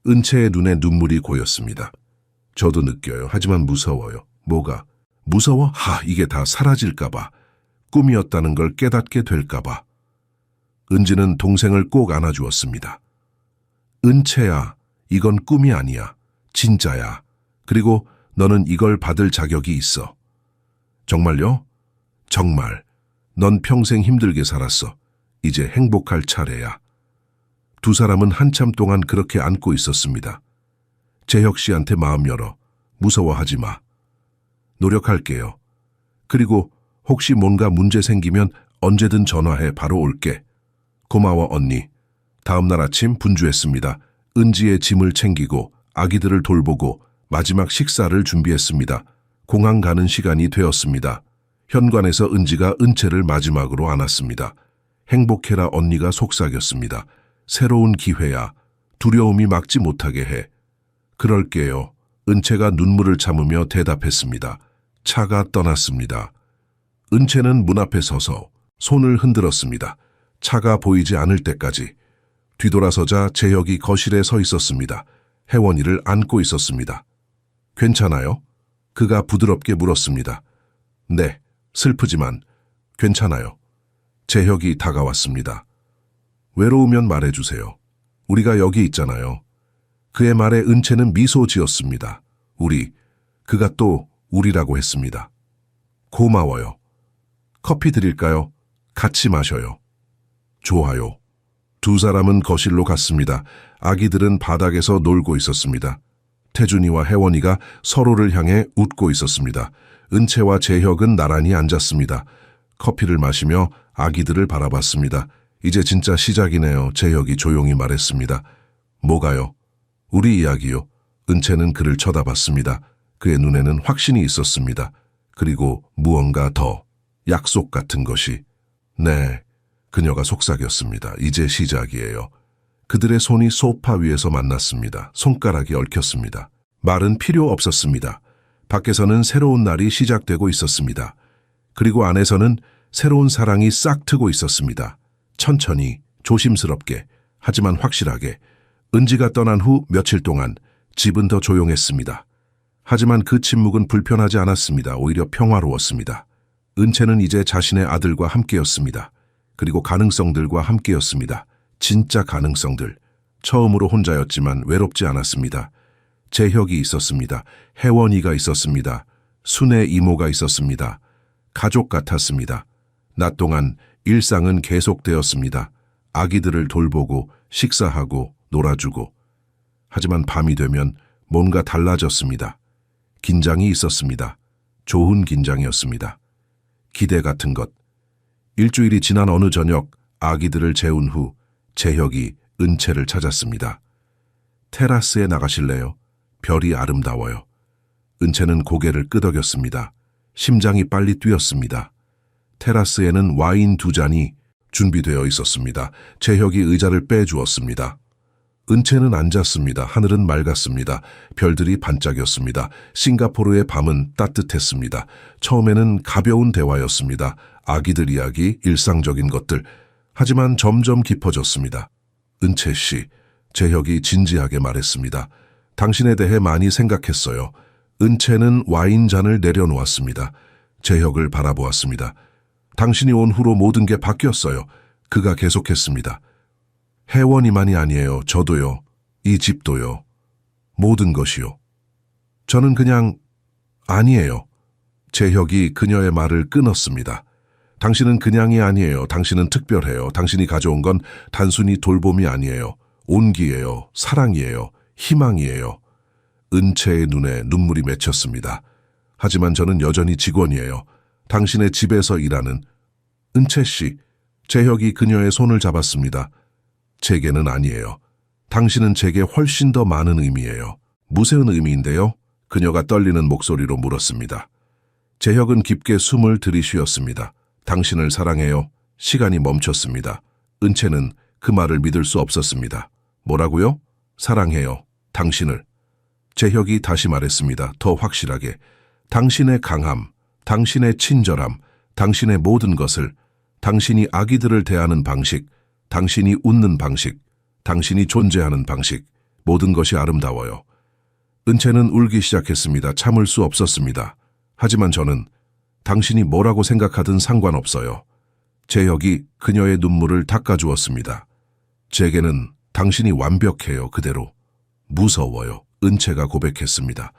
S1: 은채의 눈에 눈물이 고였습니다. 저도 느껴요. 하지만 무서워요. 뭐가? 무서워? 이게 다 사라질까봐. 꿈이었다는 걸 깨닫게 될까봐. 은지는 동생을 꼭 안아주었습니다. 은채야, 이건 꿈이 아니야. 진짜야. 그리고 너는 이걸 받을 자격이 있어. 정말요? 정말. 넌 평생 힘들게 살았어. 이제 행복할 차례야. 두 사람은 한참 동안 그렇게 안고 있었습니다. 재혁 씨한테 마음 열어. 무서워하지 마. 노력할게요. 그리고 혹시 뭔가 문제 생기면 언제든 전화해. 바로 올게. 고마워, 언니. 다음 날 아침 분주했습니다. 은지의 짐을 챙기고 아기들을 돌보고 마지막 식사를 준비했습니다. 공항 가는 시간이 되었습니다. 현관에서 은지가 은채를 마지막으로 안았습니다. 행복해라, 언니가 속삭였습니다. 새로운 기회야. 두려움이 막지 못하게 해. 그럴게요. 은채가 눈물을 참으며 대답했습니다. 차가 떠났습니다. 은채는 문 앞에 서서 손을 흔들었습니다. 차가 보이지 않을 때까지. 뒤돌아서자 재혁이 거실에 서 있었습니다. 혜원이를 안고 있었습니다. 괜찮아요? 그가 부드럽게 물었습니다. 네, 슬프지만 괜찮아요. 재혁이 다가왔습니다. 외로우면 말해주세요. 우리가 여기 있잖아요. 그의 말에 은채는 미소 지었습니다. 우리, 그가 또 우리라고 했습니다. 고마워요. 커피 드릴까요? 같이 마셔요. 좋아요. 두 사람은 거실로 갔습니다. 아기들은 바닥에서 놀고 있었습니다. 태준이와 혜원이가 서로를 향해 웃고 있었습니다. 은채와 재혁은 나란히 앉았습니다. 커피를 마시며 아기들을 바라봤습니다. 이제 진짜 시작이네요. 재혁이 조용히 말했습니다. 뭐가요? 우리 이야기요. 은채는 그를 쳐다봤습니다. 그의 눈에는 확신이 있었습니다. 그리고 무언가 더, 약속 같은 것이. 네, 그녀가 속삭였습니다. 이제 시작이에요. 그들의 손이 소파 위에서 만났습니다. 손가락이 얽혔습니다. 말은 필요 없었습니다. 밖에서는 새로운 날이 시작되고 있었습니다. 그리고 안에서는 새로운 사랑이 싹 트고 있었습니다. 천천히, 조심스럽게, 하지만 확실하게. 은지가 떠난 후 며칠 동안 집은 더 조용했습니다. 하지만 그 침묵은 불편하지 않았습니다. 오히려 평화로웠습니다. 은채는 이제 자신의 아들과 함께였습니다. 그리고 가능성들과 함께였습니다. 진짜 가능성들. 처음으로 혼자였지만 외롭지 않았습니다. 재혁이 있었습니다. 혜원이가 있었습니다. 순애 이모가 있었습니다. 가족 같았습니다. 낮 동안 일상은 계속되었습니다. 아기들을 돌보고 식사하고 놀아주고. 하지만 밤이 되면 뭔가 달라졌습니다. 긴장이 있었습니다. 좋은 긴장이었습니다. 기대 같은 것. 일주일이 지난 어느 저녁 아기들을 재운 후 재혁이 은채를 찾았습니다. 테라스에 나가실래요? 별이 아름다워요. 은채는 고개를 끄덕였습니다. 심장이 빨리 뛰었습니다. 테라스에는 와인 2잔이 준비되어 있었습니다. 재혁이 의자를 빼주었습니다. 은채는 앉았습니다. 하늘은 맑았습니다. 별들이 반짝였습니다. 싱가포르의 밤은 따뜻했습니다. 처음에는 가벼운 대화였습니다. 아기들 이야기, 일상적인 것들. 하지만 점점 깊어졌습니다. 은채 씨, 재혁이 진지하게 말했습니다. 당신에 대해 많이 생각했어요. 은채는 와인잔을 내려놓았습니다. 재혁을 바라보았습니다. 당신이 온 후로 모든 게 바뀌었어요. 그가 계속했습니다. 혜원이만이 아니에요. 저도요. 이 집도요. 모든 것이요. 저는 그냥 아니에요. 재혁이 그녀의 말을 끊었습니다. 당신은 그냥이 아니에요. 당신은 특별해요. 당신이 가져온 건 단순히 돌봄이 아니에요. 온기예요. 사랑이에요. 희망이에요. 은채의 눈에 눈물이 맺혔습니다. 하지만 저는 여전히 직원이에요. 당신의 집에서 일하는. 은채 씨, 재혁이 그녀의 손을 잡았습니다. 제게는 아니에요. 당신은 제게 훨씬 더 많은 의미예요. 무슨 의미인데요? 그녀가 떨리는 목소리로 물었습니다. 재혁은 깊게 숨을 들이쉬었습니다. 당신을 사랑해요. 시간이 멈췄습니다. 은채는 그 말을 믿을 수 없었습니다. 뭐라고요? 사랑해요. 당신을. 재혁이 다시 말했습니다. 더 확실하게. 당신의 강함, 당신의 친절함, 당신의 모든 것을, 당신이 아기들을 대하는 방식, 당신이 웃는 방식, 당신이 존재하는 방식, 모든 것이 아름다워요. 은채는 울기 시작했습니다. 참을 수 없었습니다. 하지만 저는 당신이 뭐라고 생각하든 상관없어요. 재혁이 그녀의 눈물을 닦아주었습니다. 제게는 당신이 완벽해요. 그대로. 무서워요. 은채가 고백했습니다.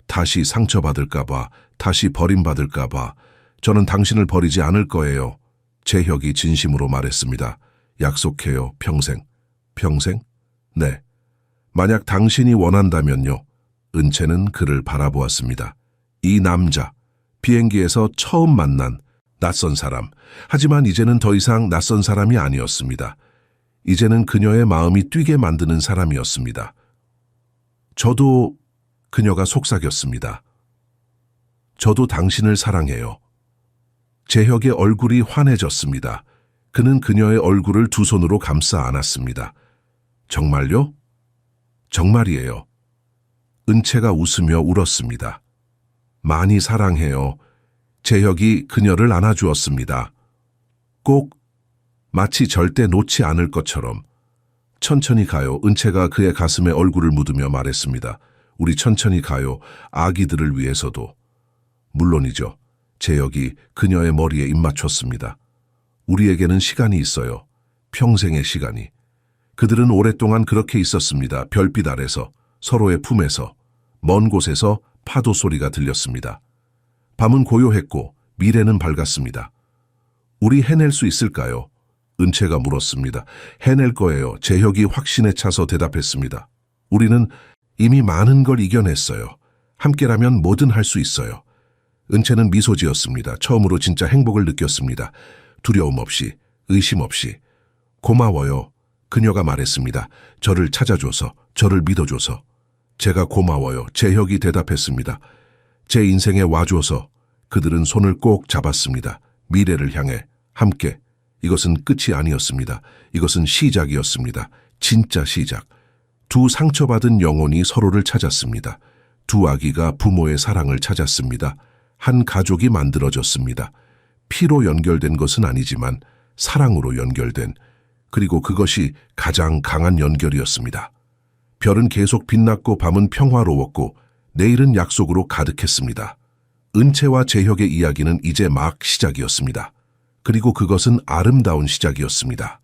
S1: 다시 상처받을까봐, 다시 버림받을까봐 저는 당신을 버리지 않을 거예요. 재혁이 진심으로 말했습니다. 약속해요. 평생. 평생? 네. 만약 당신이 원한다면요. 은채는 그를 바라보았습니다. 이 남자, 비행기에서 처음 만난 낯선 사람. 하지만 이제는 더 이상 낯선 사람이 아니었습니다. 이제는 그녀의 마음이 뛰게 만드는 사람이었습니다. 저도 그녀가 속삭였습니다. 저도 당신을 사랑해요. 재혁의 얼굴이 환해졌습니다. 그는 그녀의 얼굴을 두 손으로 감싸 안았습니다. 정말요? 정말이에요. 은채가 웃으며 울었습니다. 많이 사랑해요. 재혁이 그녀를 안아주었습니다. 꼭 마치 절대 놓지 않을 것처럼. 천천히 가요. 은채가 그의 가슴에 얼굴을 묻으며 말했습니다. 우리 천천히 가요. 아기들을 위해서도. 물론이죠. 재혁이 그녀의 머리에 입 맞췄습니다. 우리에게는 시간이 있어요. 평생의 시간이. 그들은 오랫동안 그렇게 있었습니다. 별빛 아래서, 서로의 품에서, 먼 곳에서 파도 소리가 들렸습니다. 밤은 고요했고 미래는 밝았습니다. 우리 해낼 수 있을까요? 은채가 물었습니다. 해낼 거예요. 재혁이 확신에 차서 대답했습니다. 우리는 이미 많은 걸 이겨냈어요. 함께라면 뭐든 할 수 있어요. 은채는 미소 지었습니다. 처음으로 진짜 행복을 느꼈습니다. 두려움 없이, 의심 없이. 고마워요. 그녀가 말했습니다. 저를 찾아줘서, 저를 믿어줘서. 제가 고마워요. 재혁이 대답했습니다. 제 인생에 와줘서. 그들은 손을 꼭 잡았습니다. 미래를 향해, 함께. 이것은 끝이 아니었습니다. 이것은 시작이었습니다. 진짜 시작. 두 상처받은 영혼이 서로를 찾았습니다. 두 아기가 부모의 사랑을 찾았습니다. 한 가족이 만들어졌습니다. 피로 연결된 것은 아니지만 사랑으로 연결된, 그리고 그것이 가장 강한 연결이었습니다. 별은 계속 빛났고 밤은 평화로웠고 내일은 약속으로 가득했습니다. 은채와 재혁의 이야기는 이제 막 시작이었습니다. 그리고 그것은 아름다운 시작이었습니다.